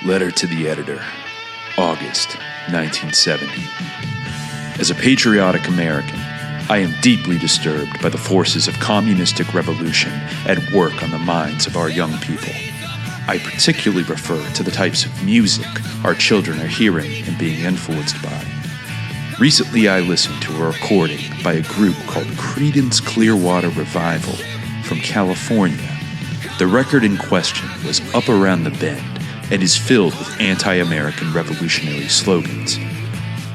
Letter to the Editor, August 1970. As a patriotic American, I am deeply disturbed by the forces of communistic revolution at work on the minds of our young people. I particularly refer to the types of music our children are hearing and being influenced by. Recently, I listened to a recording by a group called Creedence Clearwater Revival from California. The record in question was Up Around the Bend and is filled with anti-American revolutionary slogans.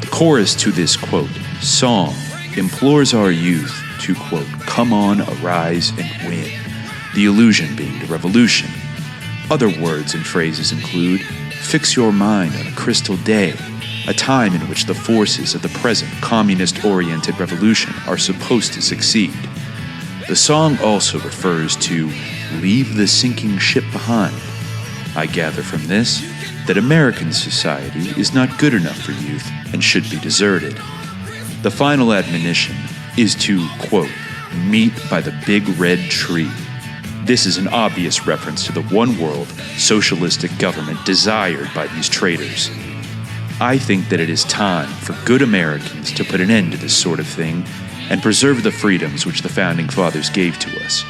The chorus to this, quote, song implores our youth to, quote, come on, arise, and win, the illusion being the revolution. Other words and phrases include, fix your mind on a crystal day, a time in which the forces of the present communist-oriented revolution are supposed to succeed. The song also refers to leave the sinking ship behind. I gather from this that American society is not good enough for youth and should be deserted. The final admonition is to, quote, meet by the big red tree. This is an obvious reference to the one-world socialistic government desired by these traitors. I think that it is time for good Americans to put an end to this sort of thing and preserve the freedoms which the Founding Fathers gave to us.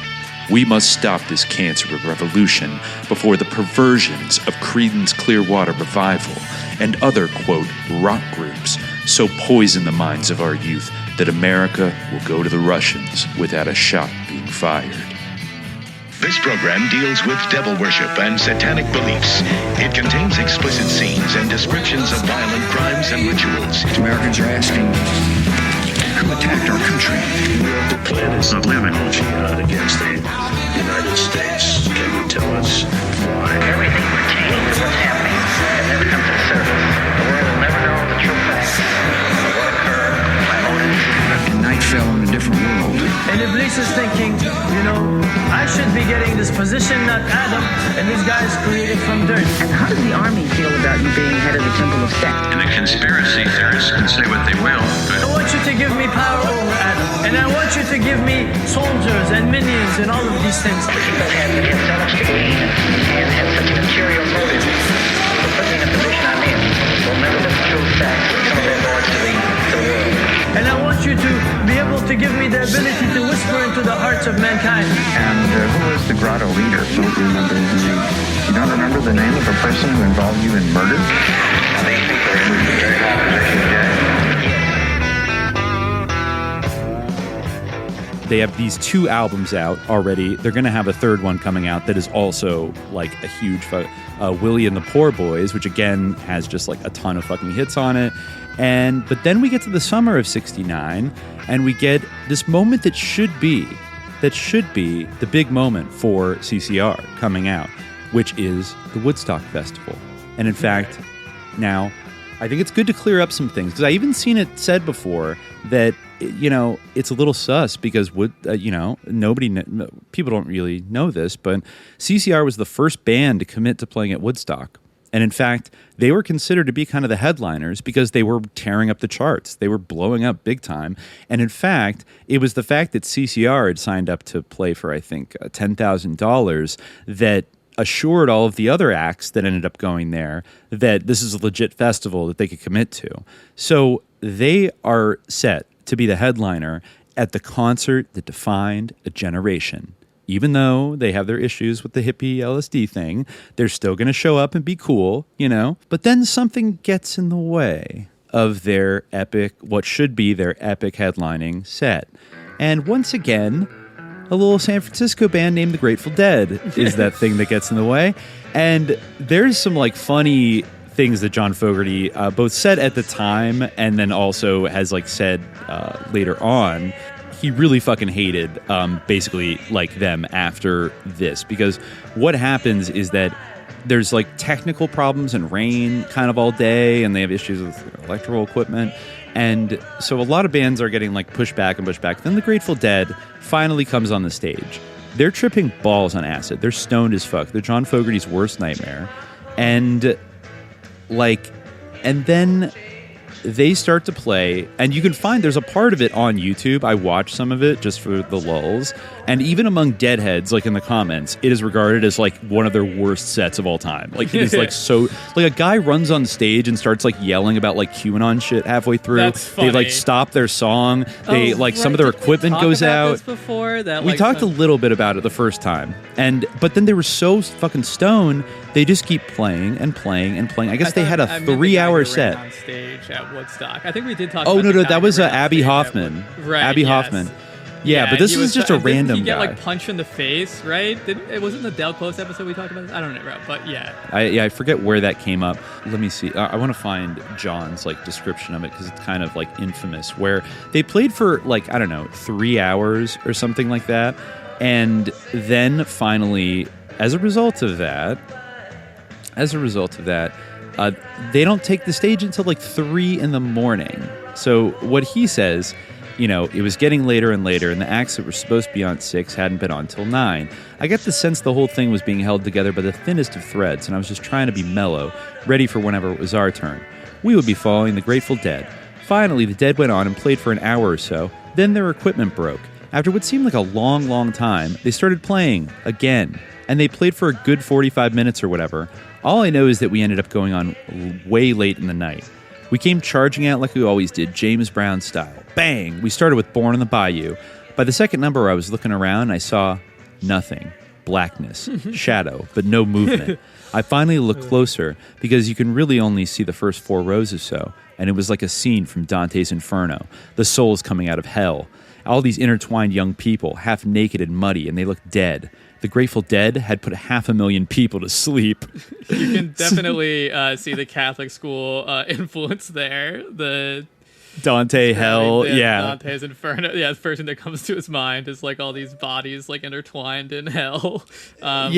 We must stop this cancer of revolution before the perversions of Creedence Clearwater Revival and other, quote, rock groups so poison the minds of our youth that America will go to the Russians without a shot being fired. This program deals with devil worship and satanic beliefs. It contains explicit scenes and descriptions of violent crimes and rituals. Americans are asking, who attacked our country? The plan is to launch a jihad against the United States. Can you tell us why? Everything pertaining to what's happening has never come to the surface. The world will never know the true facts of what occurred, my motives. And night fell in a different world. And Iblis is thinking, I should be getting this position, not Adam, and this guy's created from dirt. And how does the army feel about you being head of the Temple of Set? And the conspiracy theorists can say what they will, but I want you to give me power over Adam, and I want you to give me soldiers and minions and all of these things. Because he has so much to gain and has such an imperial motive for putting in the position I'm in. Will never let the true facts of some of their lords to the world. And I want you to be able to give me the ability to whisper into the hearts of mankind. And who was the grotto leader? Don't remember his name. You don't remember the name of a person who involved you in murder? These people are in very high position. They have these two albums out already. They're going to have a third one coming out that is also like a huge Willie and the Poor Boys, which again has just like a ton of fucking hits on it. But then we get to the summer of '69 and we get this moment that should be the big moment for CCR coming out, which is the Woodstock Festival. And in fact, now I think it's good to clear up some things because I even seen it said before that it's a little sus because people don't really know this, but CCR was the first band to commit to playing at Woodstock. And in fact, they were considered to be kind of the headliners because they were tearing up the charts. They were blowing up big time. And in fact, it was the fact that CCR had signed up to play for, I think, $10,000 that assured all of the other acts that ended up going there that this is a legit festival that they could commit to. So they are set to be the headliner at the concert that defined a generation. Even though they have their issues with the hippie LSD thing, they're still going to show up and be cool, But then something gets in the way of their epic, what should be their epic headlining set. And once again, a little San Francisco band named the Grateful Dead is that thing that gets in the way. And there's some funny things that John Fogerty both said at the time and then also has said later on. He really fucking hated basically them after this because what happens is that there's technical problems and rain kind of all day and they have issues with electrical equipment. And so a lot of bands are getting pushed back. Then the Grateful Dead finally comes on the stage. They're tripping balls on acid. They're stoned as fuck. They're John Fogerty's worst nightmare. And then they start to play, and you can find there's a part of it on YouTube. I watched some of it just for the lulz, And even among deadheads, like in the comments, it is regarded as like one of their worst sets of all time. Like it is like so, like a guy runs on stage and starts like yelling about like QAnon shit halfway through. That's funny. They like stop their song. They some of their equipment goes out. This before that, we talked a little bit about it the first time, but then they were so fucking stoned, they just keep playing and playing and playing. I guess they had a 3-hour set on stage at Woodstock. I think we did talk. Oh about no, that was Abby Hoffman. Right, Abby Hoffman. Yeah, but this is just a random he get guy. like punched in the face, right? It wasn't the Del Close episode we talked about this? I don't know, but yeah. I forget where that came up. Let me see. I want to find John's like description of it because it's kind of like infamous. Where they played for like 3 hours or something like that, and then finally, as a result of that, they don't take the stage until like 3 a.m. So what he says. It was getting later and later, and the acts that were supposed to be on 6 hadn't been on till 9. I got the sense the whole thing was being held together by the thinnest of threads, and I was just trying to be mellow, ready for whenever it was our turn. We would be following the Grateful Dead. Finally, the Dead went on and played for an hour or so. Then their equipment broke. After what seemed like a long, long time, they started playing again, and they played for a good 45 minutes or whatever. All I know is that we ended up going on way late in the night. We came charging out like we always did, James Brown style. Bang! We started with Born on the Bayou. By the second number, I was looking around and I saw nothing. Blackness. Shadow, but no movement. I finally looked closer because you can really only see the first 4 rows or so, and it was like a scene from Dante's Inferno. The souls coming out of hell. All these intertwined young people, half naked and muddy, and they looked dead. The Grateful Dead had put 500,000 people to sleep. You can definitely see the Catholic school influence there. The Dante hell, yeah. Dante's Inferno. Yeah, the first thing that comes to his mind is like all these bodies like intertwined in hell. So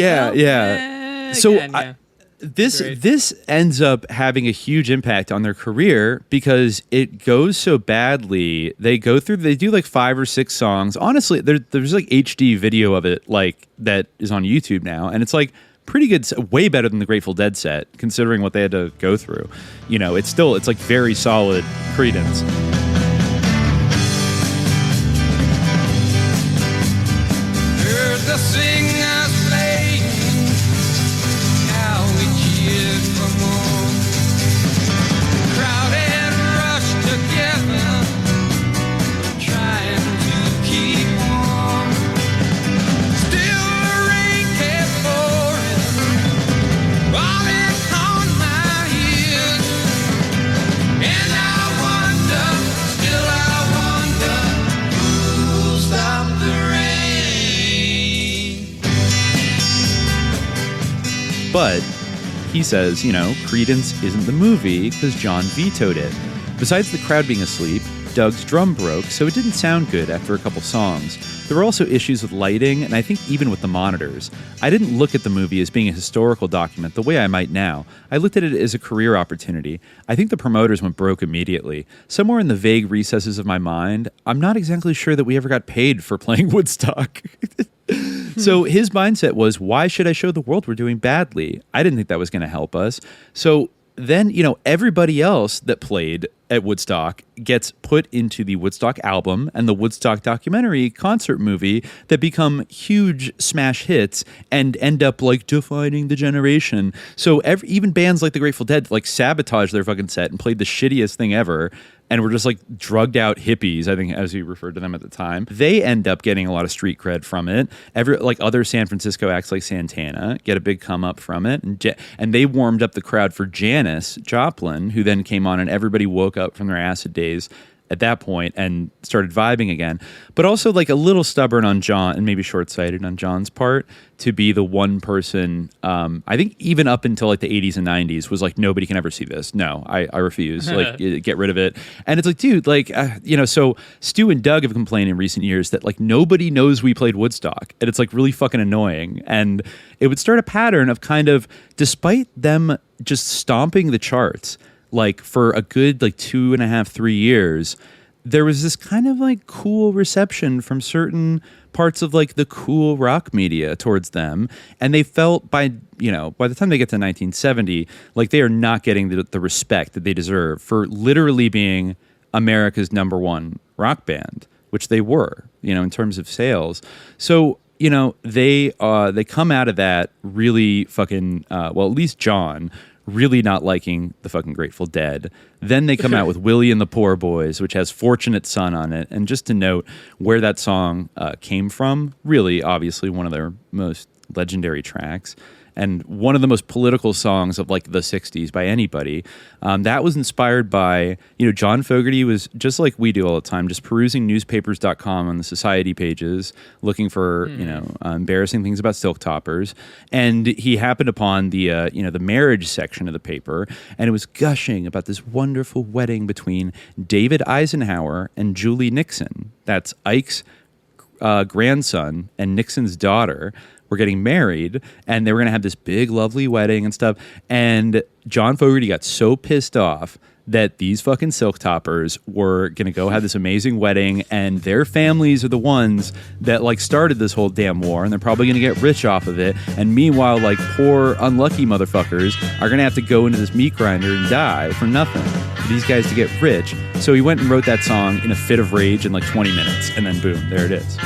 this ends up having a huge impact on their career because it goes so badly. They do like 5 or 6 songs. Honestly, there's like HD video of it like that is on YouTube now, and it's like pretty good, way better than the Grateful Dead set, considering what they had to go through. It's like very solid Creedence. Heard the singers playing. But he says, Creedence isn't the movie because John vetoed it. Besides the crowd being asleep, Doug's drum broke, so it didn't sound good after a couple songs. There were also issues with lighting, and I think even with the monitors. I didn't look at the movie as being a historical document the way I might now. I looked at it as a career opportunity. I think the promoters went broke immediately. Somewhere in the vague recesses of my mind, I'm not exactly sure that we ever got paid for playing Woodstock. So his mindset was, why should I show the world we're doing badly? I didn't think that was going to help us. So then, everybody else that played at Woodstock gets put into the Woodstock album and the Woodstock documentary concert movie that become huge smash hits and end up like defining the generation. So even bands like the Grateful Dead like sabotaged their fucking set and played the shittiest thing ever and were just like drugged out hippies, I think, as he referred to them at the time. They end up getting a lot of street cred from it. Other San Francisco acts like Santana get a big come up from it, and they warmed up the crowd for Janis Joplin, who then came on, and everybody woke up from their acid days at that point and started vibing again. But also like a little stubborn on John, and maybe short-sighted on John's part, to be the one person, I think even up until like the 80s and 90s was like, nobody can ever see this. No, I refuse. Like, get rid of it. And it's like, dude, like, so Stu and Doug have complained in recent years that like nobody knows we played Woodstock. And it's like really fucking annoying. And it would start a pattern of kind of, despite them just stomping the charts, like for a good like 2.5, 3 years, there was this kind of like cool reception from certain parts of like the cool rock media towards them. And they felt by the time they get to 1970, like they are not getting the respect that they deserve for literally being America's #1 rock band. which they were, in terms of sales. So, they come out of that really fucking, at least John, really not liking the fucking Grateful Dead. Then they come out with Willie and the Poor Boys, which has Fortunate Son on it. And just to note where that song came from, really, obviously, one of their most legendary tracks. And one of the most political songs of like the 60s by anybody. That was inspired by, John Fogerty was just like we do all the time, just perusing newspapers.com on the society pages, looking for, embarrassing things about silk toppers. And he happened upon the, the marriage section of the paper, and it was gushing about this wonderful wedding between David Eisenhower and Julie Nixon. That's Ike's grandson and Nixon's daughter. Were getting married, and they were going to have this big, lovely wedding and stuff. And John Fogerty got so pissed off that these fucking silk toppers were going to go have this amazing wedding, and their families are the ones that like started this whole damn war, and they're probably going to get rich off of it. And meanwhile, like poor, unlucky motherfuckers are going to have to go into this meat grinder and die for nothing. For these guys to get rich. So he went and wrote that song in a fit of rage in like 20 minutes, and then boom, there it is.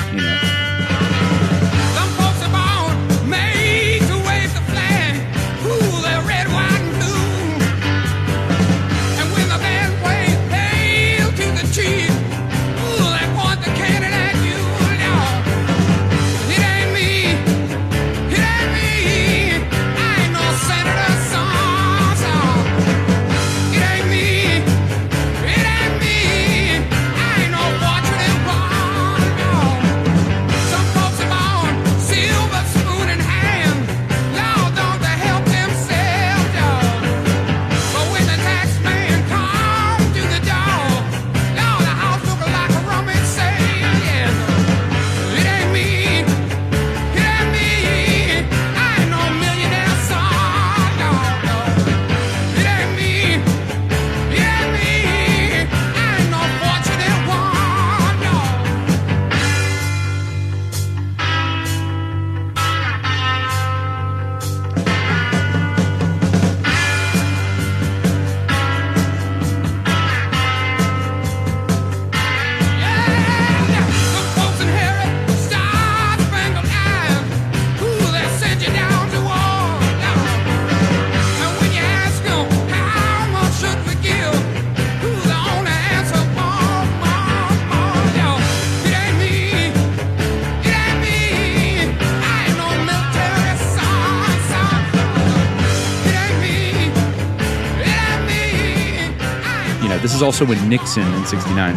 This is also when Nixon in 69,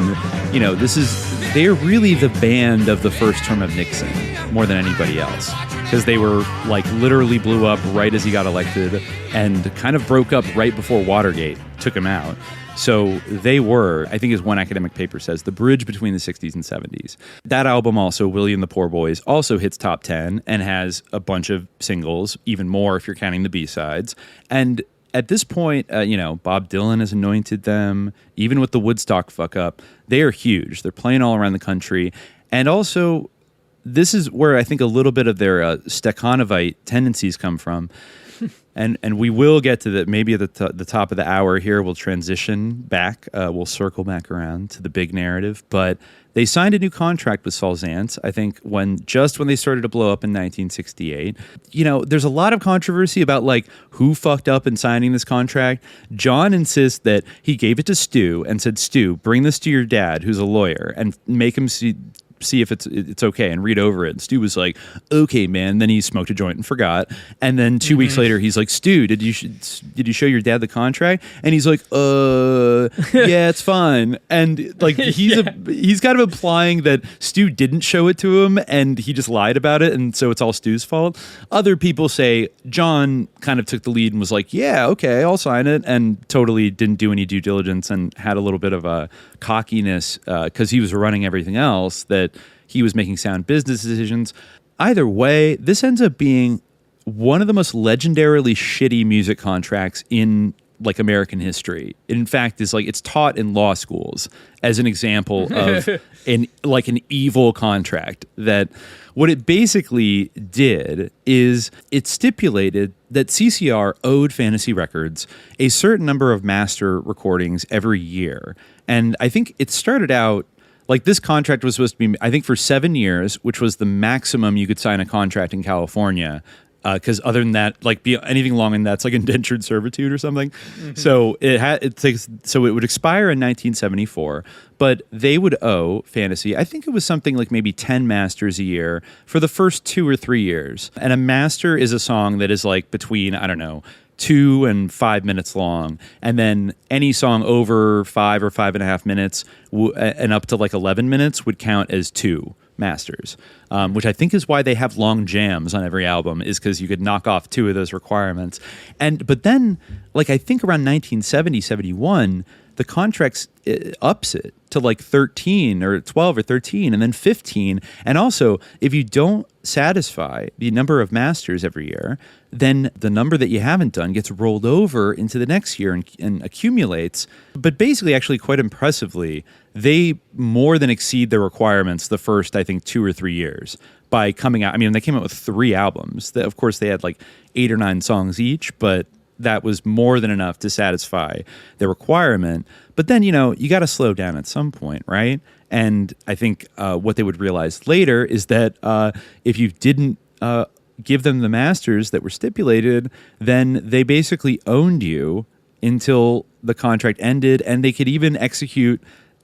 they're really the band of the first term of Nixon more than anybody else. Because they were like literally blew up right as he got elected and kind of broke up right before Watergate took him out. So they were, I think as one academic paper says, the bridge between the 60s and 70s. That album also, Willie and the Poor Boys, also hits top 10 and has a bunch of singles, even more if you're counting the B-sides. And at this point, Bob Dylan has anointed them. Even with the Woodstock fuck up, they are huge. They're playing all around the country. And also, this is where I think a little bit of their Stakhanovite tendencies come from. And we will get to that maybe at the top of the hour here. We'll transition back. We'll circle back around to the big narrative. But they signed a new contract with Saul Zaentz, I think, when they started to blow up in 1968. There's a lot of controversy about like who fucked up in signing this contract. John insists that he gave it to Stu and said, Stu, bring this to your dad, who's a lawyer, and make him see if it's okay and read over it. And Stu was like, okay, man. Then he smoked a joint and forgot. And then 2 weeks later, he's like, Stu, did you show your dad the contract? And he's like, yeah, it's fine. And like he's kind of implying that Stu didn't show it to him and he just lied about it, and so it's all Stu's fault. Other people say John kind of took the lead and was like, yeah, okay, I'll sign it, and totally didn't do any due diligence and had a little bit of a cockiness because he was running everything else, that he was making sound business decisions. Either way, this ends up being one of the most legendarily shitty music contracts in like American history. In fact, it's taught in law schools as an example of an evil contract. That what it basically did is it stipulated that CCR owed Fantasy Records a certain number of master recordings every year. And I think it started out Like this contract was supposed to be, I think, for 7 years, which was the maximum you could sign a contract in California. Because other than that, like anything longer than that's like indentured servitude or something. Mm-hmm. So it would expire in 1974, but they would owe Fantasy, I think it was something like maybe 10 masters a year for the first 2 or 3 years. And a master is a song that is like between, I don't know, 2 and 5 minutes long, and then any song over 5 or 5.5 minutes and up to like 11 minutes would count as 2 masters, which I think is why they have long jams on every album, is because you could knock off 2 of those requirements. But then, like I think around 1970, 71, the contracts ups it to like 13 or 12 or 13 and then 15. And also, if you don't satisfy the number of masters every year, then the number that you haven't done gets rolled over into the next year and accumulates. But basically, actually quite impressively, they more than exceed their requirements the first, I think, 2 or 3 years by coming out. I mean, they came out with 3 albums. Of course, they had like 8 or 9 songs each, but that was more than enough to satisfy the requirement. But then, you got to slow down at some point, right? And I think what they would realize later is that if you didn't give them the masters that were stipulated, then they basically owned you until the contract ended, and they could even execute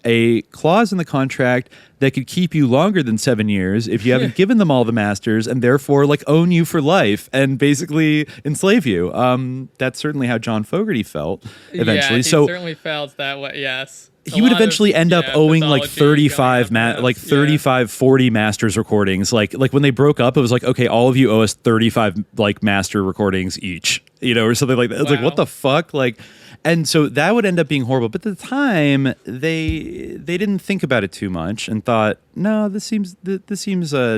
a clause in the contract that could keep you longer than 7 years if you haven't given them all the masters, and therefore like own you for life and basically enslave you. That's certainly how John Fogerty felt eventually. Yeah, he certainly felt that way. Yes. He would eventually end up owing like 35, 40 masters recordings. Like when they broke up, it was like, okay, all of you owe us 35 like master recordings each, or something like that. It's like, what the fuck? Like, and so that would end up being horrible. But at the time, they didn't think about it too much and thought, no, this seems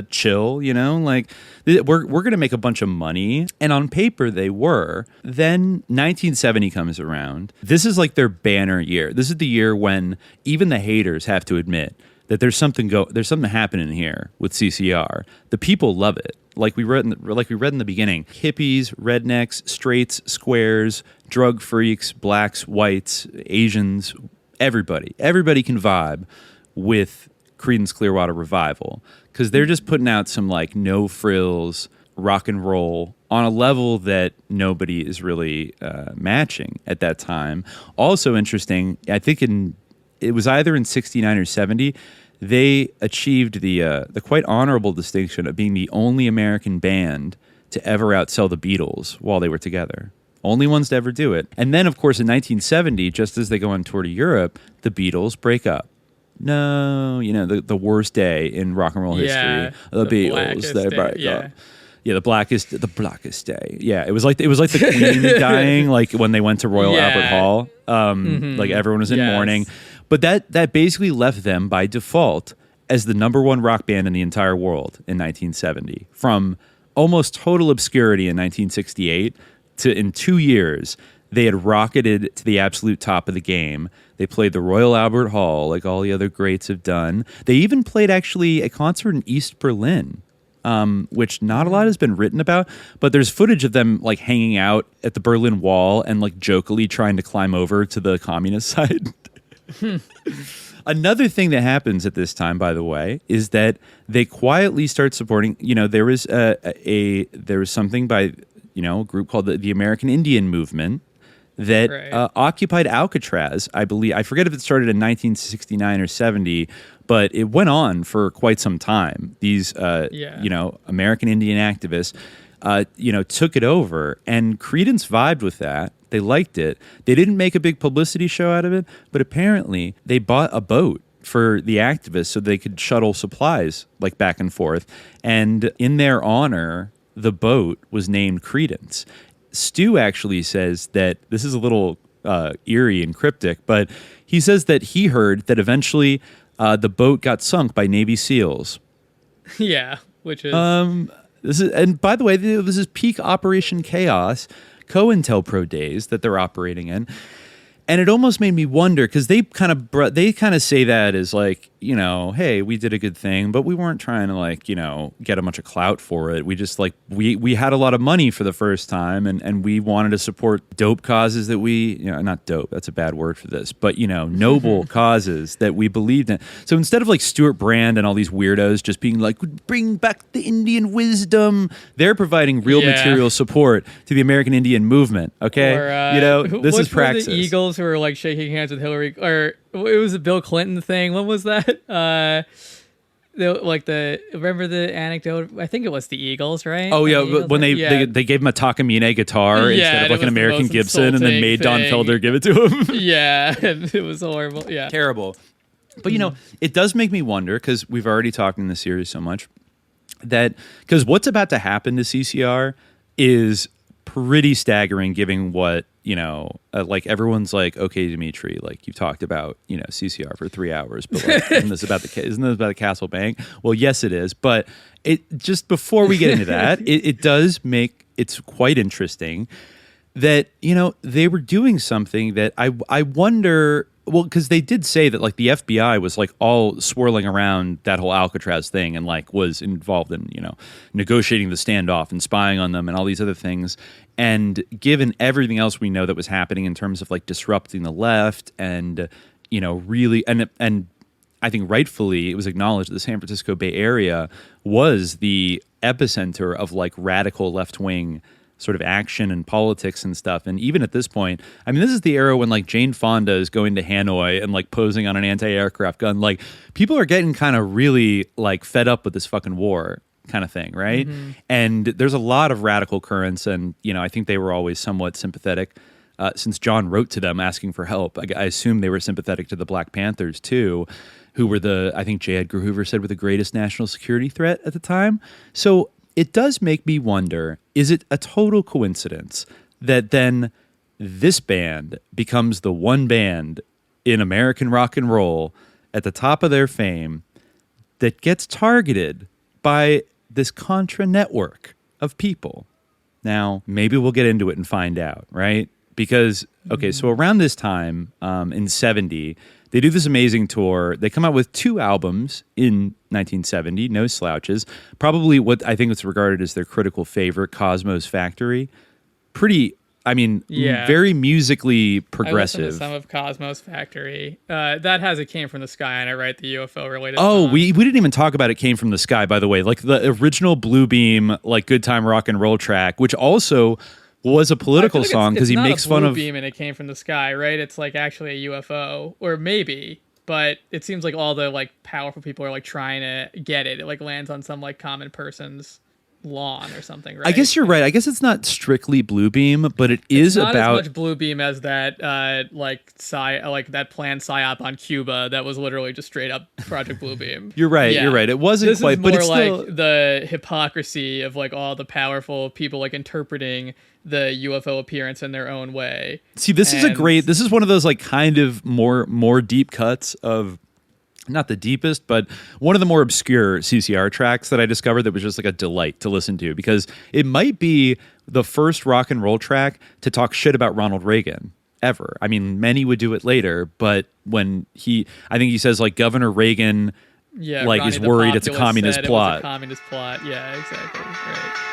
chill, like we're going to make a bunch of money. And on paper, they were. Then 1970 comes around. This is like their banner year. This is the year when even the haters have to admit that there's something happening here with CCR. The people love it. Like we read in the beginning, hippies, rednecks, straights, squares, drug freaks, blacks, whites, Asians, everybody can vibe with Creedence Clearwater Revival because they're just putting out some like no frills rock and roll on a level that nobody is really matching at that time. Also interesting, I think it was either in 69 or 70. They achieved the quite honorable distinction of being the only American band to ever outsell the Beatles while they were together. Only ones to ever do it. And then, of course, in 1970, just as they go on tour to Europe, the Beatles break up. No, the worst day in rock and roll history. The Beatles, they break up. Yeah, the blackest day. Yeah, it was like the Queen dying, like when they went to Royal Albert Hall. Like everyone was in mourning. But that basically left them by default as the number 1 rock band in the entire world in 1970. From almost total obscurity in 1968 to in 2 years, they had rocketed to the absolute top of the game. They played the Royal Albert Hall like all the other greats have done. They even played actually a concert in East Berlin, which not a lot has been written about, but there's footage of them like hanging out at the Berlin Wall and like jokingly trying to climb over to the communist side. Another thing that happens at this time, by the way, is that they quietly start supporting. There was something by a group called the American Indian Movement that occupied Alcatraz. I believe, I forget if it started in 1969 or 70, but it went on for quite some time. These American Indian activists took it over, and Creedence vibed with that. They liked it. They didn't make a big publicity show out of it, but apparently they bought a boat for the activists so they could shuttle supplies like back and forth. And in their honor, the boat was named Creedence. Stu actually says that this is a little eerie and cryptic, but he says that he heard that eventually the boat got sunk by Navy SEALs. Yeah, which is... and by the way, this is peak Operation Chaos, COINTELPRO days that they're operating in. And it almost made me wonder, because they kind of say that as like, you know, hey, we did a good thing, but we weren't trying to like, you know, get a bunch of clout for it. We just like, we had a lot of money for the first time and we wanted to support dope causes that we, you know, not dope, that's a bad word for this, but, you know, noble causes that we believed in. So instead of like Stuart Brand and all these weirdos just being like, bring back the Indian wisdom, they're providing real material support to the American Indian movement. Okay. Or, you know, this is praxis. The Eagles who were like shaking hands with Hillary, or it was a Bill Clinton thing. What was that? Remember the anecdote? I think it was the Eagles, right? Oh yeah, when they gave him a Takamine guitar instead of like an American Gibson, and then made Don Felder give it to him. Yeah, it was horrible. Yeah, terrible. But you know, it does make me wonder, because we've already talked in the series so much, that because what's about to happen to CCR is pretty staggering, given what, you know, like everyone's like, okay, Dimitri, like you've talked about, you know, CCR for 3 hours, but like, isn't this about the Castle Bank? Well, yes, it is. But it just before we get into that, it does make it's quite interesting that, you know, they were doing something that I wonder. Well, because they did say that like the FBI was like all swirling around that whole Alcatraz thing and like was involved in, you know, negotiating the standoff and spying on them and all these other things. And given everything else we know that was happening in terms of like disrupting the left and, you know, really and I think rightfully it was acknowledged that the San Francisco Bay Area was the epicenter of like radical left-wing sort of action and politics and stuff. And even at this point, I mean, this is the era when like Jane Fonda is going to Hanoi and like posing on an anti-aircraft gun. Like people are getting kind of really like fed up with this fucking war kind of thing, right? Mm-hmm. And there's a lot of radical currents, and you know, I think they were always somewhat sympathetic. Since John wrote to them asking for help, I assume they were sympathetic to the Black Panthers too, who were I think J. Edgar Hoover said were the greatest national security threat at the time. So it does make me wonder, is it a total coincidence that then this band becomes the one band in American rock and roll at the top of their fame that gets targeted by this Contra network of people? Now, maybe we'll get into it and find out, right? Because, okay, so around this time, in 70, they do this amazing tour. They come out with 2 albums in 1970, no slouches. Probably what I think is regarded as their critical favorite, Cosmo's Factory. Pretty, I mean, very musically progressive. I listened to some of Cosmo's Factory. That has It Came From the Sky, and I write the UFO-related song. We didn't even talk about It Came From the Sky, by the way. Like the original Bluebeam, like Good Time Rock and Roll track, which also was a political song because he makes fun of Bluebeam and It Came From the Sky, right? It's like actually a UFO, or maybe, but it seems like all the like powerful people are like trying to get it. It like lands on some like common person's lawn or something, right? I guess you're right. I guess it's not strictly Bluebeam, but it's not about as much Bluebeam as that that planned psyop on Cuba that was literally just straight up Project Bluebeam. You're right. Yeah. You're right. It wasn't this quite, is more but it's like still the hypocrisy of like all the powerful people like interpreting the UFO appearance in their own way. See, this is one of those like kind of more deep cuts of, not the deepest, but one of the more obscure CCR tracks that I discovered that was just like a delight to listen to, because it might be the first rock and roll track to talk shit about Ronald Reagan ever. I mean, many would do it later, but when I think he says like Governor Reagan like Ronnie is worried it's a communist plot. It was a communist plot. Yeah, exactly. Right.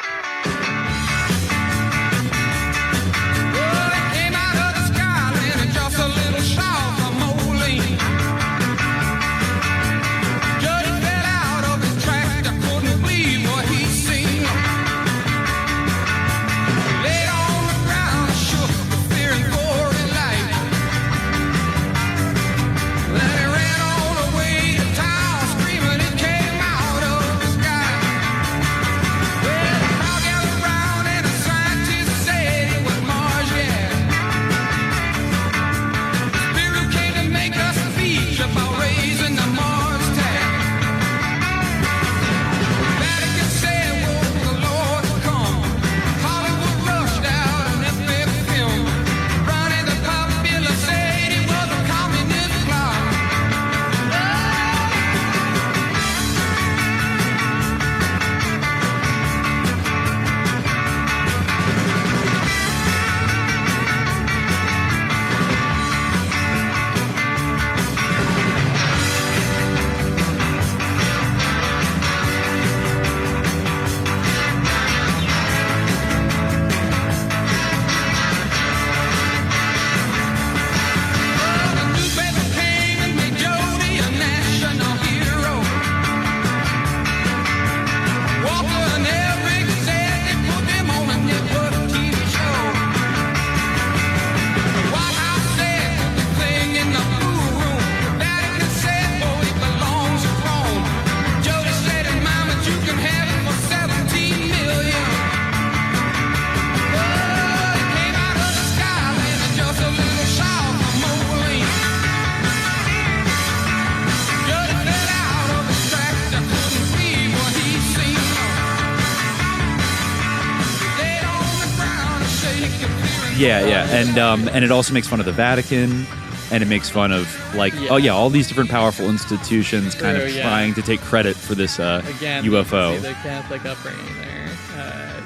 Yeah. And it also makes fun of the Vatican. And it makes fun of, like, all these different powerful institutions kind of trying to take credit for this Again, UFO. You can see the Catholic upbringing there.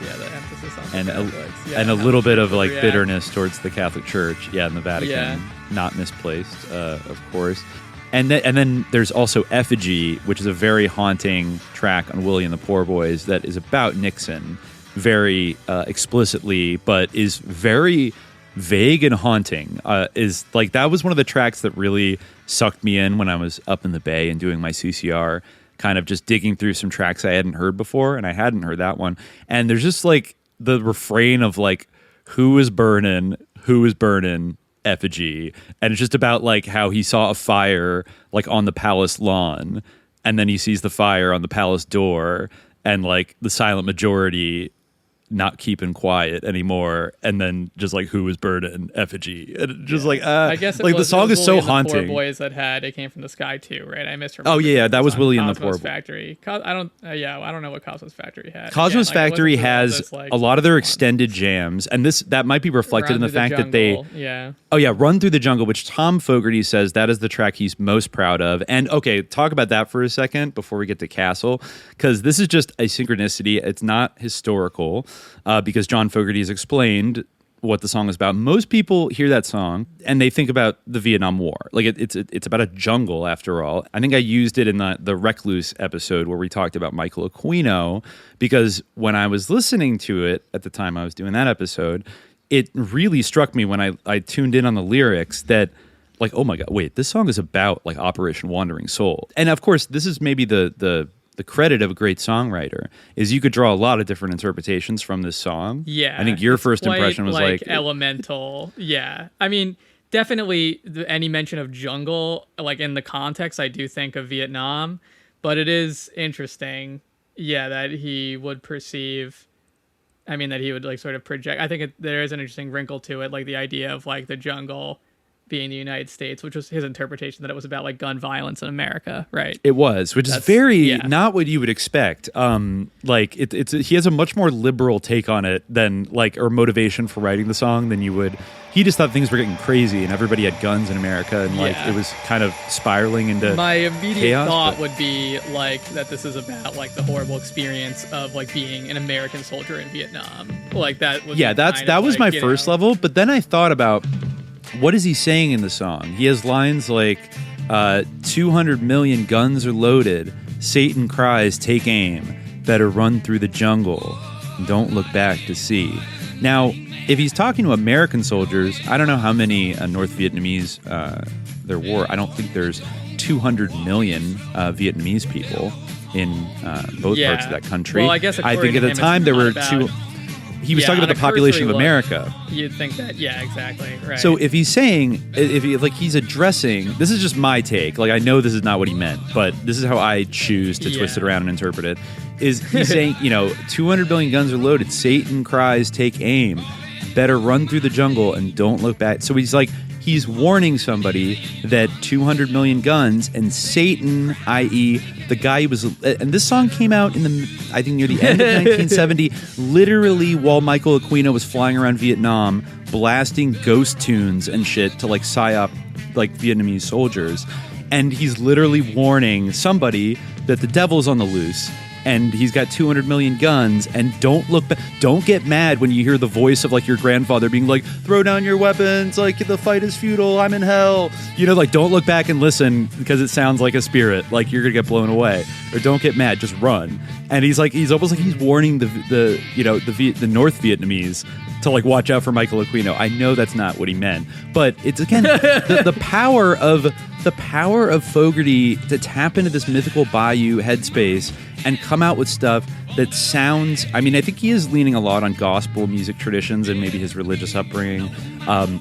The emphasis on the Catholics. And a little bit of, like, bitterness towards the Catholic Church. Yeah, and the Vatican. Yeah. Not misplaced, of course. And then there's also Effigy, which is a very haunting track on Willie and the Poor Boys that is about Nixon very explicitly, but is very vague and haunting. Is like, that was one of the tracks that really sucked me in when I was up in the Bay and doing my CCR, kind of just digging through some tracks I hadn't heard before, and I hadn't heard that one. And there's just like the refrain of like, who is burning Effigy, and it's just about like how he saw a fire like on the palace lawn, and then he sees the fire on the palace door, and like the silent majority not keeping quiet anymore, and then just like, who was burning Effigy, and just like I guess like the song is so haunting. The Poor Boys that had It Came from the Sky too, right? I misremember. Oh yeah, that was Willie and the Poor Boys. Factory. I don't know what Cosmos Factory had. Cosmos Factory has a lot of their extended jams, and that might be reflected in the fact that they Run Through the Jungle, which Tom Fogerty says that is the track he's most proud of. And okay, talk about that for a second before we get to Castle, because this is just a synchronicity. It's not historical. Because John Fogerty has explained what the song is about. Most people hear that song and they think about the Vietnam War. Like it's about a jungle after all. I think I used it in the Recluse episode where we talked about Michael Aquino, because when I was listening to it at the time I was doing that episode, it really struck me when I tuned in on the lyrics that, like, oh my God, wait, this song is about like Operation Wandering Soul. And of course, this is maybe the credit of a great songwriter, is you could draw a lot of different interpretations from this song. Yeah. I think your first impression was like elemental. Yeah. I mean, definitely any mention of jungle, like in the context, I do think of Vietnam, but it is interesting. Yeah. That he would like sort of project. I think there is an interesting wrinkle to it. Like the idea of like the jungle being the United States, which was his interpretation, that it was about like gun violence in America, right? It was, which is very not what you would expect. Like he has a much more liberal take on it than or motivation for writing the song than you would. He just thought things were getting crazy and everybody had guns in America, and it was kind of spiraling into my immediate chaos, thought would be like that this is about like the horrible experience of like being an American soldier in Vietnam. Like that was that was my first level, but then I thought about, what is he saying in the song? He has lines like, 200 million guns are loaded. Satan cries, take aim. Better run through the jungle. Don't look back to see. Now, if he's talking to American soldiers, I don't know how many North Vietnamese there were. I don't think there's 200 million Vietnamese people in both parts of that country. Well, I guess I think at the time there were two. He was talking about the population of America. You'd think that, exactly, right. So if he's saying, he's addressing, this is just my take. Like, I know this is not what he meant, but this is how I choose to twist it around and interpret it. Is he's saying, 200 billion guns are loaded. Satan cries, take aim. Better run through the jungle and don't look back. So he's warning somebody that 200 million guns and Satan, i.e. the guy who was, and this song came out I think near the end of 1970, literally while Michael Aquino was flying around Vietnam, blasting ghost tunes and shit to psyop Vietnamese soldiers. And he's literally warning somebody that the devil's on the loose. And he's got 200 million guns, and don't look back. Don't get mad when you hear the voice of your grandfather being like, throw down your weapons, the fight is futile, I'm in hell. Don't look back and listen because it sounds like a spirit, you're gonna get blown away. Or don't get mad, just run. And he's almost like he's warning the North Vietnamese to watch out for Michael Aquino. I know that's not what he meant, but it's again the power of Fogerty to tap into this mythical bayou headspace and come out with stuff that sounds, I think he is leaning a lot on gospel music traditions and maybe his religious upbringing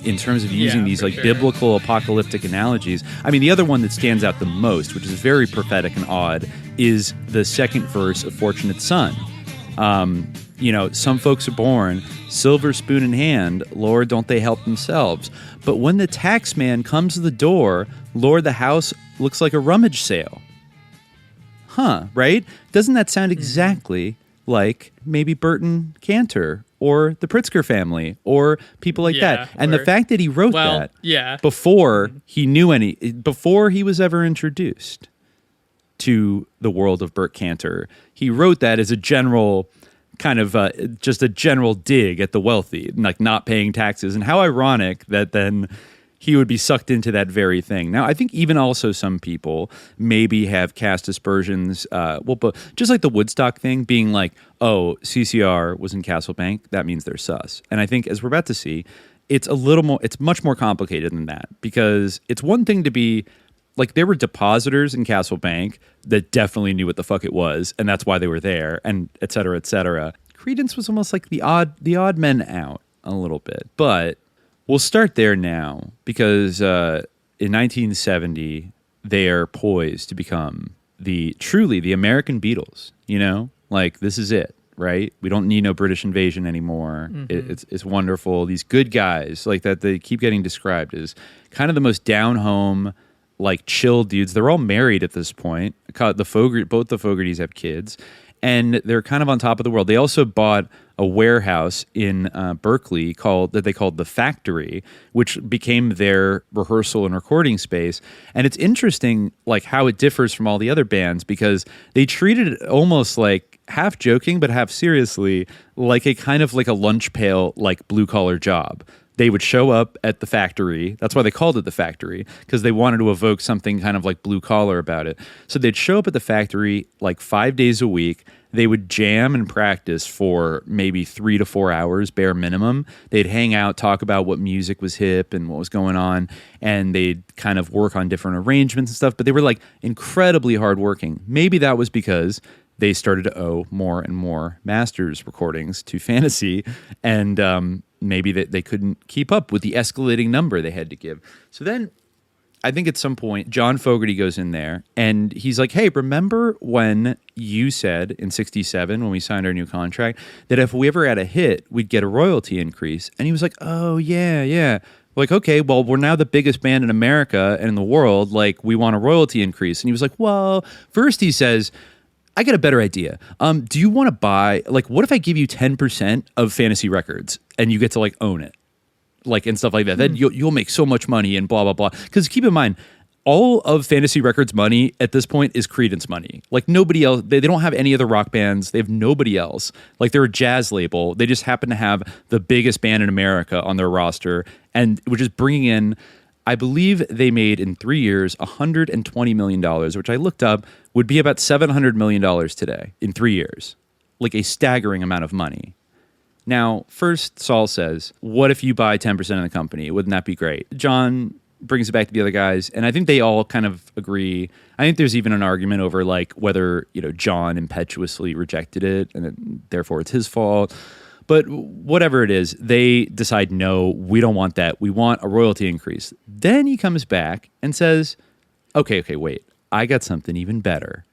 in terms of using these biblical apocalyptic analogies. The other one that stands out the most, which is very prophetic and odd, is the second verse of Fortunate Son. Some folks are born silver spoon in hand, Lord, don't they help themselves? But when the tax man comes to the door, Lord, the house looks like a rummage sale. Right? Doesn't that sound exactly like maybe Burton Kanter or the Pritzker family or people like that. And the fact that he wrote that before he knew before he was ever introduced to the world of Burt Kanter, he wrote that as a general kind of just a general dig at the wealthy, like not paying taxes. And how ironic that then he would be sucked into that very thing. Now, I think even also some people maybe have cast aspersions, but just like the Woodstock thing being like, oh, CCR was in Castle Bank, that means they're sus. And I think as we're about to see, it's much more complicated than that, because it's one thing to be like, there were depositors in Castle Bank that definitely knew what the fuck it was, and that's why they were there, and et cetera, et cetera. Creedence was almost like the odd men out a little bit, but we'll start there now, because in 1970, they are poised to become truly the American Beatles, you know? Like, this is it, right? We don't need no British invasion anymore. Mm-hmm. It's wonderful. These good guys, like that they keep getting described as kind of the most down-home, like, chill dudes. They're all married at this point. Both the Fogertys have kids, and they're kind of on top of the world. They also bought a warehouse in Berkeley that they called the Factory, which became their rehearsal and recording space. And it's interesting, like, how it differs from all the other bands, because they treated it almost like half joking but half seriously, like a kind of like a lunch pail, like blue collar job. They would show up at the Factory. That's why they called it the Factory, because they wanted to evoke something kind of like blue collar about it. So they'd show up at the Factory like 5 days a week. They would jam and practice for maybe 3 to 4 hours, bare minimum. They'd hang out, talk about what music was hip and what was going on, and they'd kind of work on different arrangements and stuff. But they were like incredibly hardworking. Maybe that was because they started to owe more and more masters recordings to Fantasy, and maybe they couldn't keep up with the escalating number they had to give. So then I think at some point, John Fogerty goes in there and he's like, hey, remember when you said in 1967, when we signed our new contract, that if we ever had a hit, we'd get a royalty increase? And he was like, oh, yeah. Like, okay, well, we're now the biggest band in America and in the world. Like, we want a royalty increase. And he was like, well, first he says, I got a better idea. Do you want to buy, like, what if I give you 10% of Fantasy Records and you get to, like, own it? Like, and stuff like that. Then you'll make so much money and blah, blah, blah. Because keep in mind, all of Fantasy Records' money at this point is Creedence money. Like, nobody else, they don't have any other rock bands. They have nobody else. Like, they're a jazz label. They just happen to have the biggest band in America on their roster, and which is bringing in, I believe they made in 3 years $120 million, which I looked up would be about $700 million today in 3 years. Like, a staggering amount of money. Now, first, Saul says, what if you buy 10% of the company? Wouldn't that be great? John brings it back to the other guys, and I think they all kind of agree. I think there's even an argument over, like, whether, you know, John impetuously rejected it, and therefore it's his fault. But whatever it is, they decide, no, we don't want that. We want a royalty increase. Then he comes back and says, okay, wait. I got something even better.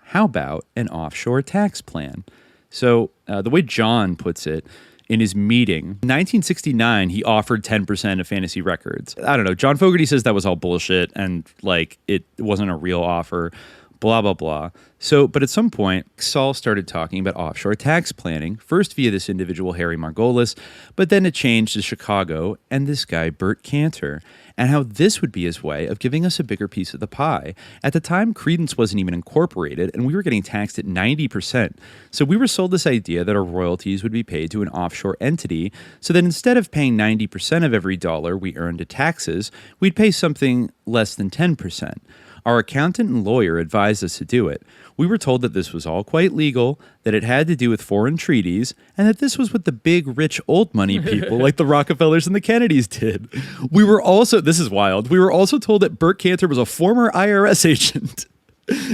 How about an offshore tax plan? So the way John puts it, in his meeting, in 1969, he offered 10% of Fantasy Records. I don't know. John Fogerty says that was all bullshit and, like, it wasn't a real offer. Blah, blah, blah. So, but at some point, Saul started talking about offshore tax planning, first via this individual, Harry Margolis, but then it changed to Chicago and this guy, Burt Kanter, and how this would be his way of giving us a bigger piece of the pie. At the time, Creedence wasn't even incorporated, and we were getting taxed at 90%. So we were sold this idea that our royalties would be paid to an offshore entity, so that instead of paying 90% of every dollar we earned to taxes, we'd pay something less than 10%. Our accountant and lawyer advised us to do it. We were told that this was all quite legal, that it had to do with foreign treaties, and that this was what the big, rich, old money people like the Rockefellers and the Kennedys did. We were also, this is wild, we were also told that Burt Kanter was a former IRS agent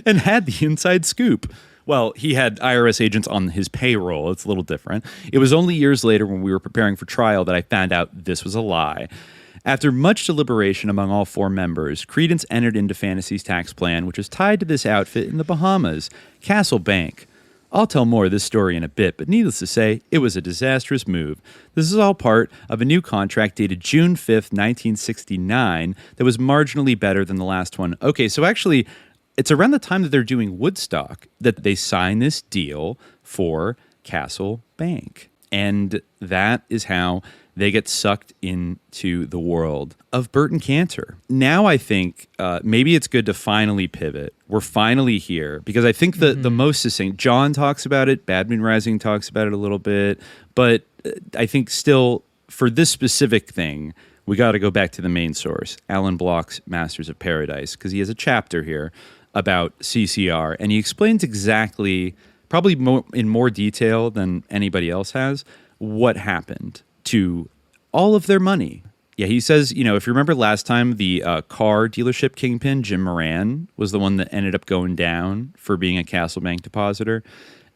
and had the inside scoop. Well, he had IRS agents on his payroll. It's a little different. It was only years later when we were preparing for trial that I found out this was a lie. After much deliberation among all four members, Creedence entered into Fantasy's tax plan, which was tied to this outfit in the Bahamas, Castle Bank. I'll tell more of this story in a bit, but needless to say, it was a disastrous move. This is all part of a new contract dated June 5th, 1969, that was marginally better than the last one. Okay, so actually, it's around the time that they're doing Woodstock that they sign this deal for Castle Bank. And that is how they get sucked into the world of Burton Kanter. Now I think maybe it's good to finally pivot. We're finally here because I think the most succinct, John talks about it, Bad Moon Rising talks about it a little bit, but I think still for this specific thing, we got to go back to the main source, Alan Bloch's Masters of Paradise, because he has a chapter here about CCR, and he explains exactly, probably in more detail than anybody else has, what happened to all of their money. Yeah, he says, you know, if you remember last time, the car dealership kingpin, Jim Moran, was the one that ended up going down for being a Castle Bank depositor.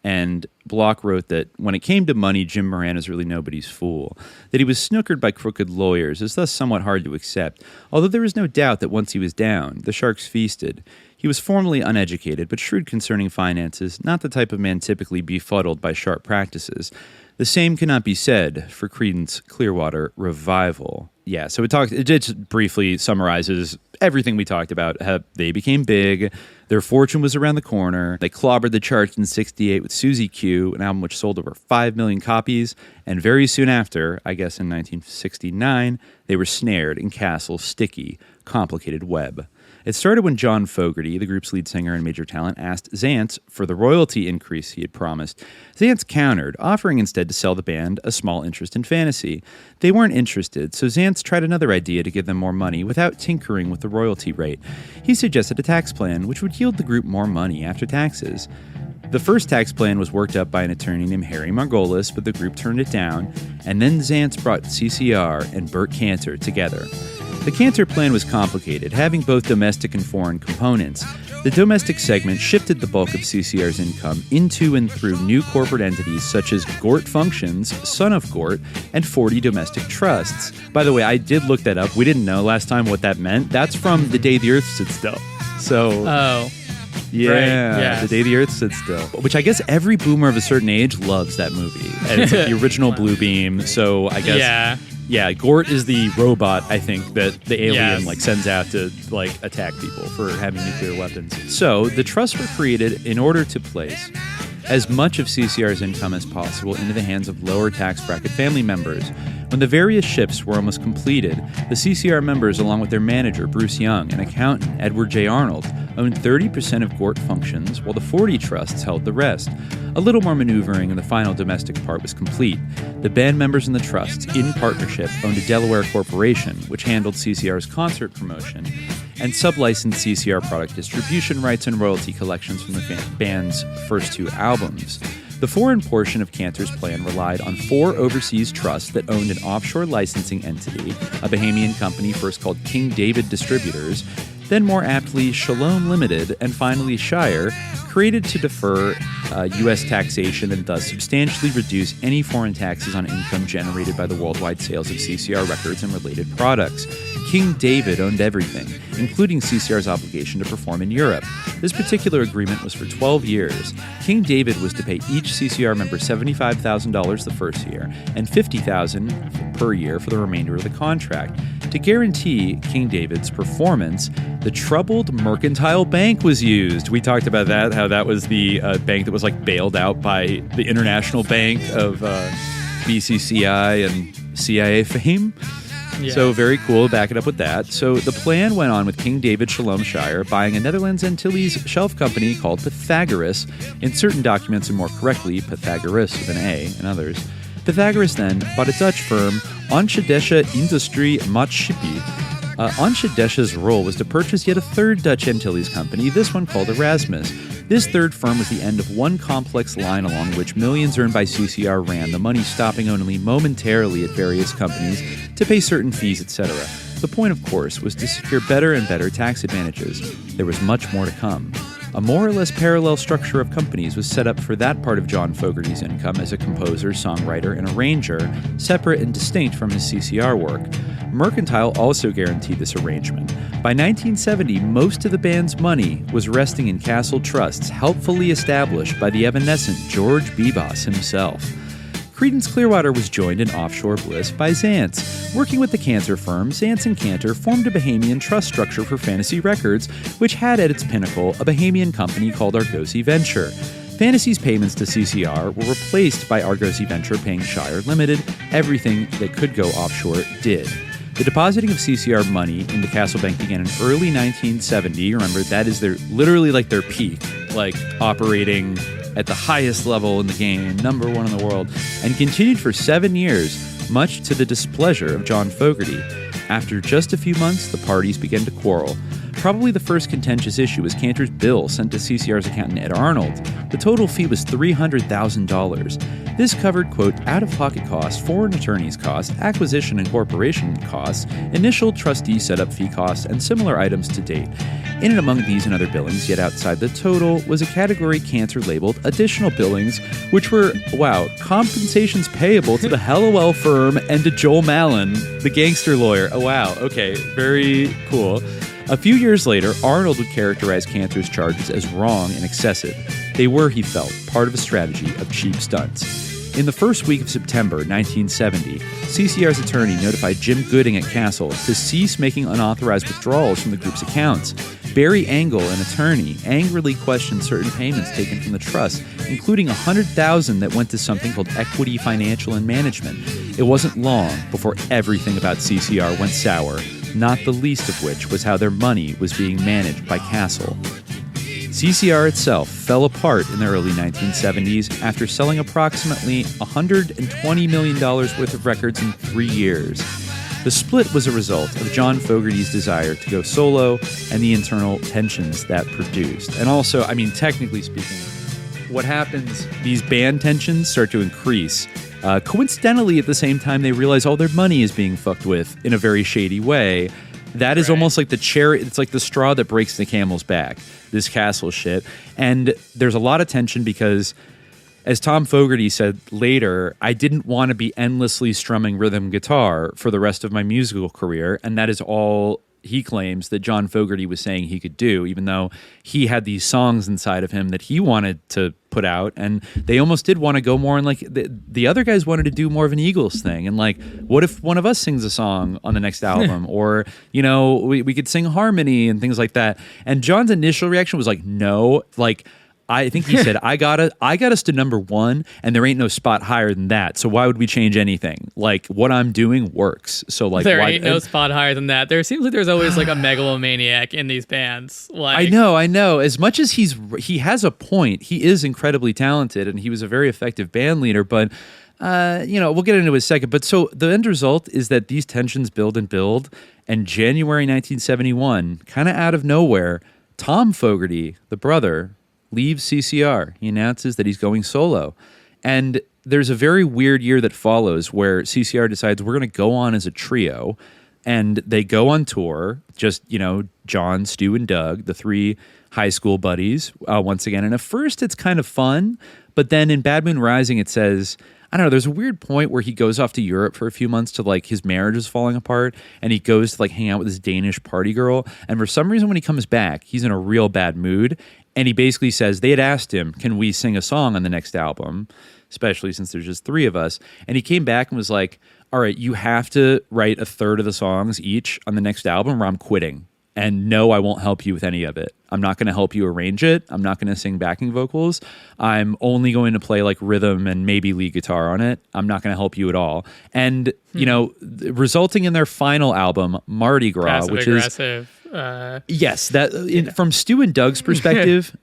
And Bloch wrote that when it came to money, Jim Moran is really nobody's fool. That he was snookered by crooked lawyers is thus somewhat hard to accept, although there is no doubt that once he was down, the sharks feasted. He was formerly uneducated, but shrewd concerning finances, not the type of man typically befuddled by sharp practices. The same cannot be said for Creedence Clearwater Revival. Yeah, so it just briefly summarizes everything we talked about. How they became big, their fortune was around the corner, they clobbered the charts in '68 with Susie Q, an album which sold over 5 million copies, and very soon after, I guess in 1969, they were snared in Castle's sticky, complicated web. It started when John Fogerty, the group's lead singer and major talent, asked Zaentz for the royalty increase he had promised. Zaentz countered, offering instead to sell the band a small interest in Fantasy. They weren't interested, so Zaentz tried another idea to give them more money without tinkering with the royalty rate. He suggested a tax plan which would yield the group more money after taxes. The first tax plan was worked up by an attorney named Harry Margolis, but the group turned it down, and then Zaentz brought CCR and Burt Kanter together. The Kanter plan was complicated, having both domestic and foreign components. The domestic segment shifted the bulk of CCR's income into and through new corporate entities such as Gort Functions, Son of Gort, and 40 domestic trusts. By the way, I did look that up. We didn't know last time what that meant. That's from The Day the Earth Stood Still. So, yeah, right, yes. The Day the Earth Stood Still, which I guess every boomer of a certain age loves that movie. And it's like the original Blue Beam, so I guess... Yeah, Gort is the robot, I think, that the alien sends out to attack people for having nuclear weapons. So the trusts were created in order to place as much of CCR's income as possible into the hands of lower tax bracket family members. When the various ships were almost completed, the CCR members, along with their manager, Bruce Young, and accountant, Edward J. Arnold, owned 30% of Gort Functions, while the 40 trusts held the rest. A little more maneuvering and the final domestic part was complete. The band members and the trusts, in partnership, owned a Delaware corporation, which handled CCR's concert promotion, and sub-licensed CCR product distribution rights and royalty collections from the band's first 2 albums. The foreign portion of Kanter's plan relied on 4 overseas trusts that owned an offshore licensing entity, a Bahamian company first called King David Distributors, then more aptly Shalom Limited, and finally Shire, created to defer U.S. taxation and thus substantially reduce any foreign taxes on income generated by the worldwide sales of CCR records and related products. King David owned everything, including CCR's obligation to perform in Europe. This particular agreement was for 12 years. King David was to pay each CCR member $75,000 the first year and $50,000 per year for the remainder of the contract. To guarantee King David's performance, the troubled Mercantile Bank was used. We talked about that, how that was the bank that was bailed out by the International Bank of BCCI and CIA fame. Yeah. So very cool, back it up with that. So the plan went on with King David Shalom Shire buying a Netherlands Antilles shelf company called Pythagoras, in certain documents and more correctly Pythagoras with an A in others. Pythagoras then bought a Dutch firm, Onshedesche Industrie Maatschappij. Onshedesche's role was to purchase yet a third Dutch Antilles company, this one called Erasmus. This third firm was the end of one complex line along which millions earned by CCR ran, the money stopping only momentarily at various companies to pay certain fees, etc. The point, of course, was to secure better and better tax advantages. There was much more to come. A more or less parallel structure of companies was set up for that part of John Fogerty's income as a composer, songwriter, and arranger, separate and distinct from his CCR work. Mercantile also guaranteed this arrangement. By 1970, most of the band's money was resting in Castle trusts, helpfully established by the evanescent George Bebos himself. Creedence Clearwater was joined in offshore bliss by Zaentz. Working with the Kanter firm, Zaentz and Kanter formed a Bahamian trust structure for Fantasy Records, which had at its pinnacle a Bahamian company called Argosy Venture. Fantasy's payments to CCR were replaced by Argosy Venture paying Shire Limited. Everything that could go offshore did. The depositing of CCR money into Castle Bank began in early 1970. Remember, that is literally their peak, operating at the highest level in the game, number one in the world, and continued for 7 years, much to the displeasure of John Fogerty. After just a few months, the parties began to quarrel. Probably the first contentious issue was Kanter's bill sent to CCR's accountant Ed Arnold. The total fee was $300,000. This covered, quote, out-of-pocket costs, foreign attorney's costs, acquisition and corporation costs, initial trustee setup fee costs, and similar items to date. In and among these and other billings, yet outside the total, was a category Kanter labeled additional billings, which were, compensations payable to the Hallowell firm and to Joel Mallon, the gangster lawyer. Oh, wow. Okay, very cool. A few years later, Arnold would characterize Kanter's charges as wrong and excessive. They were, he felt, part of a strategy of cheap stunts. In the first week of September 1970, CCR's attorney notified Jim Gooding at Castle to cease making unauthorized withdrawals from the group's accounts. Barry Engel, an attorney, angrily questioned certain payments taken from the trust, including $100,000 that went to something called Equity Financial and Management. It wasn't long before everything about CCR went sour, not the least of which was how their money was being managed by Castle. CCR itself fell apart in the early 1970s after selling approximately $120 million worth of records in 3 years. The split was a result of John Fogerty's desire to go solo and the internal tensions that produced. And also, technically speaking, what happens, these band tensions start to increase. Coincidentally, at the same time, they realize all their money is being fucked with in a very shady way. That is almost like the cherry. It's like the straw that breaks the camel's back, this Castle shit. And there's a lot of tension because, as Tom Fogerty said later, I didn't want to be endlessly strumming rhythm guitar for the rest of my musical career. And that is all he claims that John Fogerty was saying he could do, even though he had these songs inside of him that he wanted to put out. And they almost did want to go more in the other guys wanted to do more of an Eagles thing. And what if one of us sings a song on the next album? Or, we could sing harmony and things like that. And John's initial reaction was no, I think he said, I got us to number one, and there ain't no spot higher than that. So why would we change anything? What I'm doing works. So there ain't no spot higher than that. There seems like there's always a megalomaniac in these bands. I know. As much as he has a point, he is incredibly talented, and he was a very effective band leader. But we'll get into it in a second. But so the end result is that these tensions build, and January 1971, kind of out of nowhere, Tom Fogerty, the brother, leaves CCR. He announces that he's going solo. And there's a very weird year that follows where CCR decides we're going to go on as a trio, and they go on tour, just, John, Stu, and Doug, the three high school buddies, once again. And at first it's kind of fun, but then in Bad Moon Rising it says, I don't know, there's a weird point where he goes off to Europe for a few months to his marriage is falling apart, and he goes to hang out with this Danish party girl. And for some reason when he comes back, he's in a real bad mood. And he basically says, they had asked him, can we sing a song on the next album? Especially since there's just three of us. And he came back and was like, all right, you have to write a third of the songs each on the next album or I'm quitting. And no, I won't help you with any of it. I'm not going to help you arrange it. I'm not going to sing backing vocals. I'm only going to play rhythm and maybe lead guitar on it. I'm not going to help you at all. And, resulting in their final album, Mardi Gras, which is... yes, from Stu and Doug's perspective,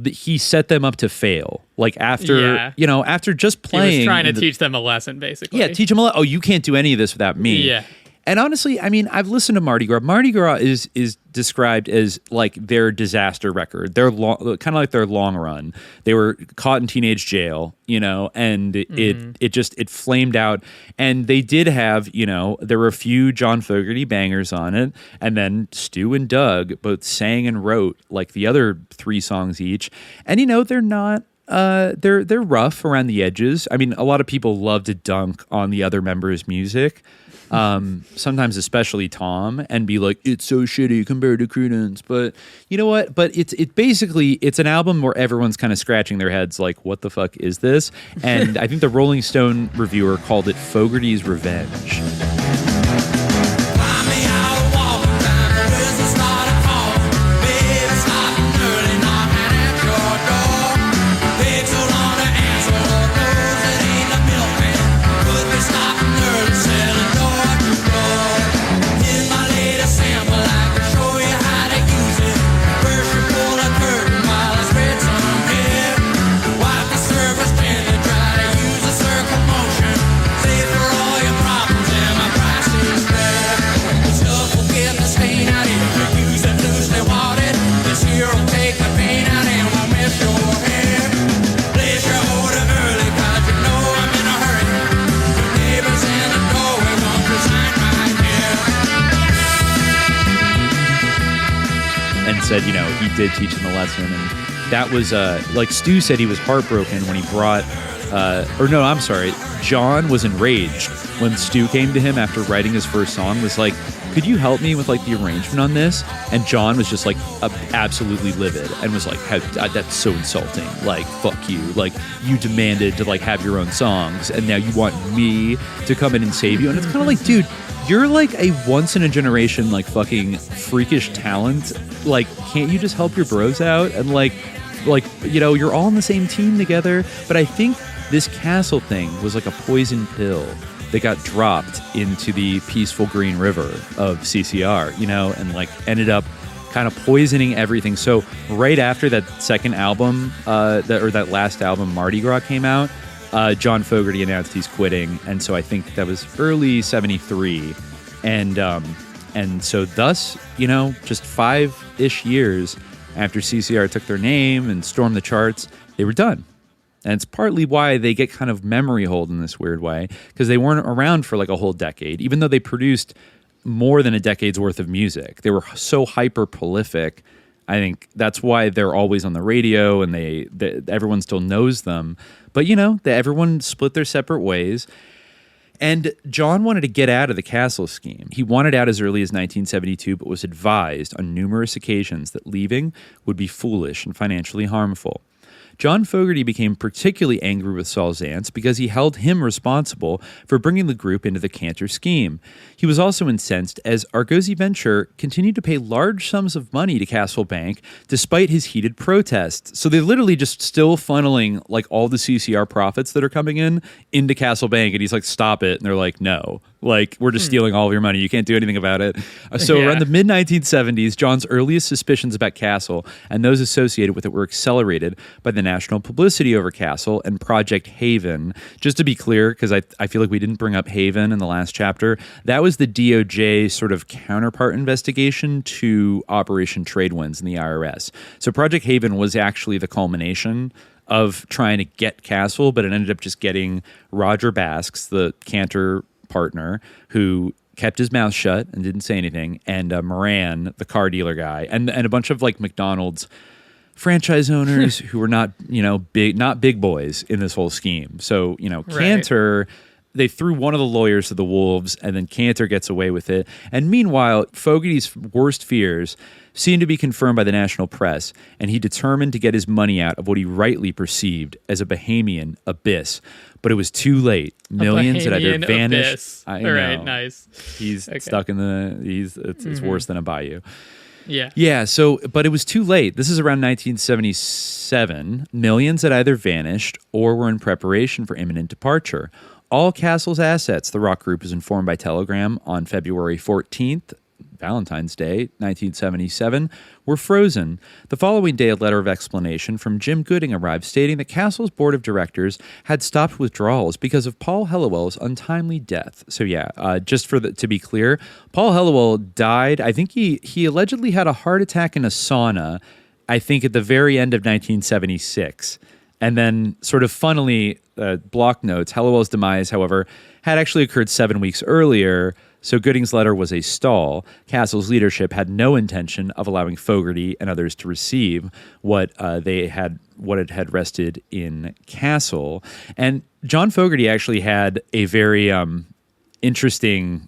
he set them up to fail. After just playing, he was trying to teach them a lesson, basically. Yeah, teach them a lesson. Oh, you can't do any of this without me. Yeah. And honestly, I've listened to Mardi Gras. Mardi Gras is described as their disaster record. They're kind of like their long run. They were caught in teenage jail, and it flamed out. And they did have, there were a few John Fogerty bangers on it, and then Stu and Doug both sang and wrote the other three songs each. And they're not. They're rough around the edges. A lot of people love to dunk on the other members' music. Sometimes especially Tom, and be like, it's so shitty compared to Creedence. But you know what? But it's an album where everyone's kind of scratching their heads what the fuck is this? And I think the Rolling Stone reviewer called it Fogerty's Revenge. Takes and said, he did teach him the lesson. And that was, like Stu said, he was heartbroken when he brought, John was enraged when Stu came to him after writing his first song, was like, could you help me with like the arrangement on this? And John was just like absolutely livid and was like, that's so insulting. Like, fuck you. Like, you demanded to like have your own songs and now you want me to come in and save you. And it's kind of like, dude, you're like a once in a generation, like fucking freakish talent. Like, can't you just help your bros out? And like, you're all on the same team together. But I think this castle thing was like a poison pill that got dropped into the peaceful green river of CCR, and like ended up kind of poisoning everything. So right after that second album, that last album, Mardi Gras, came out, John Fogerty announced he's quitting. And so I think that was early 73. And so thus, just 5-ish years after CCR took their name and stormed the charts, they were done. And it's partly why they get kind of memory hold in this weird way, because they weren't around for like a whole decade, even though they produced more than a decade's worth of music. They were so hyper prolific. I think that's why they're always on the radio and everyone still knows them. But, everyone split their separate ways. And John wanted to get out of the castle scheme. He wanted out as early as 1972, but was advised on numerous occasions that leaving would be foolish and financially harmful. John Fogerty became particularly angry with Saul Zaentz because he held him responsible for bringing the group into the Kanter scheme. He was also incensed as Argosy Venture continued to pay large sums of money to Castle Bank despite his heated protests. So they're literally just still funneling like all the CCR profits that are coming in into Castle Bank, and he's like, stop it. And they're like, no. Like, we're just stealing all of your money. You can't do anything about it. So around the mid-1970s, John's earliest suspicions about Castle and those associated with it were accelerated by the national publicity over Castle and Project Haven. Just to be clear, because I feel like we didn't bring up Haven in the last chapter, that was the DOJ sort of counterpart investigation to Operation Tradewinds in the IRS. So Project Haven was actually the culmination of trying to get Castle, but it ended up just getting Roger Basks, the Kanter partner, who kept his mouth shut and didn't say anything, and Moran, the car dealer guy, and a bunch of like McDonald's franchise owners who were not big boys in this whole scheme. So Kanter, they threw one of the lawyers to the wolves, and then Kanter gets away with it. And meanwhile, Fogerty's worst fears seemed to be confirmed by the national press, and he determined to get his money out of what he rightly perceived as a Bahamian abyss. But it was too late. Millions had either vanished. All right, nice. He's stuck in it's worse than a bayou. Yeah. Yeah, but it was too late. This is around 1977. Millions had either vanished or were in preparation for imminent departure. All Castle's assets, the rock group was informed by telegram on February 14th, Valentine's Day, 1977, were frozen. The following day, a letter of explanation from Jim Gooding arrived stating that Castle's board of directors had stopped withdrawals because of Paul Hellowell's untimely death. So just to be clear, Paul Hellowell died. I think he allegedly had a heart attack in a sauna, I think at the very end of 1976. And then sort of funnily, block notes, Hellowell's demise, however, had actually occurred 7 weeks earlier. So Gooding's letter was a stall. Castle's leadership had no intention of allowing Fogerty and others to receive what it had rested in Castle. And John Fogerty actually had a very interesting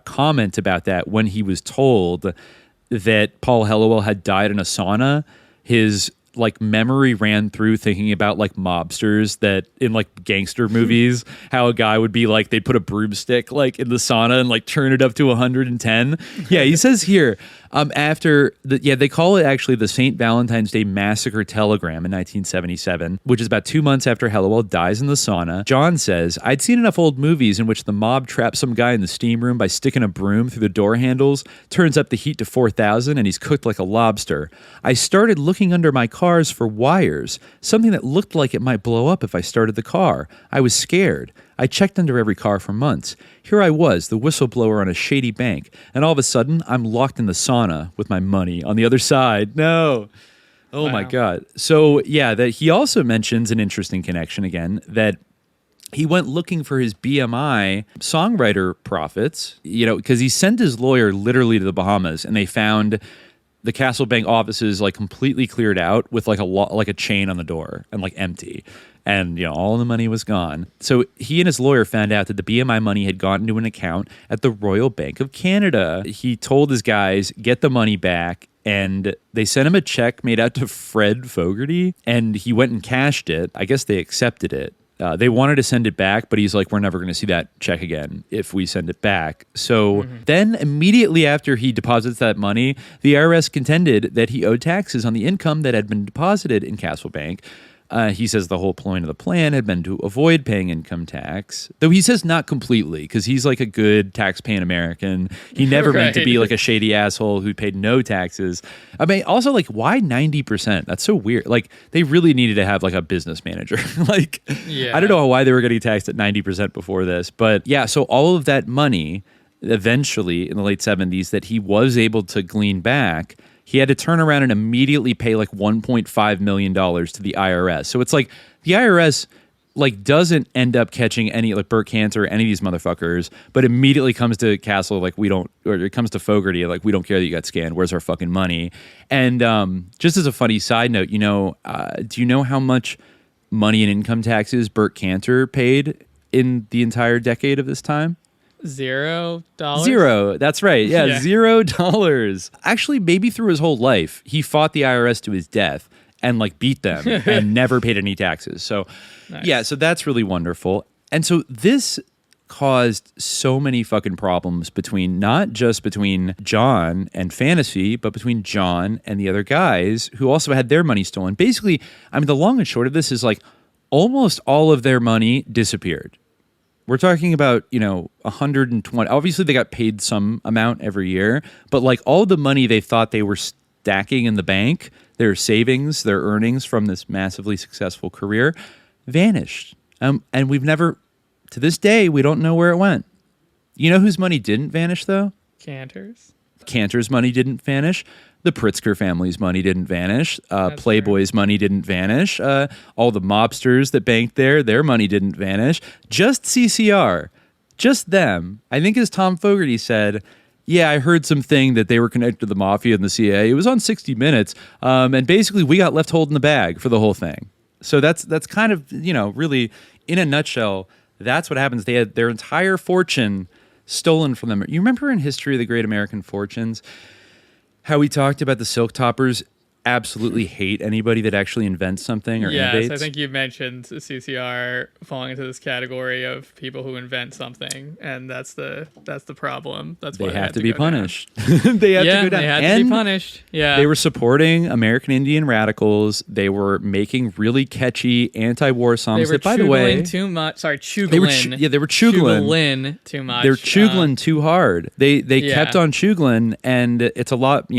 comment about that when he was told that Paul Hellowell had died in a sauna. His memory ran through thinking about mobsters that in gangster movies, how a guy would be they'd put a broomstick in the sauna and turn it up to 110. Yeah, he says here, after they call it actually the St. Valentine's Day Massacre Telegram in 1977, which is about 2 months after Hellowell dies in the sauna. John says, I'd seen enough old movies in which the mob traps some guy in the steam room by sticking a broom through the door handles, turns up the heat to 4,000, and he's cooked like a lobster. I started looking under my cars for wires, something that looked like it might blow up if I started the car. I was scared. I checked under every car for months. Here I was, the whistleblower on a shady bank, and all of a sudden, I'm locked in the sauna with my money on the other side. No. Oh, wow. My God. So, that he also mentions an interesting connection again, that he went looking for his BMI songwriter profits, because he sent his lawyer literally to the Bahamas, and they found the Castle Bank offices like completely cleared out with like a chain on the door and like empty. And, all the money was gone. So he and his lawyer found out that the BMI money had gone into an account at the Royal Bank of Canada. He told his guys, get the money back. And they sent him a check made out to Fred Fogerty. And he went and cashed it. I guess they accepted it. They wanted to send it back, but he's like, we're never going to see that check again if we send it back. So then immediately after he deposits that money, the IRS contended that he owed taxes on the income that had been deposited in Castle Bank. He says the whole point of the plan had been to avoid paying income tax, though he says not completely, because he's like a good tax-paying American. He never meant to be like a shady asshole who paid no taxes. I mean, also, like, why 90%? That's so weird. Like, they really needed to have like a business manager. Like, I don't know why they were getting taxed at 90% before this, but yeah. So all of that money, eventually in the late 70s, that he was able to glean back, he had to turn around and immediately pay like $1.5 million to the IRS. So it's like the IRS like doesn't end up catching any like Burt Kanter or any of these motherfuckers, but immediately comes to Castle like we don't, or it comes to Fogerty like we don't care that you got scanned. Where's our fucking money? And just as a funny side note, do you know how much money in income taxes Burt Kanter paid in the entire decade of this time? $0? Zero. That's right. Yeah, $0. Actually, maybe through his whole life, he fought the IRS to his death and like beat them and never paid any taxes. So, yeah, so that's really wonderful. And so this caused so many fucking problems not just between John and Fantasy, but between John and the other guys who also had their money stolen. Basically, I mean, the long and short of this is like almost all of their money disappeared. We're talking about, 120. Obviously, they got paid some amount every year, but like all the money they thought they were stacking in the bank, their savings, their earnings from this massively successful career, vanished. And we've never, to this day, we don't know where it went. You know whose money didn't vanish, though? Kanter's money didn't vanish. The Pritzker family's money didn't vanish. Playboy's money didn't vanish. All the mobsters that banked there, their money didn't vanish. Just CCR. Just them. I think as Tom Fogerty said, yeah, I heard something that they were connected to the mafia and the CIA. It was on 60 Minutes. And basically we got left holding the bag for the whole thing. So that's kind of, really in a nutshell, that's what happens. They had their entire fortune stolen from them. You remember in History of the Great American Fortunes how we talked about the silk toppers absolutely hate anybody that actually invents something or innovates? Yes, I think you mentioned CCR falling into this category of people who invent something, and that's the problem. That's why they have to be punished. They have to go down. They had to be punished. Yeah, they were supporting American Indian radicals. They were making really catchy anti-war songs. That, by the way, too much. Sorry, chooglin. They were chooglin too much. They're chooglin too hard. They kept on chooglin, and it's a lot.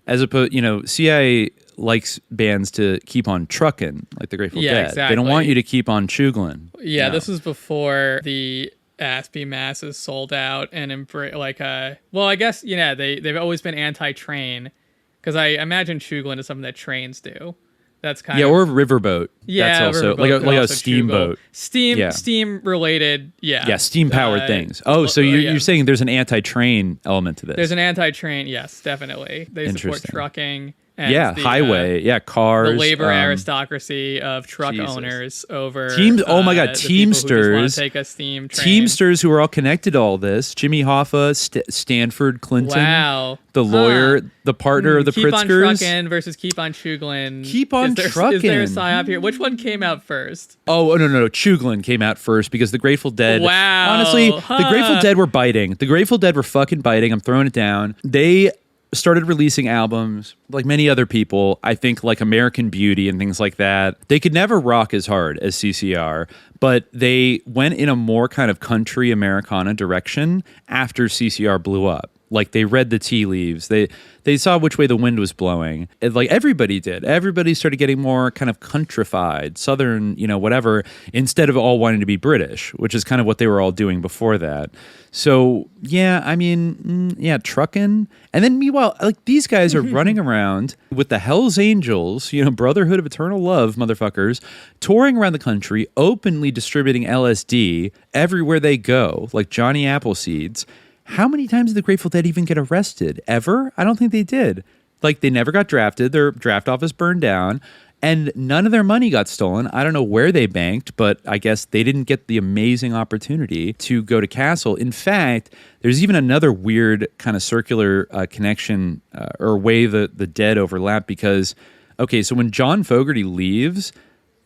As opposed, CIA likes bands to keep on trucking, like the Grateful Dead. Exactly. They don't want you to keep on chooglin. Yeah, this was before the Aspie masses sold out and I guess they've always been anti-train, because I imagine chooglin is something that trains do. That's kind of or riverboat. Yeah, that's also riverboat, like a steamboat. Steam related. Yeah, steam powered things. Oh, so you're saying there's an anti-train element to this? There's an anti-train. Yes, definitely. They support trucking. And highway. Cars. The labor aristocracy of truck owners over teams. Oh my God, Teamsters. Take a steam train. Teamsters who are all connected to all this. Jimmy Hoffa, Stanford Clinton. Wow. The lawyer, the partner of the Keep Pritzkers. Keep on trucking versus Keep on chooglin. Keep on trucking. Is there a psyop here? Which one came out first? Oh, no. Chooglin came out first because the Grateful Dead. Wow. Honestly, the Grateful Dead were biting. The Grateful Dead were fucking biting. I'm throwing it down. They started releasing albums like many other people, I think, like American Beauty and things like that. They could never rock as hard as CCR, but they went in a more kind of country Americana direction after CCR blew up. Like they read the tea leaves. They saw which way the wind was blowing. Like everybody did. Everybody started getting more kind of countrified, Southern, whatever, instead of all wanting to be British, which is kind of what they were all doing before that. So, trucking. And then meanwhile, like these guys are running around with the Hells Angels, Brotherhood of Eternal Love motherfuckers, touring around the country, openly distributing LSD everywhere they go, like Johnny Appleseeds. How many times did the Grateful Dead even get arrested? Ever? I don't think they did. Like, they never got drafted. Their draft office burned down, and none of their money got stolen. I don't know where they banked, but I guess they didn't get the amazing opportunity to go to Castle. In fact, there's even another weird kind of circular connection or way the dead overlap because, okay, so when John Fogerty leaves,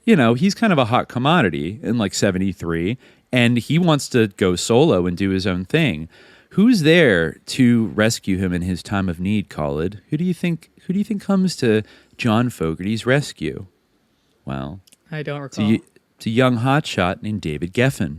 you know, he's kind of a hot commodity in like 73, and he wants to go solo and do his own thing. Who's there to rescue him in his time of need, Khalid? Who do you think comes to John Fogerty's rescue? Well, I don't recall. It's a young hotshot named David Geffen.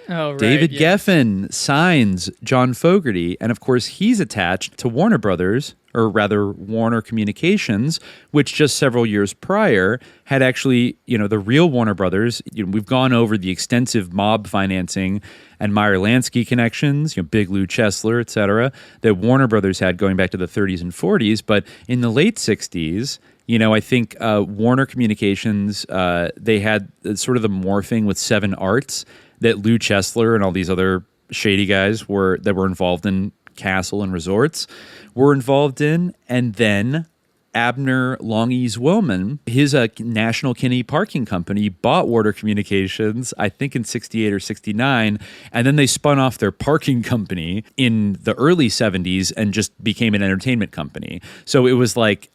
Oh, right. David Geffen signs John Fogerty, and of course he's attached to Warner Brothers, or rather Warner Communications, which just several years prior had actually, you know, the real Warner Brothers. You know, we've gone over the extensive mob financing and Meyer Lansky connections, you know, Big Lou Chesler, et cetera, that Warner Brothers had going back to the 30s and 40s. But in the late 60s, you know, I think Warner Communications, they had sort of the morphing with Seven Arts that Lou Chesler and all these other shady guys that were involved in Castle and resorts were involved in. And then Abner Longies Willman, his National Kinney Parking Company, bought Warner Communications, I think in 68 or 69, and then they spun off their parking company in the early 70s and just became an entertainment company. So it was like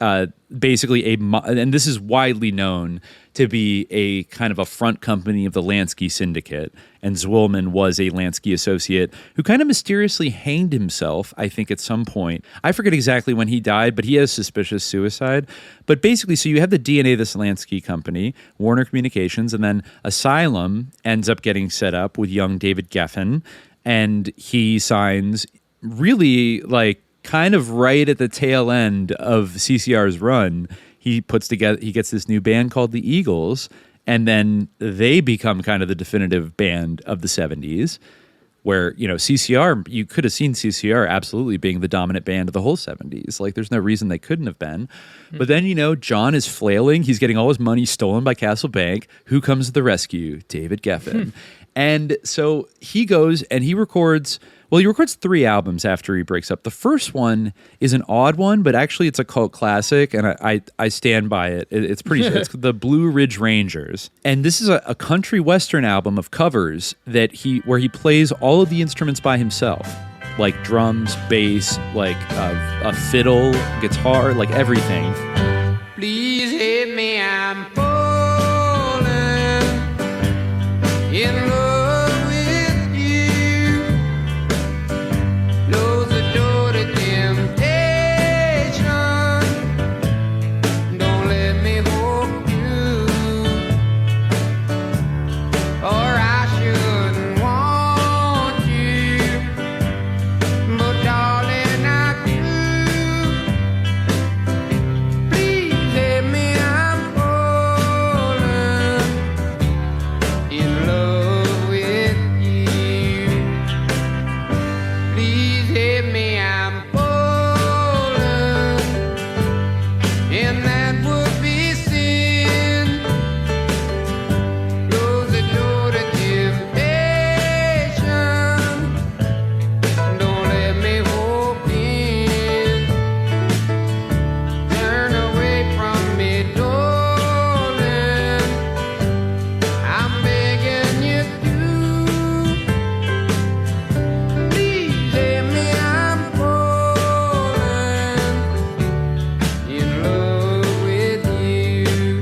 basically and this is widely known to be a kind of a front company of the Lansky Syndicate. And Zwillman was a Lansky associate who kind of mysteriously hanged himself, I think, at some point. I forget exactly when he died, but he has suspicious suicide. But basically, so you have the DNA of this Lansky company, Warner Communications, and then Asylum ends up getting set up with young David Geffen, and he signs really like kind of right at the tail end of CCR's run. He gets this new band called the Eagles, and then they become kind of the definitive band of the 70s, where, you know, CCR, you could have seen CCR absolutely being the dominant band of the whole 70s. Like, there's no reason they couldn't have been. But then, you know, John is flailing. He's getting all his money stolen by Castle Bank. Who comes to the rescue? David Geffen. And so he goes and he records 3 albums after he breaks up. The first one is an odd one, but actually it's a cult classic, and I stand by it. It's pretty. It's the Blue Ridge Rangers, and this is a country western album of covers where he plays all of the instruments by himself, like drums, bass, like a fiddle, guitar, like everything. Please hit me, I'm falling in love with you. Close the door to temptation. Don't let me hold you, or I shouldn't want you. But darling, I do. Please let me, I'm falling in love with you. Please let me, I'm falling, and that would be sin. Close the door to temptation. Don't let me hope in. Turn away from me, darling. I'm begging you to. Please let me, I'm falling in love with you.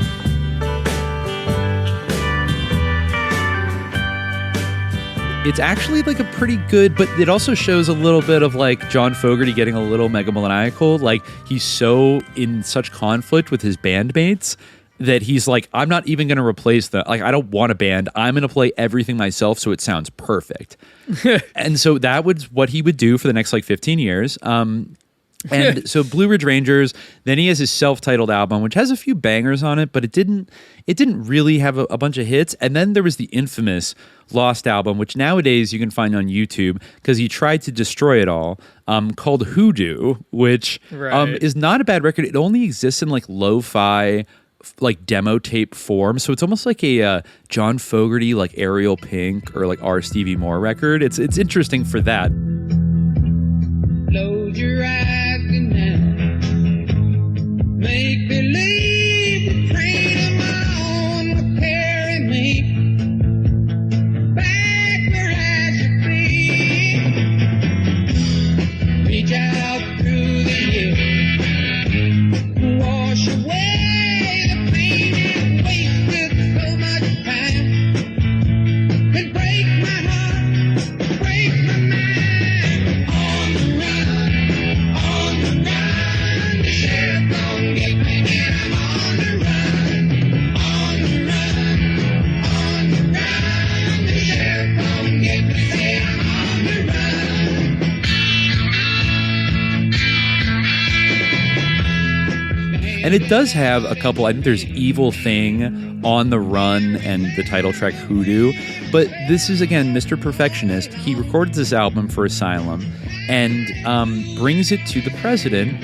It's actually like a pretty good, but it also shows a little bit of like John Fogerty getting a little megalomaniacal. Like, he's so in such conflict with his bandmates that he's like, I'm not even going to replace them. Like, I don't want a band. I'm going to play everything myself so it sounds perfect. And so that was what he would do for the next like 15 years. And so Blue Ridge Rangers, then he has his self-titled album, which has a few bangers on it, but it didn't really have a bunch of hits. And then there was the infamous Lost album, which nowadays you can find on YouTube because he tried to destroy it all, called Hoodoo, which is not a bad record. It only exists in like lo-fi, like demo tape form. So it's almost like a John Fogerty, like Ariel Pink or like R. Stevie Moore record. It's interesting for that. Close your eyes now. And it does have a couple, I think there's Evil Thing, On the Run, and the title track Hoodoo. But this is, again, Mr. Perfectionist. He recorded this album for Asylum and brings it to the president,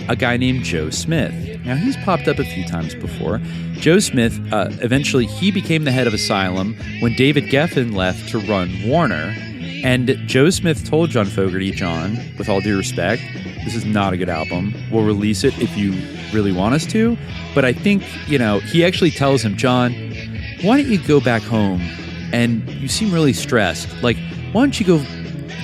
a guy named Joe Smith. Now, he's popped up a few times before. Joe Smith, eventually, he became the head of Asylum when David Geffen left to run Warner. And Joe Smith told John Fogerty, John, with all due respect, this is not a good album. We'll release it if you really want us to. But I think, he actually tells him, John, why don't you go back home? And you seem really stressed. Like, why don't you go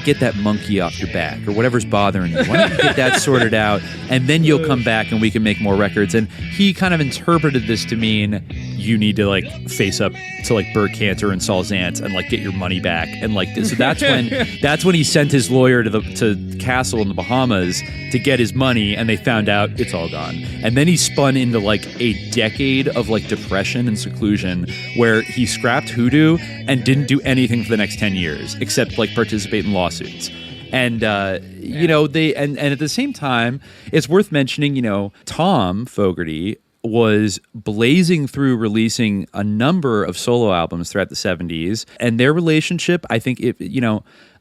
get that monkey off your back or whatever's bothering you? Why don't you get that sorted out? And then you'll come back and we can make more records. And he kind of interpreted this to mean you need to face up to Burt Kanter and Saul Zaentz and get your money back. And so that's when he sent his lawyer to Castle in the Bahamas to get his money, and they found out it's all gone. And then he spun into a decade of depression and seclusion where he scrapped Hoodoo and didn't do anything for the next 10 years except participate in lawsuits. And and at the same time, it's worth mentioning, Tom Fogerty was blazing through releasing a number of solo albums throughout the 70s, and their relationship, I think,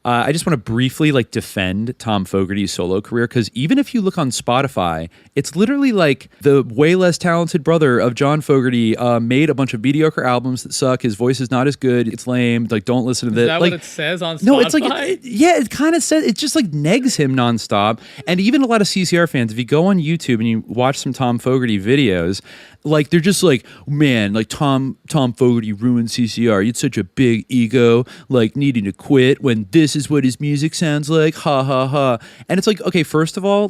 I just want to briefly defend Tom Fogerty's solo career, because even if you look on Spotify, it's literally the way less talented brother of John Fogerty made a bunch of mediocre albums that suck. His voice is not as good. It's lame. Don't listen to this. Is that what it says on Spotify? No, it's it kind of says, it just negs him nonstop. And even a lot of CCR fans, if you go on YouTube and you watch some Tom Fogerty videos, they're just man, Tom Fogerty ruined CCR. You had such a big ego, needing to quit when this is what his music sounds like. Ha ha ha. And it's okay, first of all,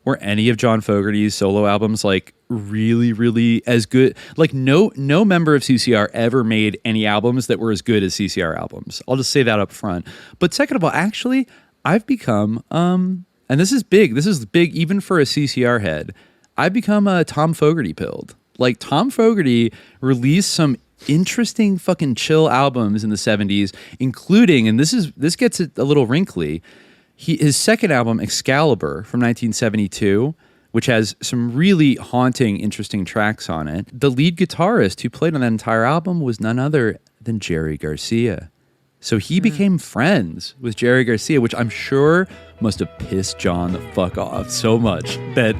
were any of John Fogerty's solo albums really, really as good? No member of CCR ever made any albums that were as good as CCR albums. I'll just say that up front. But second of all, actually, I've become and this is big even for a CCR head. I've become a Tom Fogerty pilled. Tom Fogerty released some interesting fucking chill albums in the 70s, including, and this gets it a little wrinkly, his second album, Excalibur, from 1972, which has some really haunting, interesting tracks on it. The lead guitarist who played on that entire album was none other than Jerry Garcia. So he became friends with Jerry Garcia, which I'm sure must have pissed John the fuck off so much that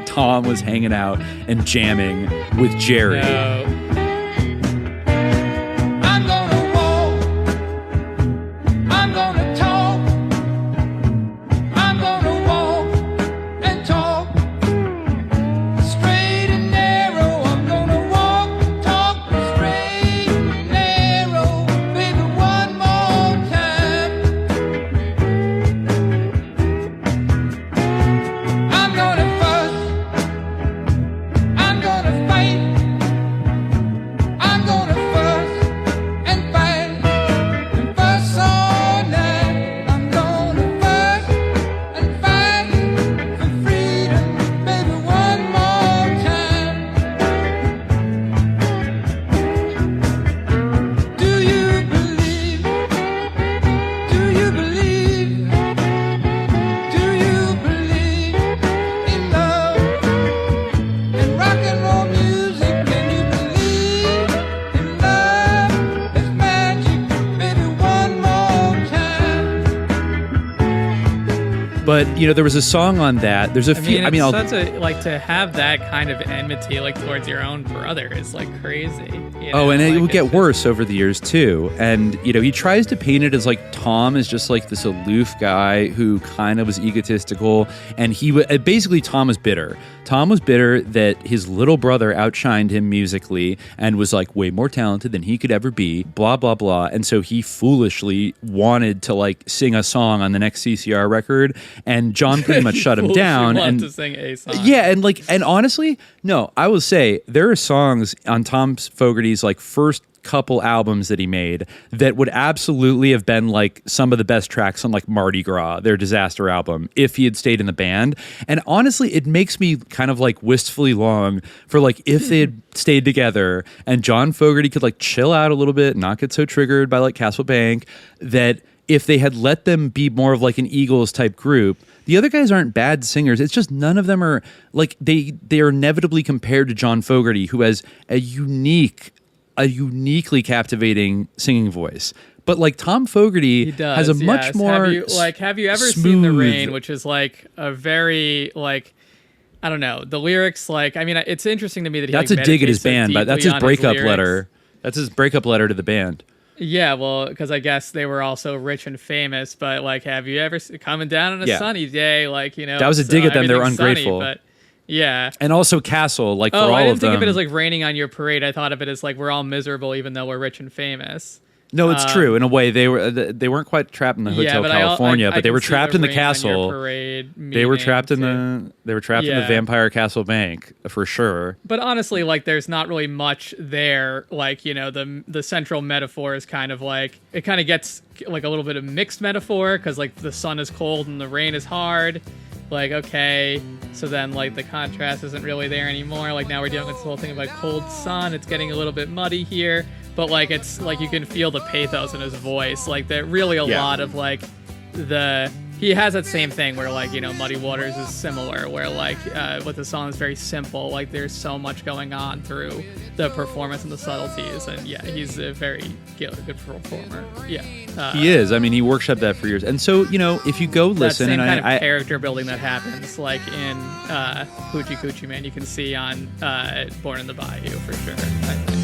Tom was hanging out and jamming with Jerry. No. But there was a song on that. There's a few. It's such a to have that kind of enmity towards your own brother is crazy. And it would get worse over the years too. And he tries to paint it as Tom is just this aloof guy who kind of was egotistical, and basically Tom was bitter. Tom was bitter that his little brother outshined him musically and was way more talented than he could ever be. Blah blah blah. And so he foolishly wanted to sing a song on the next CCR record. And John pretty much shut him down. And to sing a song. Yeah, and honestly, no, I will say there are songs on Tom Fogerty's first couple albums that he made that would absolutely have been some of the best tracks on Mardi Gras, their disaster album, if he had stayed in the band. And honestly, it makes me kind of wistfully long for if they had stayed together and John Fogerty could chill out a little bit, not get so triggered by Castle Bank, that if they had let them be more of like an Eagles type group, the other guys aren't bad singers. It's just none of them are like they are inevitably compared to John Fogerty, who has a uniquely captivating singing voice. But like Tom Fogerty has a much more have you ever seen The Rain, which is like a very like, I don't know, the lyrics, like, I mean, it's interesting to me that he that's like, a dig at his so band, but that's his breakup letter. That's his breakup letter to the band. Yeah, well, because I guess they were also rich and famous, but like, have you ever coming down on a sunny day, like, you know, that was a dig at them. They're ungrateful. Sunny, but yeah, and also Castle, like for all of them. I didn't think of it as like raining on your parade. I thought of it as like we're all miserable, even though we're rich and famous. No, it's true. In a way, they weren't quite trapped in the Hotel California, but they were trapped in the castle. They were trapped in the Vampire Castle Bank for sure. But honestly, like, there's not really much there. Like, you know, the central metaphor is kind of like, it kind of gets like a little bit of mixed metaphor because like the sun is cold and the rain is hard. Like, okay, so then like the contrast isn't really there anymore. Like now we're dealing with this whole thing about cold sun. It's getting a little bit muddy here. But like it's like you can feel the pathos in his voice, like that really a lot of like he has that same thing where like, you know, Muddy Waters is similar, where like with the song is very simple, like there's so much going on through the performance and the subtleties, and yeah, he's a very good performer. Yeah, he is. I mean, he workshopped that for years, and so you know, if you go listen, that same and kind of character building that happens like in Hoochie Coochie Man, you can see on Born in the Bayou for sure. I think.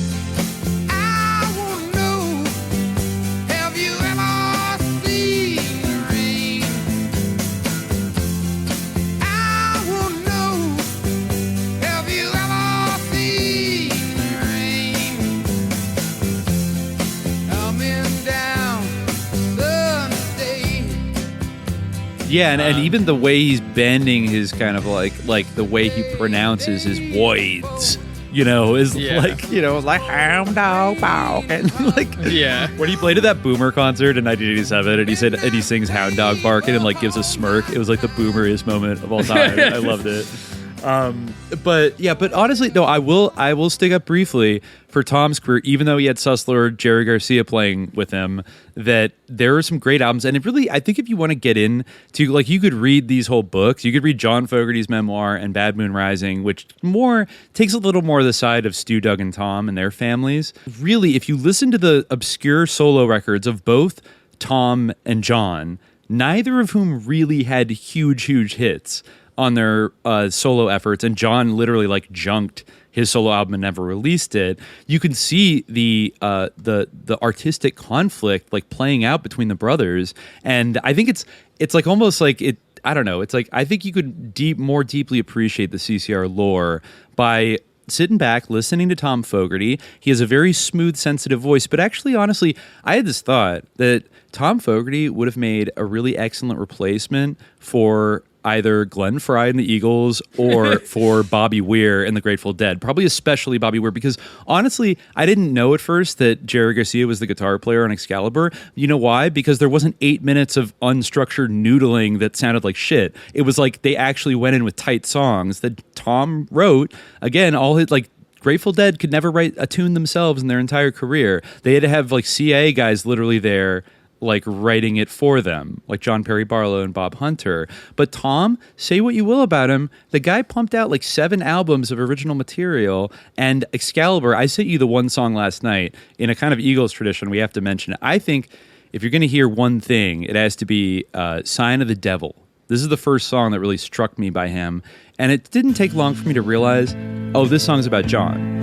Yeah, and even the way he's bending his kind of like the way he pronounces his voids, you know, is like, you know, like hound dog bark, and like when he played at that Boomer concert in 1987, and he sings hound dog barking and like gives a smirk. It was like the boomeriest moment of all time. I loved it. But honestly, no, I will stick up briefly for Tom's career, even though he had suslord Jerry Garcia playing with him, that there are some great albums. And it really, I think if you want to get into, like, you could read these whole books. You could read John Fogerty's memoir and Bad Moon Rising, which takes a little more of the side of Stu, Doug, and Tom and their families. Really, if you listen to the obscure solo records of both Tom and John, neither of whom really had huge hits on their solo efforts, and John literally like junked his solo album and never released it. You can see the artistic conflict like playing out between the brothers, and I think it's like almost like it. I don't know. It's like I think you could more deeply appreciate the CCR lore by sitting back, listening to Tom Fogerty. He has a very smooth, sensitive voice, but actually, honestly, I had this thought that Tom Fogerty would have made a really excellent replacement for either Glenn Frey and the Eagles or for Bobby Weir and the Grateful Dead. Probably especially Bobby Weir, because honestly, I didn't know at first that Jerry Garcia was the guitar player on Excalibur. You know why? Because there wasn't 8 minutes of unstructured noodling that sounded like shit. It was like they actually went in with tight songs that Tom wrote. Again, all his like Grateful Dead could never write a tune themselves in their entire career. They had to have like CIA guys literally there like writing it for them, like John Perry Barlow and Bob Hunter. But Tom, say what you will about him, the guy pumped out like 7 albums of original material, and Excalibur, I sent you the one song last night. In a kind of Eagles tradition, we have to mention it. I think if you're going to hear one thing, it has to be Sign of the Devil. This is the first song that really struck me by him, and it didn't take long for me to realize, oh, this song's about John.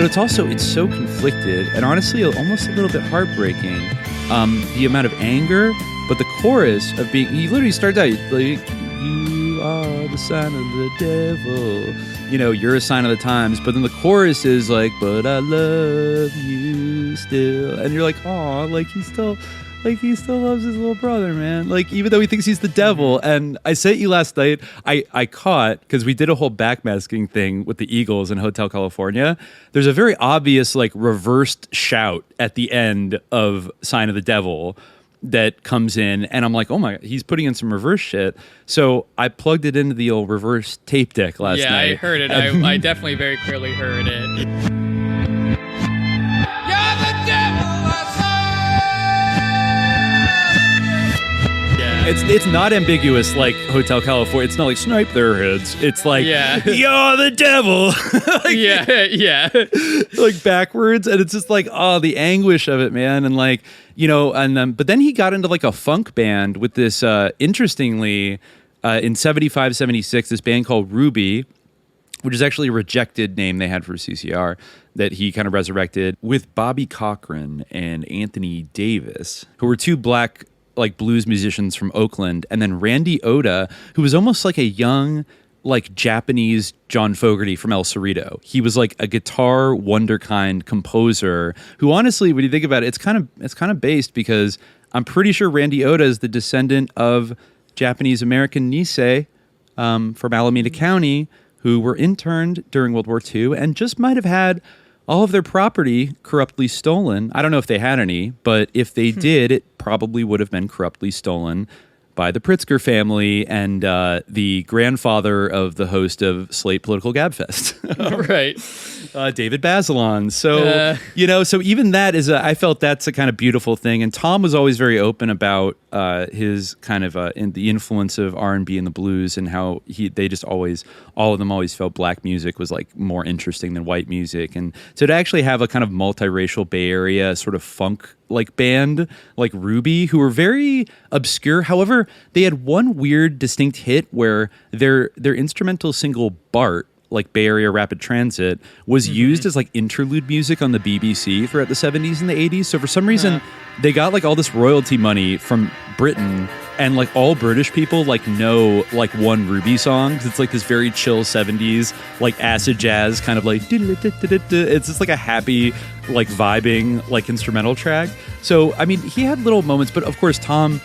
but it's so conflicted and honestly almost a little bit heartbreaking. The amount of anger, but the chorus of being, he literally starts out like, you are the sign of the devil, you know, you're a sign of the times, but then the chorus is like, but I love you still, and you're like, oh, like he still loves his little brother, man. Like, even though he thinks he's the devil. And I sent you last night, I caught, because we did a whole backmasking thing with the Eagles in Hotel California. There's a very obvious, like, reversed shout at the end of Sign of the Devil that comes in. And I'm like, oh my, he's putting in some reverse shit. So I plugged it into the old reverse tape deck last night. Yeah, I heard it. I definitely very clearly heard it. You're the devil, I say. It's not ambiguous like Hotel California. It's not like snipe their heads. It's like, you're the devil. Like, yeah. Like backwards. And it's just like, oh, the anguish of it, man. And like, you know, and but then he got into like a funk band with this, interestingly, in 75, 76, this band called Ruby, which is actually a rejected name they had for CCR that he kind of resurrected, with Bobby Cochran and Anthony Davis, who were two black like blues musicians from Oakland, and then Randy Oda, who was almost like a young, like Japanese John Fogerty from El Cerrito. He was like a guitar wonderkind composer who, honestly, when you think about it, it's kind of based, because I'm pretty sure Randy Oda is the descendant of Japanese American Nisei from Alameda County, who were interned during World War II and just might have had all of their property corruptly stolen. I don't know if they had any, but if they did, it probably would have been corruptly stolen by the Pritzker family and the grandfather of the host of Slate Political Gabfest. Right. David Bazelon. So, you know, so even that is, I felt that's a kind of beautiful thing. And Tom was always very open about his kind of in the influence of R&B and the blues, and how they just always, all of them always felt black music was like more interesting than white music. And so to actually have a kind of multiracial Bay Area sort of funk like band like Ruby, who were very obscure. However, they had one weird distinct hit where their instrumental single Bart, like Bay Area Rapid Transit, was used as like interlude music on the BBC throughout the 70s and the 80s. So for some reason, they got like all this royalty money from Britain, and like all British people like know like one Ruby song. It's like this very chill 70s, like acid jazz kind of like, it's just like a happy, like vibing, like instrumental track. So, I mean, he had little moments, but of course, Tom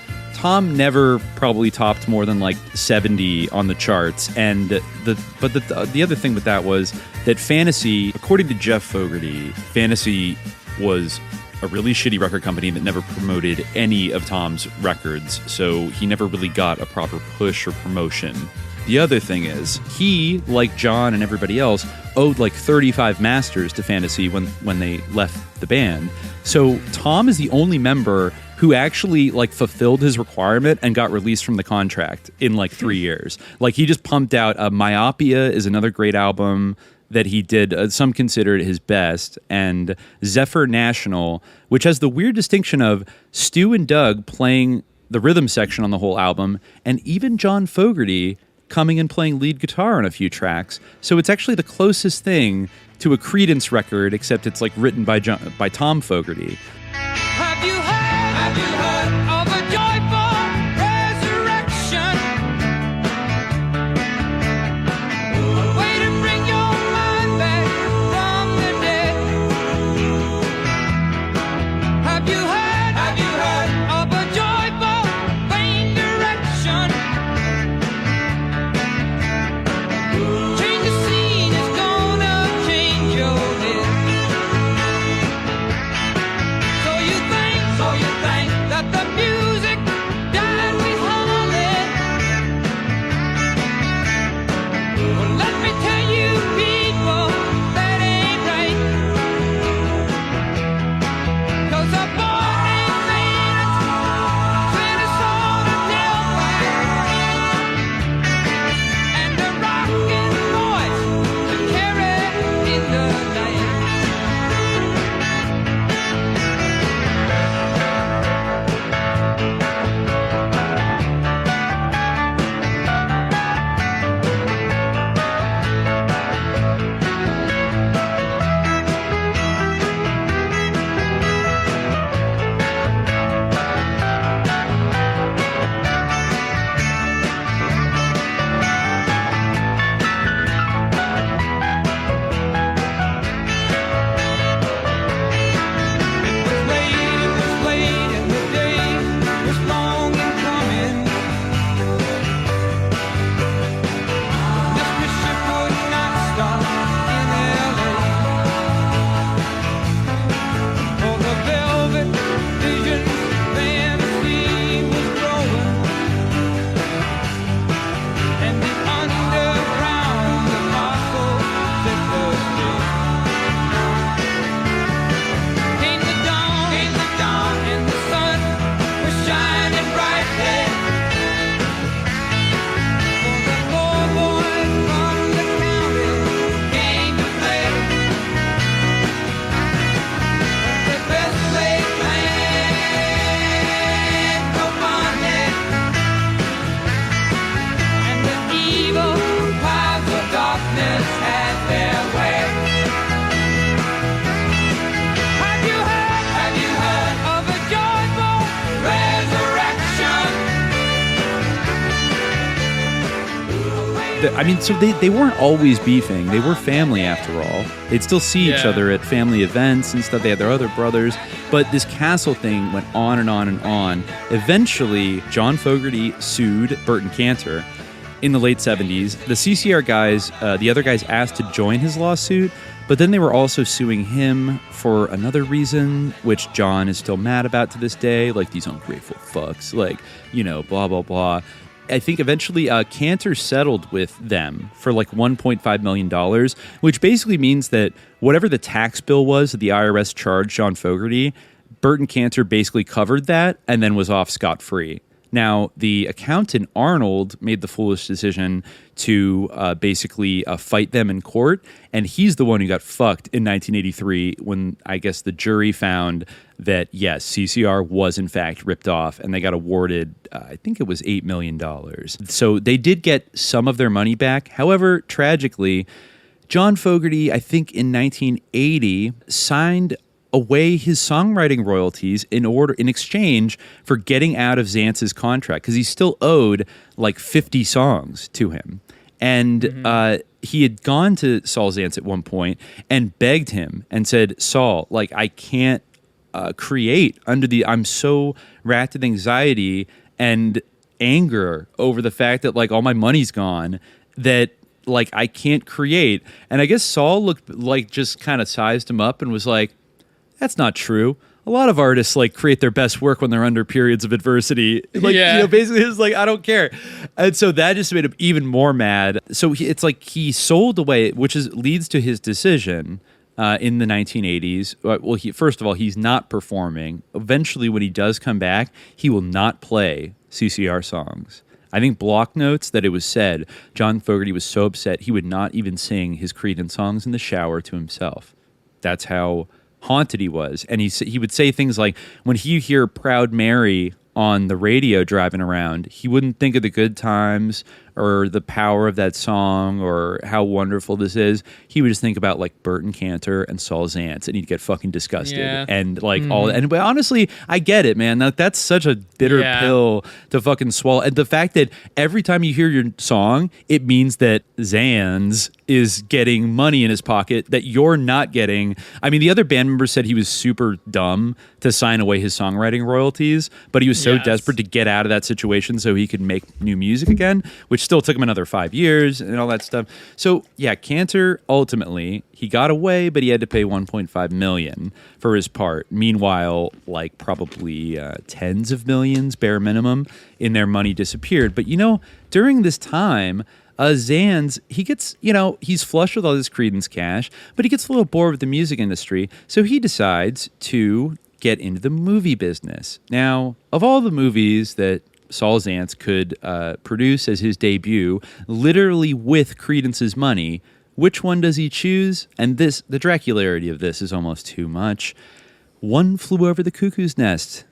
never probably topped more than like 70 on the charts. And the other thing with that was that Fantasy, according to Jeff Fogerty, Fantasy was a really shitty record company that never promoted any of Tom's records. So he never really got a proper push or promotion. The other thing is, he, like John and everybody else, owed like 35 masters to Fantasy when they left the band. So Tom is the only member who actually like fulfilled his requirement and got released from the contract in like 3 years. Like he just pumped out Myopia is another great album that he did. Some consider it his best, and Zephyr National, which has the weird distinction of Stu and Doug playing the rhythm section on the whole album, and even John Fogerty coming and playing lead guitar on a few tracks. So it's actually the closest thing to a Creedence record, except it's like written by Tom Fogerty. Have you heard of a joyful resurrection? A way to bring your mind back from the dead. Have you heard of a joyful vain direction? Change the scene is gonna change your head. I mean, so they weren't always beefing. They were family after all. They'd still see each other at family events and stuff. They had their other brothers. But this castle thing went on and on and on. Eventually, John Fogerty sued Burton Kanter in the late 70s. The CCR guys, the other guys asked to join his lawsuit, but then they were also suing him for another reason, which John is still mad about to this day, like these ungrateful fucks, like, you know, blah, blah, blah. I think eventually Kanter settled with them for like $1.5 million, which basically means that whatever the tax bill was that the IRS charged John Fogerty, Burton Kanter basically covered that and then was off scot-free. Now, the accountant, Arnold, made the foolish decision to basically fight them in court, and he's the one who got fucked in 1983 when, I guess, the jury found that, yes, CCR was in fact ripped off, and they got awarded, I think it was $8 million. So they did get some of their money back. However, tragically, John Fogerty, I think in 1980, signed away his songwriting royalties in exchange for getting out of Zaentz's contract, because he still owed like 50 songs to him. And he had gone to Saul Zaentz at one point and begged him and said, Saul, like, I can't create I'm so racked with anxiety and anger over the fact that like all my money's gone that like I can't create. And I guess Saul looked like, just kind of sized him up and was like, that's not true. A lot of artists like create their best work when they're under periods of adversity. Like, you know, basically it's like, I don't care. And so that just made him even more mad. So it's like he sold away, which leads to his decision in the 1980s. Well, first of all, he's not performing. Eventually, when he does come back, he will not play CCR songs. I think Block notes that it was said John Fogerty was so upset he would not even sing his Creedence songs in the shower to himself. That's how haunted he was. And he would say things like, when he hear Proud Mary on the radio driving around, he wouldn't think of the good times or the power of that song or how wonderful this is. He would just think about like Burton Kanter and Saul Zaentz, and he'd get fucking disgusted. And like but honestly, I get it, man. That's such a bitter pill to fucking swallow. And the fact that every time you hear your song, it means that Zanz is getting money in his pocket that you're not getting. I mean, the other band members said he was super dumb to sign away his songwriting royalties, but he was so desperate to get out of that situation so he could make new music again, which still took him another 5 years and all that stuff. So yeah, Kanter ultimately, he got away, but he had to pay $1.5 million for his part. Meanwhile, like probably tens of millions, bare minimum, in their money disappeared. But you know, during this time, Zanz, he gets, you know, he's flush with all this Creedence cash, but he gets a little bored with the music industry, so he decides to get into the movie business. Now, of all the movies that Saul Zaentz could produce as his debut, literally with Creedence's money, which one does he choose? And the Dracularity of this is almost too much. One Flew Over the Cuckoo's Nest,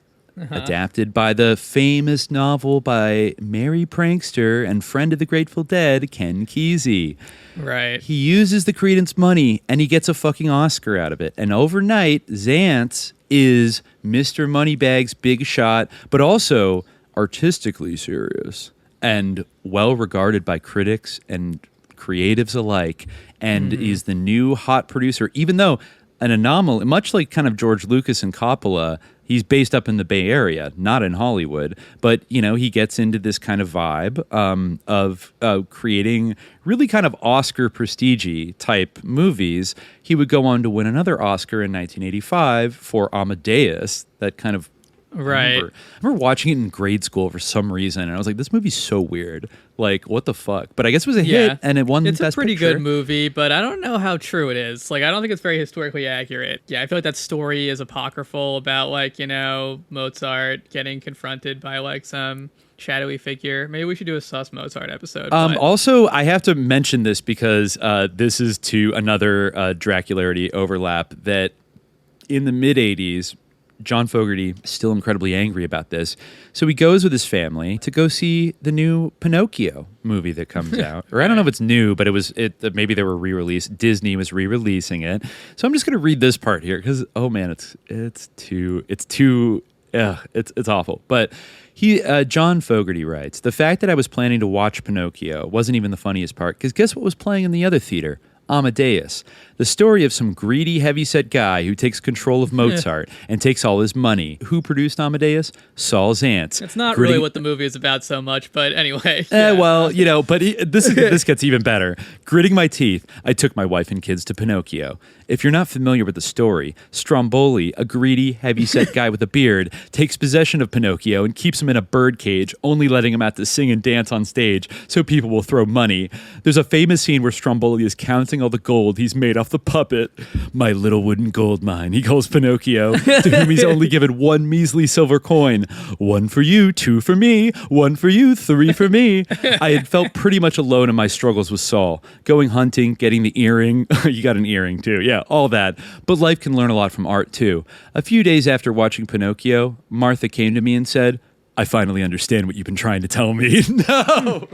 adapted by the famous novel by Merry Prankster and friend of the Grateful Dead, Ken Kesey. Right. He uses the Creedence money, and he gets a fucking Oscar out of it. And overnight, Zaentz is Mr. Moneybags' big shot, but also artistically serious and well regarded by critics and creatives alike, and is the new hot producer, even though an anomaly, much like kind of George Lucas and Coppola. He's based up in the Bay Area, not in Hollywood, but, you know, he gets into this kind of vibe of creating really kind of Oscar prestige-y type movies. He would go on to win another Oscar in 1985 for Amadeus, that kind of Right. I remember watching it in grade school for some reason, and I was like, this movie's so weird. Like, what the fuck? But I guess it was a hit, and it won Best Picture. It's a pretty good movie, but I don't know how true it is. Like, I don't think it's very historically accurate. Yeah, I feel like that story is apocryphal about, like, you know, Mozart getting confronted by, like, some shadowy figure. Maybe we should do a Sus Mozart episode. Also, I have to mention this because this is to another Dracularity overlap that in the mid-'80s, John Fogerty is still incredibly angry about this. So he goes with his family to go see the new Pinocchio movie that comes out. Or I don't know if it's new, but maybe they were re-released. Disney was re-releasing it. So I'm just going to read this part here because, oh man, it's too it's awful. But John Fogerty writes, the fact that I was planning to watch Pinocchio wasn't even the funniest part, because guess what was playing in the other theater? Amadeus, the story of some greedy, heavyset guy who takes control of Mozart and takes all his money. Who produced Amadeus? Saul Zaentz. It's not really what the movie is about so much, but anyway. Well, but this gets even better. Gritting my teeth, I took my wife and kids to Pinocchio. If you're not familiar with the story, Stromboli, a greedy, heavyset guy with a beard, takes possession of Pinocchio and keeps him in a birdcage, only letting him out to sing and dance on stage so people will throw money. There's a famous scene where Stromboli is counting all the gold he's made off the puppet. My little wooden gold mine, he calls Pinocchio, to whom he's only given one measly silver coin. 1 for you, 2 for me, 1 for you, 3 for me. I had felt pretty much alone in my struggles with Saul. Going hunting, getting the earring. You got an earring too, yeah, all that. But life can learn a lot from art too. A few days after watching Pinocchio, Martha came to me and said, I finally understand what you've been trying to tell me. No!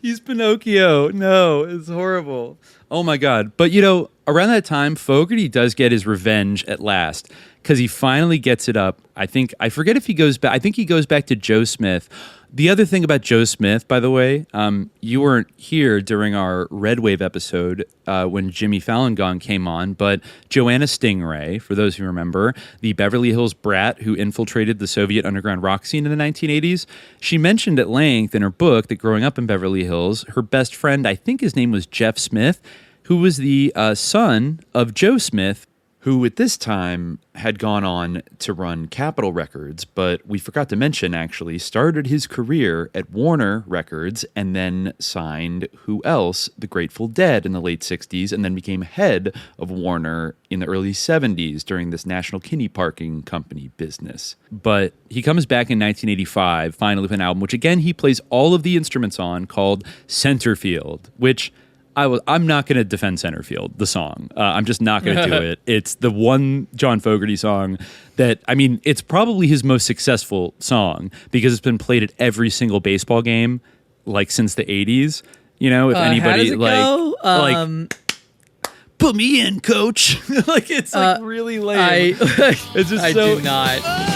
He's Pinocchio. No, it's horrible. Oh my God. But around that time, Fogerty does get his revenge at last, because he finally gets it up. I forget if he goes back. I think he goes back to Joe Smith. The other thing about Joe Smith, by the way, you weren't here during our Red Wave episode when Jimmy Falun Gong came on, but Joanna Stingray, for those who remember, the Beverly Hills brat who infiltrated the Soviet underground rock scene in the 1980s, she mentioned at length in her book that growing up in Beverly Hills, her best friend, I think his name was Jeff Smith, who was the son of Joe Smith, who at this time had gone on to run Capitol Records, but we forgot to mention, actually, started his career at Warner Records and then signed, who else? The Grateful Dead in the late 60s, and then became head of Warner in the early 70s during this National Kinney Parking Company business. But he comes back in 1985, finally with an album, which again he plays all of the instruments on, called Centerfield, which... I'm not going to defend Centerfield, the song. I'm just not going to do it. It's the one John Fogerty song that, it's probably his most successful song because it's been played at every single baseball game, since the 80s. If anybody, go? Put me in, coach. It's really lame. It's just I do not.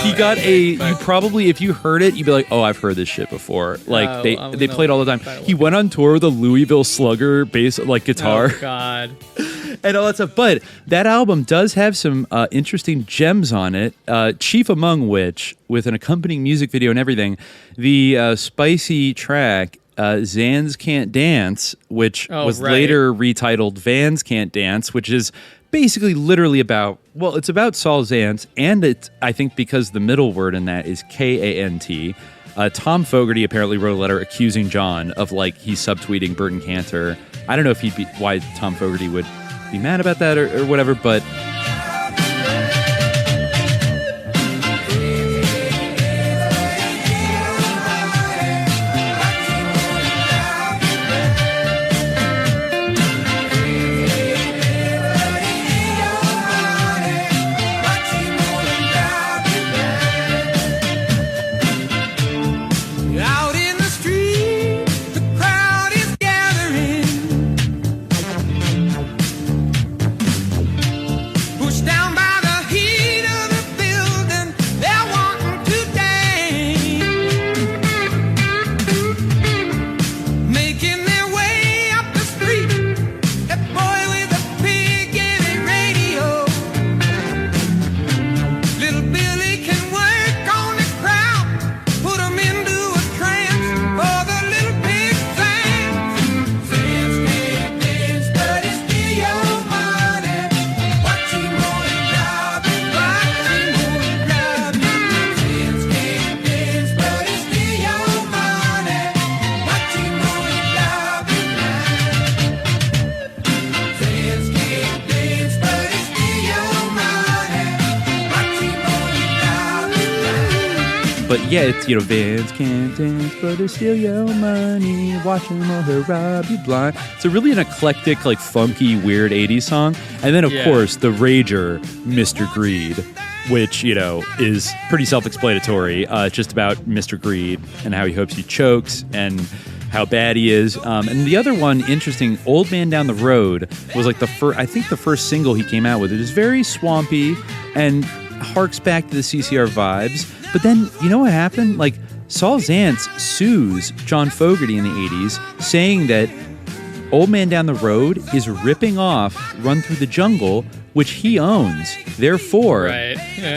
He got you probably, if you heard it, you'd be like, oh, I've heard this shit before. They played all the time. He went on tour with a Louisville Slugger bass, guitar. Oh, God. And all that stuff. But that album does have some interesting gems on it, chief among which, with an accompanying music video and everything, the spicy track, Zanz Kant Danz, which was later retitled Vans Can't Dance, which is basically literally about, it's about Saul Zaentz, and it's, I think because the middle word in that is Kant. Tom Fogerty apparently wrote a letter accusing John of he's subtweeting Burton Kanter. I don't know if why Tom Fogerty would be mad about that or whatever, but... But yeah, it's, Vans can't dance, but they steal your money. Watch them or they'll rob you blind. It's really an eclectic, funky, weird 80s song. And then, of course, the rager, Mr. Greed, which, is pretty self-explanatory. Just about Mr. Greed and how he hopes he chokes. And how bad he is. And the other one, interesting, Old Man Down the Road was like the first single he came out with. It is very swampy and harks back to the CCR vibes. But then, you know what happened? Like, Saul Zaentz sues John Fogerty in the 80s, saying that Old Man Down the Road is ripping off Run Through the Jungle, which he owns. Therefore,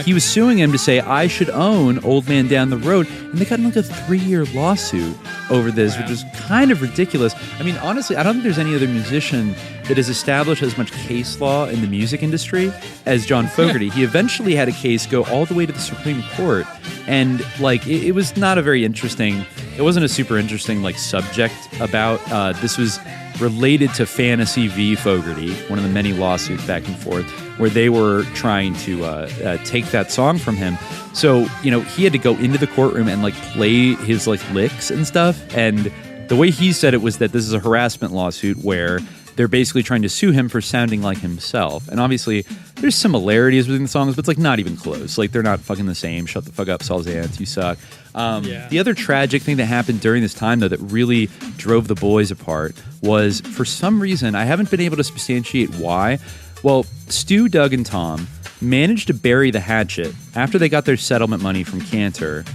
he was suing him to say, I should own Old Man Down the Road. And they got in like a 3-year lawsuit over this, which is kind of ridiculous. I mean, honestly, I don't think there's any other musician that has established as much case law in the music industry as John Fogerty. He eventually had a case go all the way to the Supreme Court. And like, it was not a very interesting, it wasn't a super interesting like subject about, this was related to Fantasy v. Fogerty, one of the many lawsuits back and forth, where they were trying to take that song from him. So, you know, he had to go into the courtroom and like play his like licks and stuff. And the way he said it was that this is a harassment lawsuit where they're basically trying to sue him for sounding like himself. And obviously, there's similarities within the songs, but it's like not even close. Like, they're not fucking the same. Shut the fuck up, Saul Zaentz. You suck. The other tragic thing that happened during this time, though, that really drove the boys apart was, for some reason, I haven't been able to substantiate why. Well, Stu, Doug, and Tom managed to bury the hatchet after they got their settlement money from Kanter.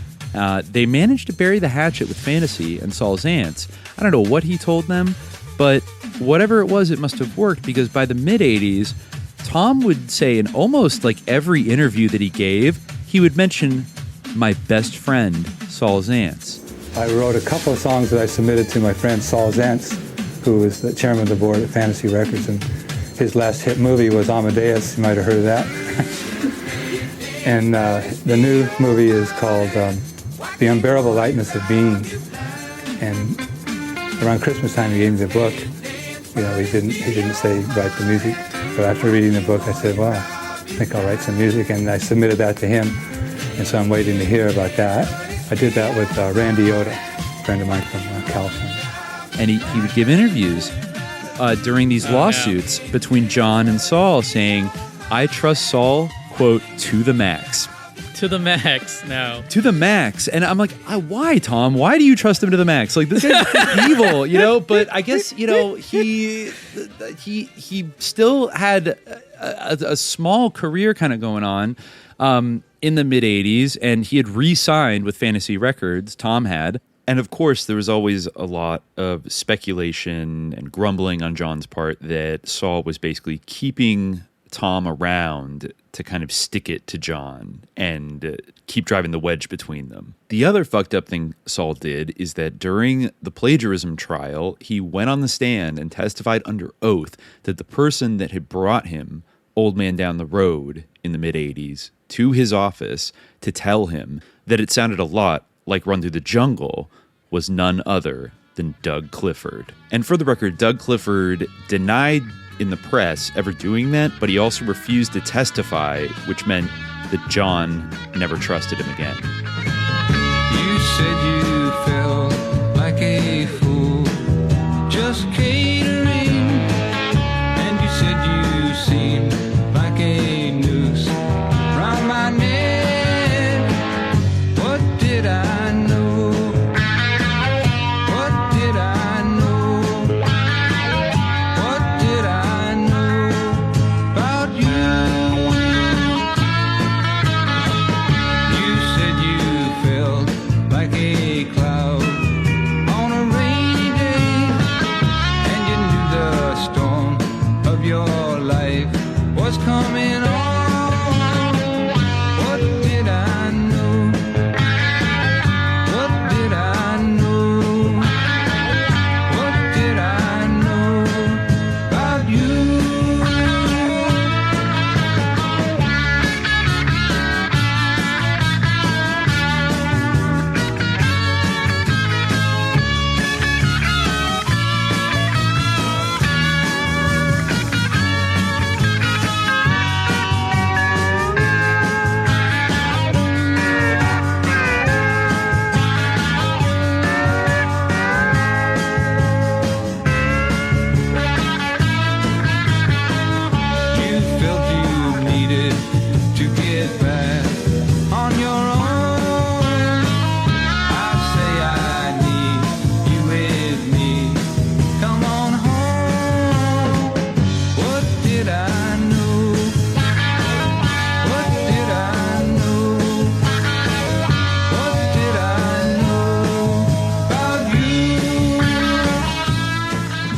They managed to bury the hatchet with Fantasy and Saul Zaentz. I don't know what he told them, but whatever it was, it must have worked, because by the mid-'80s, Tom would say in almost like every interview that he gave, he would mention my best friend, Saul Zaentz. I wrote a couple of songs that I submitted to my friend Saul Zaentz, who was the chairman of the board at Fantasy Records, and his last hit movie was Amadeus. You might have heard of that. And the new movie is called The Unbearable Lightness of Being. And around Christmas time, he gave me the book. You know, he didn't say write the music, but after reading the book, I said, well, I think I'll write some music, and I submitted that to him, and so I'm waiting to hear about that. I did that with Randy Yoda, a friend of mine from California. And he would give interviews during these lawsuits between John and Saul, saying, I trust Saul, quote, to the max. To the max, no. To the max. And I'm like, why, Tom? Why do you trust him to the max? Like, this guy's evil, you know? But I guess, you know, he still had a small career kind of going on in the mid-'80s, and he had re-signed with Fantasy Records, Tom had. And of course, there was always a lot of speculation and grumbling on John's part that Saul was basically keeping Tom around to kind of stick it to John and keep driving the wedge between them. The other fucked up thing Saul did is that during the plagiarism trial, he went on the stand and testified under oath that the person that had brought him Old Man Down the Road in the mid-'80s to his office to tell him that it sounded a lot like Run Through the Jungle was none other than Doug Clifford. And for the record, Doug Clifford denied in the press ever doing that, but he also refused to testify, which meant that John never trusted him again. You said you felt like a fool, just catering, and you said you seemed like a noose round my neck. What did I know? What did I know? What did I know about you? You said you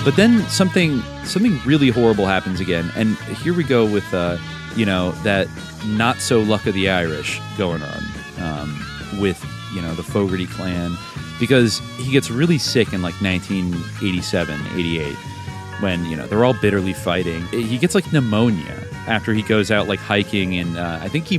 But then something really horrible happens again, and here we go with that not so luck of the Irish going on with the Fogerty clan, because he gets really sick in like 1987, 88, when they're all bitterly fighting. He gets like pneumonia after he goes out like hiking, and I think he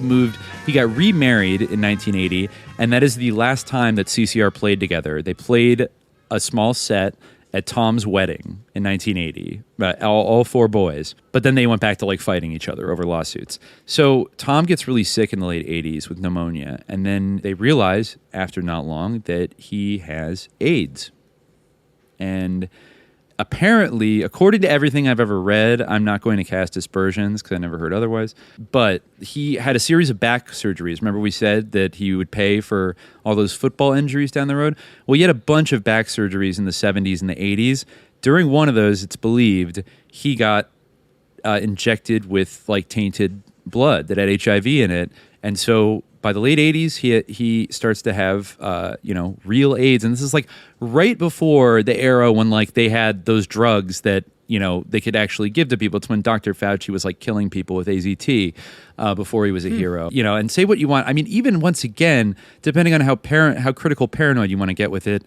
got remarried in 1980, and that is the last time that CCR played together. They played a small set at Tom's wedding in 1980, all four boys. But then they went back to like fighting each other over lawsuits. So Tom gets really sick in the late 80s with pneumonia, and then they realize after not long that he has AIDS. And apparently, according to everything I've ever read, I'm not going to cast aspersions because I never heard otherwise, but he had a series of back surgeries. Remember we said that he would pay for all those football injuries down the road? Well, he had a bunch of back surgeries in the 70s and the 80s. During one of those, it's believed, he got injected with like tainted blood that had HIV in it. And so by the late 80s, he starts to have, real AIDS. And this is like right before the era when like they had those drugs that, they could actually give to people. It's when Dr. Fauci was like killing people with AZT before he was a hero. And say what you want. I mean, even once again, depending on how critical paranoid you want to get with it,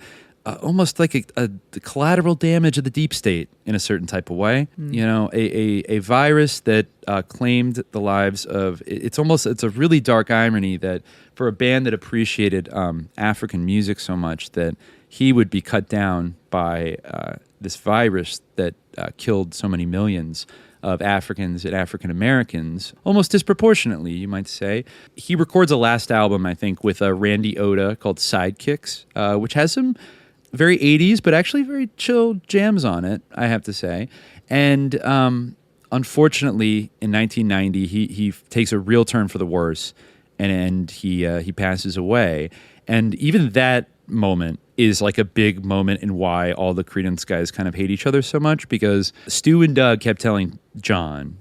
almost like a collateral damage of the deep state in a certain type of way. A virus that claimed the lives of, it's a really dark irony that for a band that appreciated African music so much, that he would be cut down by this virus that killed so many millions of Africans and African Americans, almost disproportionately, you might say. He records a last album, I think, with Randy Oda called Sidekicks, which has some very 80s, but actually very chill jams on it, I have to say. And unfortunately, in 1990, he takes a real turn for the worse, and he passes away. And even that moment is like a big moment in why all the Creedence guys kind of hate each other so much, because Stu and Doug kept telling John,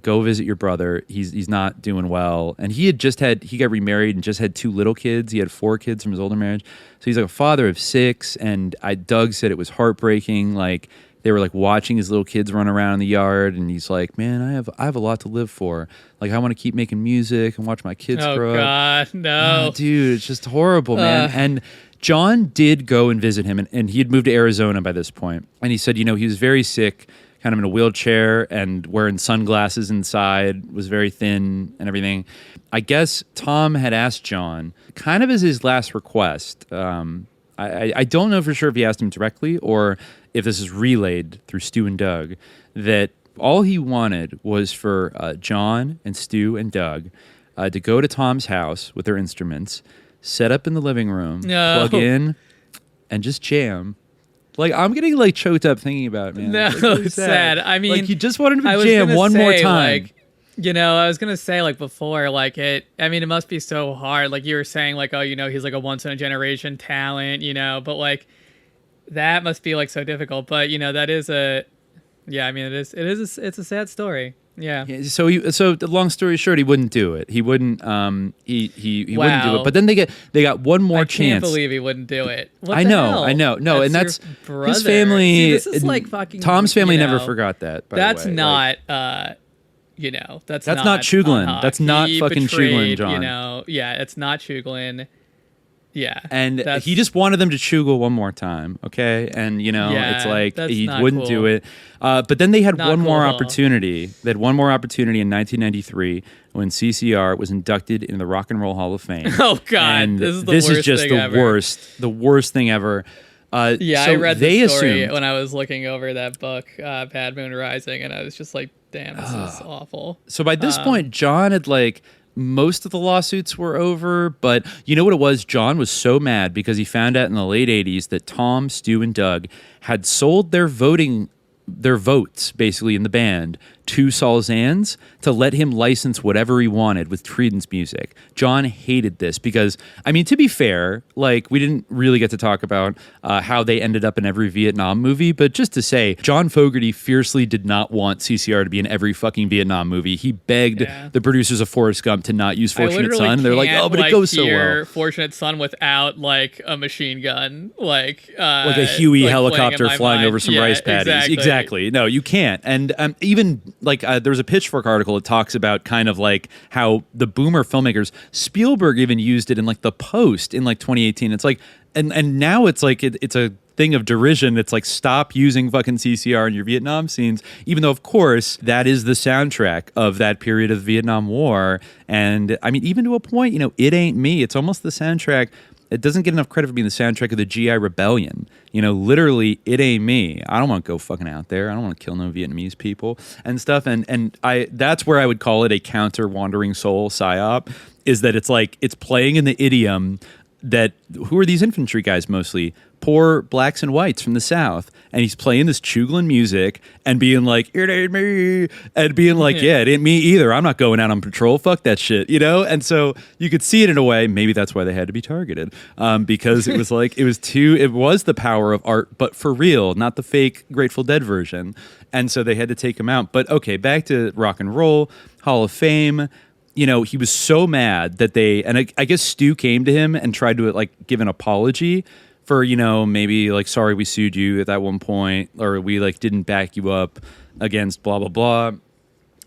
go visit your brother. He's not doing well. And he got remarried and just had 2 little kids. He had 4 kids from his older marriage. So he's like a father of 6. And Doug said it was heartbreaking. Like they were like watching his little kids run around in the yard. And he's like, man, I have a lot to live for. Like I want to keep making music and watch my kids grow up. Oh God, no. Oh, dude, it's just horrible, man. And John did go and visit him, and he had moved to Arizona by this point. And he said, he was very sick, kind of in a wheelchair and wearing sunglasses inside, was very thin and everything. I guess Tom had asked John, kind of as his last request. I don't know for sure if he asked him directly or if this is relayed through Stu and Doug, that all he wanted was for John and Stu and Doug to go to Tom's house with their instruments, set up in the living room, plug in, and just jam. Like, I'm getting, like, choked up thinking about it, man. No, it's really sad. I mean, like, he just wanted to jam one more time. Like, I was going to say, like, before, like, it must be so hard. Like, you were saying, like, oh, he's, like, a once-in-a-generation talent, but, like, that must be, like, so difficult. But, that is it's a sad story. Yeah. So the long story short, he wouldn't do it. He wouldn't. He wouldn't do it. But then they got one more chance. I can't believe he wouldn't do it. I know. No, and that's his family. See, this is like fucking. Tom's family never forgot that. That's the way. not. That's not chooglin. That's not fucking chooglin, John. It's not chooglin. Yeah. And he just wanted them to choogle one more time, okay? And, it's like he wouldn't do it. But then they had one more opportunity. They had one more opportunity in 1993 when CCR was inducted in the Rock and Roll Hall of Fame. Oh, God. And this is just the worst thing ever. So I read the story when I was looking over that book, Bad Moon Rising, and I was just like, damn, this is awful. So by this point, John had most of the lawsuits were over, but you know what it was? John was so mad because he found out in the late 80s that Tom, Stu, and Doug had sold their votes, basically, in the band to Saul Zaentz to let him license whatever he wanted with Creedence music. John hated this because, I mean, to be fair, like, we didn't really get to talk about how they ended up in every Vietnam movie, but just to say, John Fogerty fiercely did not want CCR to be in every fucking Vietnam movie. He begged the producers of Forrest Gump to not use Fortunate Son. They're like, oh, but it goes so well. Fortunate Son without like a machine gun, like a Huey helicopter flying over some rice paddies. Exactly. No, you can't. And even like there was a Pitchfork article that talks about kind of like how the boomer filmmakers, Spielberg even used it in like The Post in like 2018. It's like, and now it's like it's a thing of derision. It's like, stop using fucking CCR in your Vietnam scenes, even though of course that is the soundtrack of that period of the Vietnam War. And I mean, even to a point, you know, It Ain't Me, it's almost the soundtrack. It doesn't get enough credit for being the soundtrack of the GI Rebellion. You know, literally, It Ain't Me. I don't want to go fucking out there. I don't want to kill no Vietnamese people and stuff. And that's where I would call it a counter Wandering Soul psyop, is that it's like, it's playing in the idiom that, who are these infantry guys mostly? Poor blacks and whites from the South. And he's playing this chooglin music and being like, it ain't me. And being like, yeah, it ain't me either. I'm not going out on patrol. Fuck that shit, you know? And so you could see it in a way. Maybe that's why they had to be targeted. Because it was like, it was the power of art, but for real, not the fake Grateful Dead version. And so they had to take him out. But okay, back to Rock and Roll, Hall of Fame. You know, he was so mad that I guess Stu came to him and tried to like give an apology for, you know, maybe like, sorry, we sued you at that one point, or we like didn't back you up against blah, blah, blah.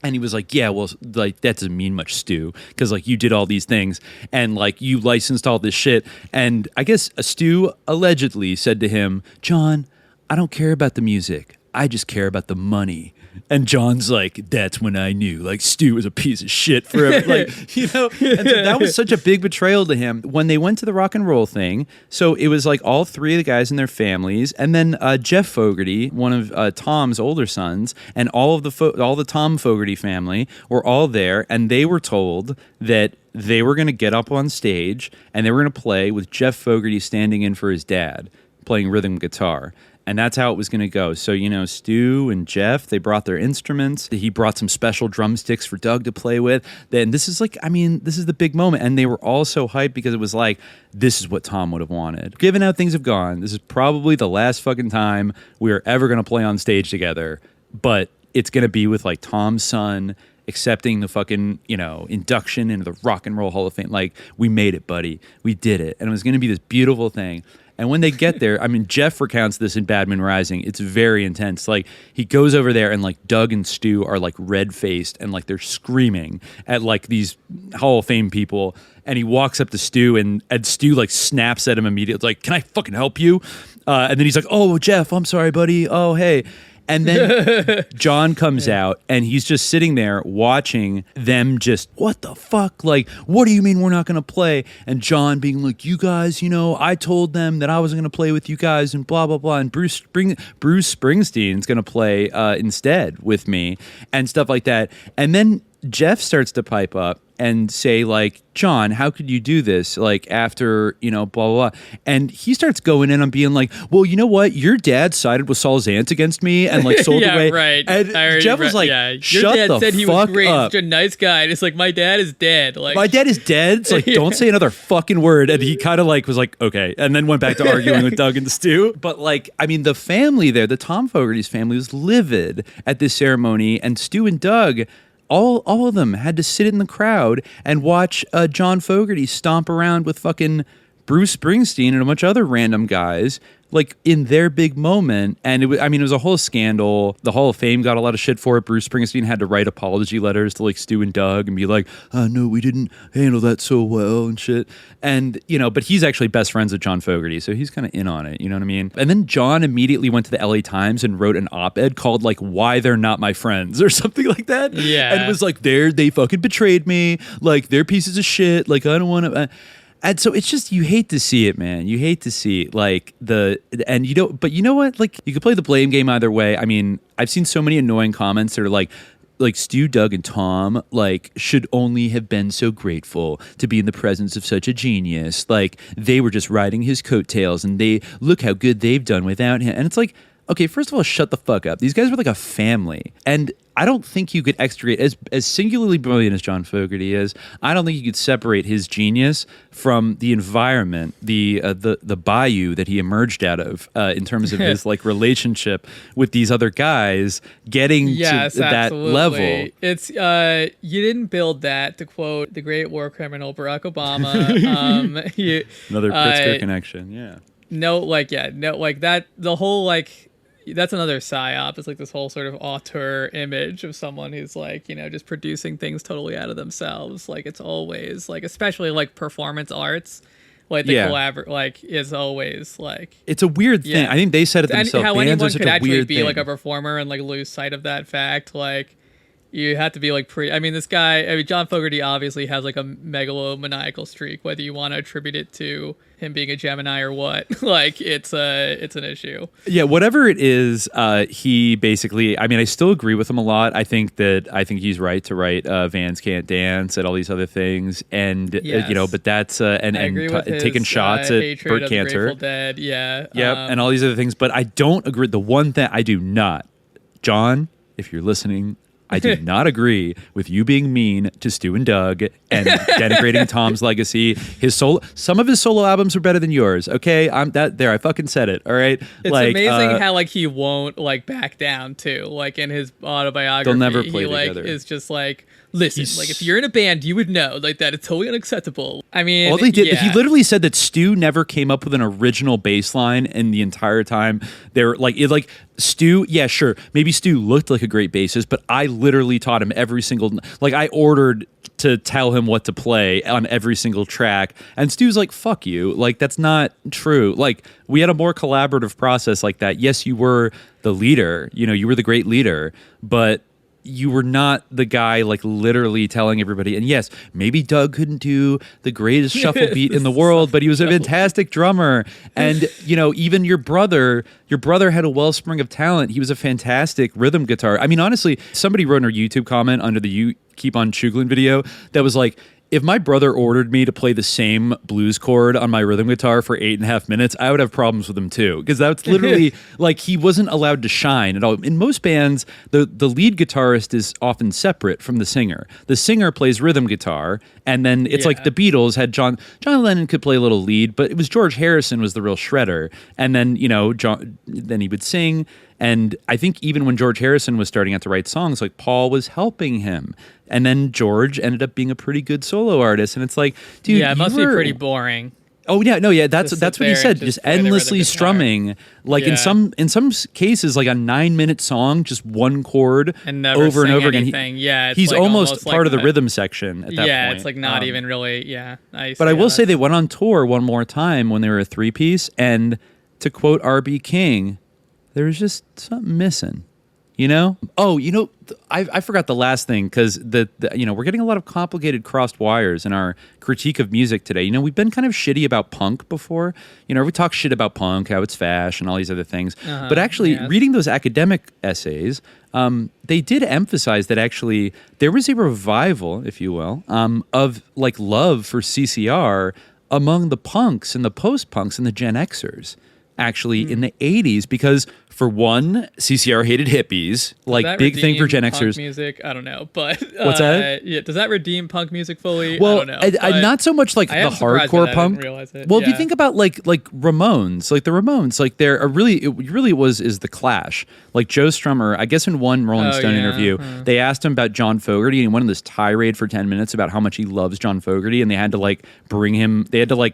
And he was like, yeah, well, like, that doesn't mean much, Stu, because like you did all these things and like you licensed all this shit. And I guess Stu allegedly said to him, John, I don't care about the music. I just care about the money. And John's like, that's when I knew, like, Stu was a piece of shit for him. Like, you know, and so that was such a big betrayal to him. When they went to the rock and roll thing, so it was like all three of the guys and their families, and then Jeff Fogerty, one of Tom's older sons, and all the Tom Fogerty family were all there, and they were told that they were going to get up on stage and they were going to play with Jeff Fogerty standing in for his dad, playing rhythm guitar. And that's how it was going to go. So, you know, Stu and Jeff, they brought their instruments. He brought some special drumsticks for Doug to play with. Then this is like, I mean, this is the big moment. And they were all so hyped because it was like, this is what Tom would have wanted. Given how things have gone, this is probably the last fucking time we are ever going to play on stage together. But it's going to be with like Tom's son accepting the fucking, you know, induction into the Rock and Roll Hall of Fame. Like, we made it, buddy. We did it. And it was going to be this beautiful thing. And when they get there, I mean, Jeff recounts this in Bad Men Rising. It's very intense. Like, he goes over there and like Doug and Stu are like red-faced and like they're screaming at like these Hall of Fame people. And he walks up to Stu and Stu like snaps at him immediately. It's like, can I fucking help you? And then he's like, oh, Jeff, I'm sorry, buddy. Oh, hey. And then John comes out and he's just sitting there watching them just, what the fuck? Like, what do you mean we're not going to play? And John being like, you guys, you know, I told them that I wasn't going to play with you guys and blah, blah, blah. And Bruce Springsteen's going to play instead with me and stuff like that. And then Jeff starts to pipe up and say like, John, how could you do this? Like, after, you know, blah, blah, blah. And he starts going in on being like, well, you know what? Your dad sided with Saul Zaentz against me and like sold yeah, away. Right. And Jeff was like, shut your dad the said he fuck was great. up. He's such a nice guy. And it's like, my dad is dead. Like, my dad is dead. It's like, don't say another fucking word. And he kind of like was like, okay. And then went back to arguing with Doug and Stu. But like, I mean, the family there, the Tom Fogerty's family was livid at this ceremony. And Stu and Doug, all of them had to sit in the crowd and watch John Fogerty stomp around with fucking Bruce Springsteen and a bunch of other random guys, like in their big moment. And it was a whole scandal. The Hall of Fame got a lot of shit for it. Bruce Springsteen had to write apology letters to like Stu and Doug and be like, oh, no, we didn't handle that so well and shit. And, you know, but he's actually best friends with John Fogerty, so he's kind of in on it, you know what I mean? And then John immediately went to the LA Times and wrote an op-ed called like, Why They're Not My Friends or something like that. Yeah. And it was like, they fucking betrayed me. Like, they're pieces of shit. Like, I don't want to... And so it's just, you hate to see it, man. You hate to see like and you don't, but you know what? Like, you could play the blame game either way. I mean, I've seen so many annoying comments that are like Stu, Doug, and Tom, like, should only have been so grateful to be in the presence of such a genius. Like, they were just riding his coattails and look how good they've done without him. And it's like, okay, first of all, shut the fuck up. These guys were like a family. And I don't think you could extricate, as singularly brilliant as John Fogerty is, I don't think you could separate his genius from the environment, the bayou that he emerged out of in terms of his like relationship with these other guys getting to that level. It's you didn't build that, to quote the great war criminal Barack Obama. Another Pritzker connection, yeah. That the whole like that's another psyop. It's like this whole sort of auteur image of someone who's like, you know, just producing things totally out of themselves. Like it's always like, especially like performance arts, like the like is always like, it's a weird thing. I think they said it themselves. And how Bands anyone are such could a actually weird be thing. like a performer and like lose sight of that fact. Like you have to be like I mean, this guy, John Fogerty obviously has like a megalomaniacal streak, whether you want to attribute it to him being a Gemini or what. Like it's an issue. Yeah, whatever it is, he basically, I mean, I still agree with him a lot. I think he's right to write Zanz Kant Danz and all these other things. And, you know, but that's, and taking shots at Burt Kanter. Dead. Yeah. And all these other things. But I don't agree. The one thing I do not, John, if you're listening, I do not agree with you being mean to Stu and Doug and denigrating Tom's legacy. Some of his solo albums are better than yours. Okay, I fucking said it. All right. It's like, amazing how like he won't like back down too. Like in his autobiography, they'll never play he like together. is just like, listen, like if you're in a band, you would know like that it's totally unacceptable. I mean, all they did, he literally said that Stu never came up with an original bass line, and the entire time they're like, Stu, yeah, sure, maybe Stu looked like a great bassist, but I literally taught him every single, like I ordered to tell him what to play on every single track, and Stu's like, fuck you, like that's not true. Like we had a more collaborative process like that. Yes, you were the leader, you know, you were the great leader, but you were not the guy like literally telling everybody. And yes, maybe Doug couldn't do the greatest shuffle beat in the world, but he was a fantastic drummer. And you know, even your brother had a wellspring of talent. He was a fantastic rhythm guitar. I mean, honestly, somebody wrote in our YouTube comment under the "You Keep on Chooglin" video that was like, if my brother ordered me to play the same blues chord on my rhythm guitar for 8.5 minutes, I would have problems with him too. Because that's literally like he wasn't allowed to shine at all. In most bands, the lead guitarist is often separate from the singer. The singer plays rhythm guitar, and then it's like the Beatles had John Lennon could play a little lead, but it was George Harrison was the real shredder. And then, you know, then he would sing. And I think even when George Harrison was starting out to write songs, like Paul was helping him. And then George ended up being a pretty good solo artist. And it's like, dude, it must be pretty boring. Oh yeah, no, yeah, that's what he said. Just endlessly strumming, like in some cases, like a 9-minute song, just one chord and never over and over again. He's like almost part like of the rhythm section at that point. Yeah, it's like not even really. Yeah, but I will say they went on tour one more time when they were a 3-piece, and to quote R.B. King, there was just something missing. You know? Oh, you know, I forgot the last thing because you know, we're getting a lot of complicated crossed wires in our critique of music today. You know, we've been kind of shitty about punk before. You know, we talk shit about punk, how it's fash and all these other things. But actually, reading those academic essays, they did emphasize that actually there was a revival, if you will, of like love for CCR among the punks and the post-punks and the Gen Xers. Actually, in the 80s, because for one, CCR hated hippies, like big thing for Gen Xers. Punk music, I don't know, but what's that? Yeah, does that redeem punk music fully? Well, I don't know. Not so much like the hardcore punk. Well, if you think about like Ramones, like the Ramones, like they're a really, it really is the Clash. Like Joe Strummer, I guess in one Rolling Stone interview, they asked him about John Fogerty, and he went on this tirade for 10 minutes about how much he loves John Fogerty, and they had to like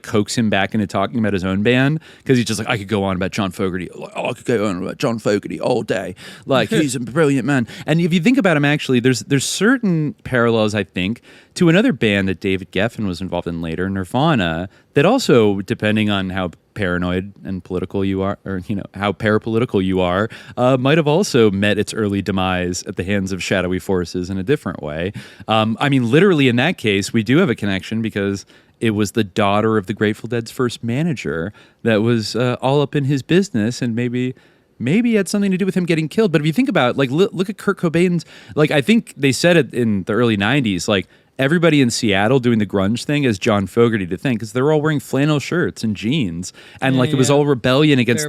coax him back into talking about his own band because he's just like, I could go on about John Fogerty. I could go on about John Fogerty all day. Like he's a brilliant man. And if you think about him, actually, there's certain parallels, I think, to another band that David Geffen was involved in later, Nirvana, that also, depending on how paranoid and political you are, or you know how parapolitical you are, might have also met its early demise at the hands of shadowy forces in a different way. I mean, literally in that case, we do have a connection because it was the daughter of the Grateful Dead's first manager that was all up in his business, and maybe had something to do with him getting killed. But if you think about it, like look at Kurt Cobain's, like I think they said it in the early 90s, like everybody in Seattle doing the grunge thing is John Fogerty to think, because they're all wearing flannel shirts and jeans, and like it was all rebellion against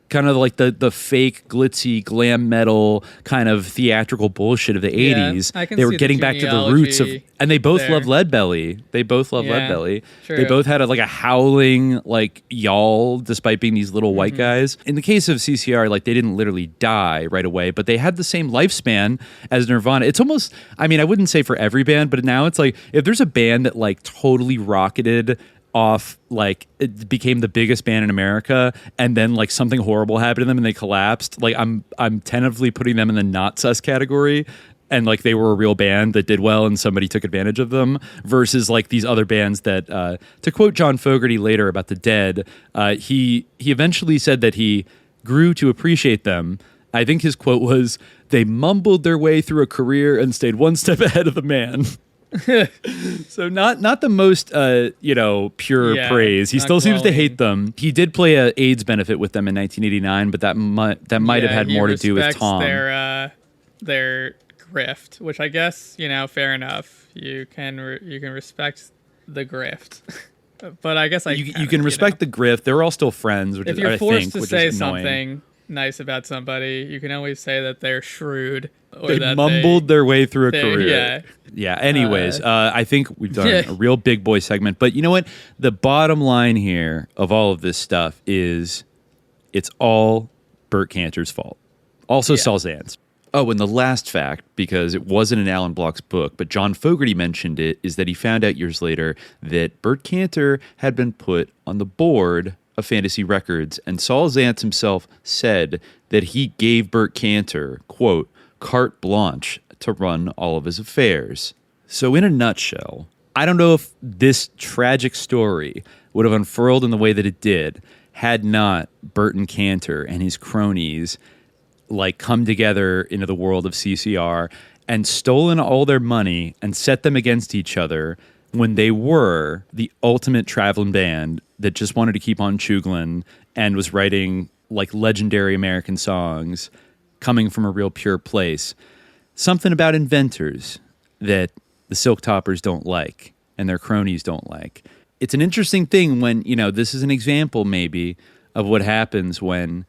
kind of like the fake glitzy glam metal kind of theatrical bullshit of the 80s. can they were see the getting back to the roots of, and they both love Leadbelly. They both love Leadbelly. True. They both had a howling like y'all, despite being these little white guys. In the case of CCR, like they didn't literally die right away, but they had the same lifespan as Nirvana. It's almost, I mean, I wouldn't say for every band, but now it's like if there's a band that like totally rocketed off, like it became the biggest band in America, and then like something horrible happened to them and they collapsed, like I'm tentatively putting them in the not sus category, and like they were a real band that did well and somebody took advantage of them, versus like these other bands that to quote John Fogerty later about the Dead, he eventually said that he grew to appreciate them. I think his quote was, "They mumbled their way through a career and stayed one step ahead of the man." So not the most pure praise. He still seems to hate them. He did play a AIDS benefit with them in 1989, but that might have had more to do with Tom. Their grift, which I guess fair enough. You can respect the grift, but I guess you can respect the grift. They're all still friends, which if is you're I forced think, to which say is annoying. something nice about somebody, you can always say that they're shrewd. Or They that mumbled their way through a career. Yeah. Anyways, I think we've done a real big boy segment. But you know what? The bottom line here of all of this stuff is it's all Burt Kanter's fault. Also Saul Zaentz. Oh, and the last fact, because it wasn't in Alan Bloch's book, but John Fogerty mentioned it, is that he found out years later that Burt Kanter had been put on the board of Fantasy Records, and Saul Zaentz himself said that he gave Burt Kanter, quote, carte blanche to run all of his affairs. So in a nutshell, I don't know if this tragic story would have unfurled in the way that it did had not Burton Kanter and his cronies like come together into the world of CCR and stolen all their money and set them against each other when they were the ultimate traveling band that just wanted to keep on chooglin and was writing like legendary American songs coming from a real pure place. Something about inventors that the Silk Toppers don't like and their cronies don't like. It's an interesting thing when, this is an example maybe of what happens when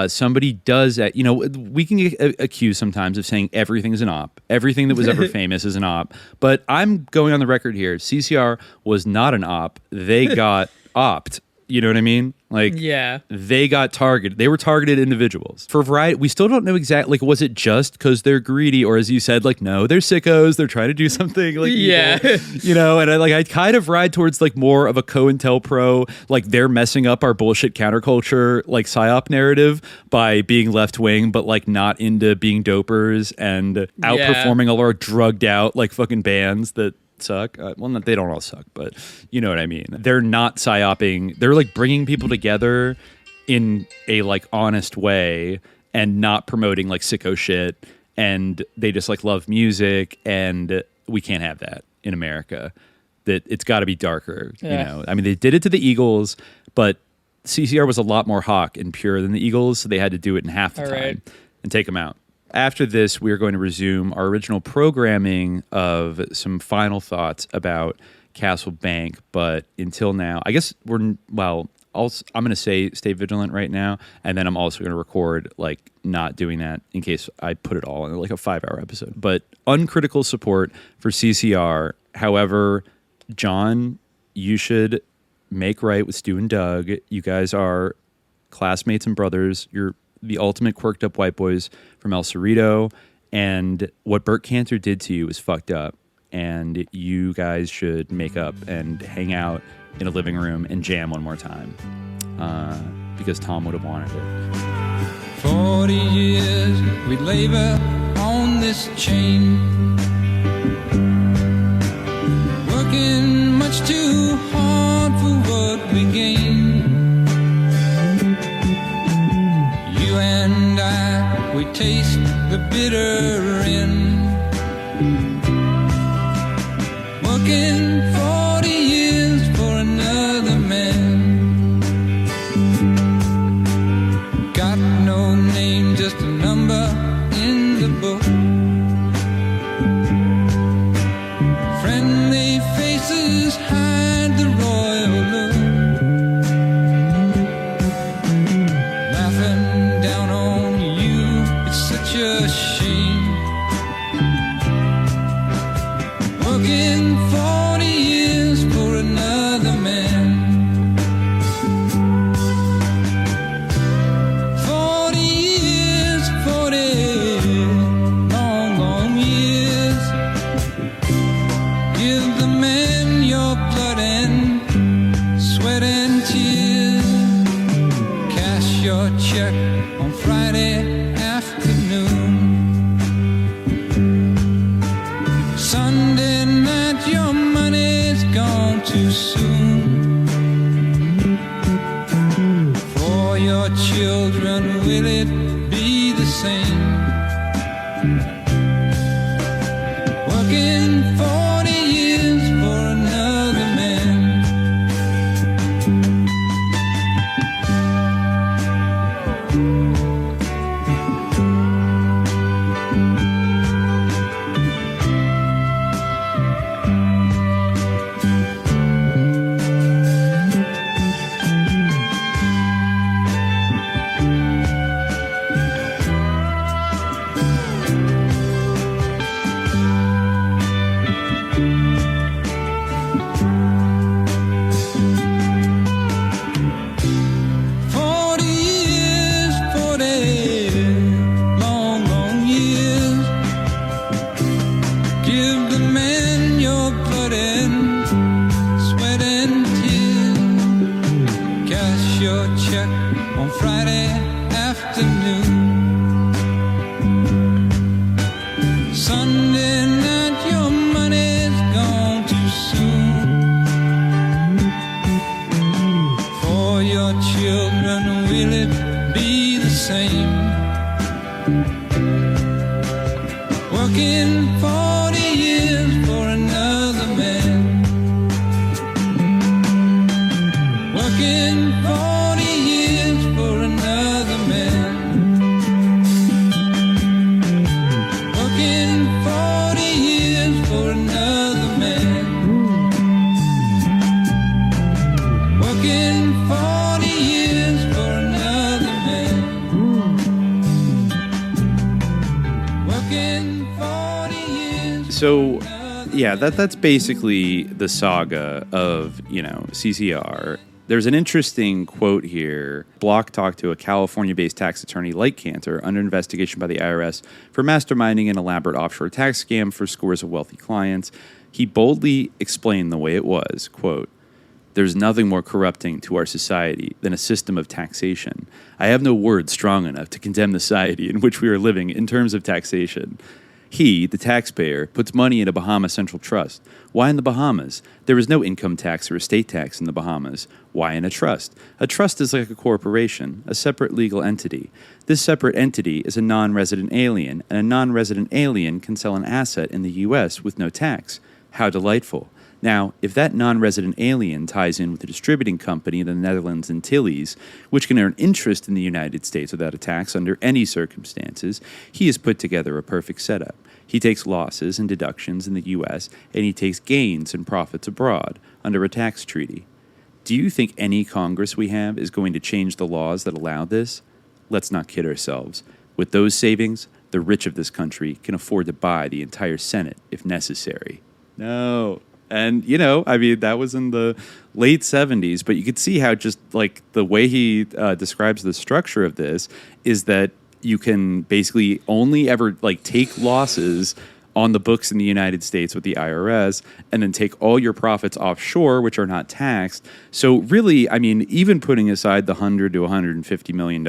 somebody does that. We can get accused sometimes of saying everything is an op. Everything that was ever famous is an op. But I'm going on the record here. CCR was not an op. They got opped. You know what I mean? Like, they got targeted. They were targeted individuals. For variety, we still don't know exactly, like, was it just because they're greedy? Or as you said, like, no, they're sickos. They're trying to do something, like, evil. And I kind of ride towards, like, more of a COINTELPRO, like, they're messing up our bullshit counterculture, like, PSYOP narrative by being left-wing, but, like, not into being dopers and outperforming all our drugged out, like, fucking bands that suck. They don't all suck, but you know what I mean. They're not psyoping. They're like bringing people together in a like honest way and not promoting like sicko shit. And they just like love music, and we can't have that in America. That it's got to be darker. I mean, they did it to the Eagles, but CCR was a lot more hawk and pure than the Eagles, so they had to do it in half the time and take them out. After this, we are going to resume our original programming of some final thoughts about Castle Bank. But until now, I guess I'm going to say stay vigilant right now. And then I'm also going to record like not doing that in case I put it all in like a 5-hour episode. But uncritical support for CCR. However, John, you should make right with Stu and Doug. You guys are classmates and brothers. You're the ultimate quirked up white boys from El Cerrito, and what Burt Kanter did to you is fucked up, and you guys should make up and hang out in a living room and jam one more time, because Tom would have wanted it. 40 years we labor on this chain, working much too hard for what we gain. You and I, we taste the bitter end. Working 40 years for another man. Got no name, just a number in the book. Friendly faces hide the royal look. Laughing such a shame. Working 40 years for another man. 40 years, 40 long, long years. Give the man your blood and sweat and tears. Cash your check on Friday afternoon. Sunday night, your money's gone too soon. For your children, will it be the same? Working 40 years for another man. So, yeah, that's basically the saga of, CCR. There's an interesting quote here. Block talked to a California-based tax attorney like Kanter under investigation by the IRS for masterminding an elaborate offshore tax scam for scores of wealthy clients. He boldly explained the way it was, quote, "There's nothing more corrupting to our society than a system of taxation. I have no word strong enough to condemn the society in which we are living in terms of taxation. He, the taxpayer, puts money in a Bahama Central Trust. Why in the Bahamas? There is no income tax or estate tax in the Bahamas. Why in a trust? A trust is like a corporation, a separate legal entity. This separate entity is a non-resident alien, and a non-resident alien can sell an asset in the U.S. with no tax. How delightful. Now, if that non-resident alien ties in with a distributing company in the Netherlands and Antilles, which can earn interest in the United States without a tax under any circumstances, he has put together a perfect setup. He takes losses and deductions in the U.S., and he takes gains and profits abroad under a tax treaty. Do you think any Congress we have is going to change the laws that allow this? Let's not kid ourselves. With those savings, the rich of this country can afford to buy the entire Senate if necessary." No. And, that was in the late 70s, but you could see how just like the way he describes the structure of this is that you can basically only ever take losses on the books in the United States with the IRS and then take all your profits offshore, which are not taxed. So really, even putting aside the $100 to $150 million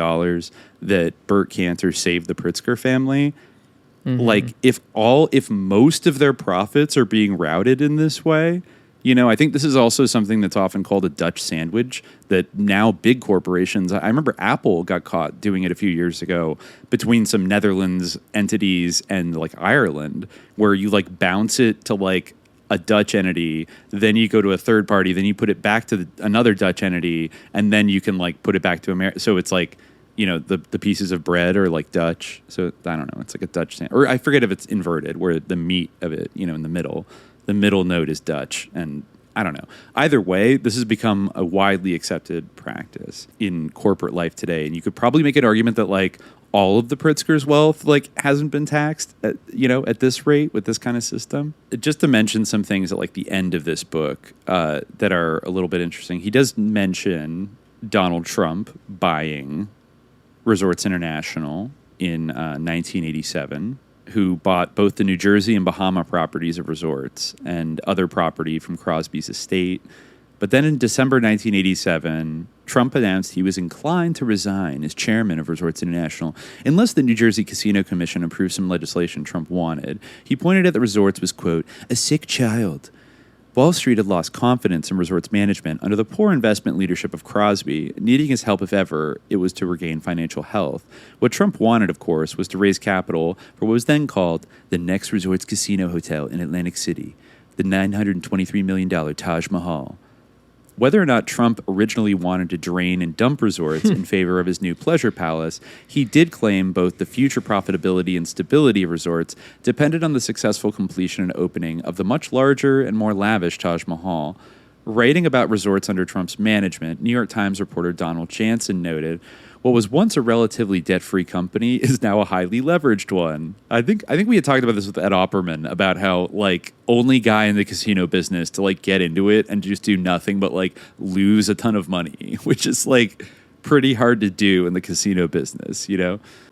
that Burt Kanter saved the Pritzker family, if most of their profits are being routed in this way, I think this is also something that's often called a Dutch sandwich that now big corporations, I remember Apple got caught doing it a few years ago between some Netherlands entities and Ireland, where you bounce it to a Dutch entity, then you go to a third party, then you put it back to another Dutch entity, and then you can put it back to America. So it's the pieces of bread are Dutch. So I don't know. It's a Dutch sandwich. Or I forget if it's inverted, where the meat of it, in the middle note is Dutch. And I don't know. Either way, this has become a widely accepted practice in corporate life today. And you could probably make an argument that all of the Pritzker's wealth like hasn't been taxed at, at this rate with this kind of system. Just to mention some things at like the end of this book that are a little bit interesting. He does mention Donald Trump buying Resorts International in 1987, who bought both the New Jersey and Bahama properties of Resorts and other property from Crosby's estate. But then in December 1987, Trump announced he was inclined to resign as chairman of Resorts International unless the New Jersey Casino Commission approved some legislation Trump wanted. He pointed out that Resorts was, quote, a sick child. Wall Street had lost confidence in Resorts management under the poor investment leadership of Crosby, needing his help if ever it was to regain financial health. What Trump wanted, of course, was to raise capital for what was then called the next Resorts Casino Hotel in Atlantic City, the $923 million Taj Mahal. Whether or not Trump originally wanted to drain and dump Resorts in favor of his new pleasure palace, he did claim both the future profitability and stability of Resorts depended on the successful completion and opening of the much larger and more lavish Taj Mahal. Writing about Resorts under Trump's management, New York Times reporter Donald Jansen noted, what was once a relatively debt-free company is now a highly leveraged one. I think we had talked about this with Ed Opperman about how, like, only guy in the casino business to, like, get into it and just do nothing but, like, lose a ton of money, which is, like, pretty hard to do in the casino business,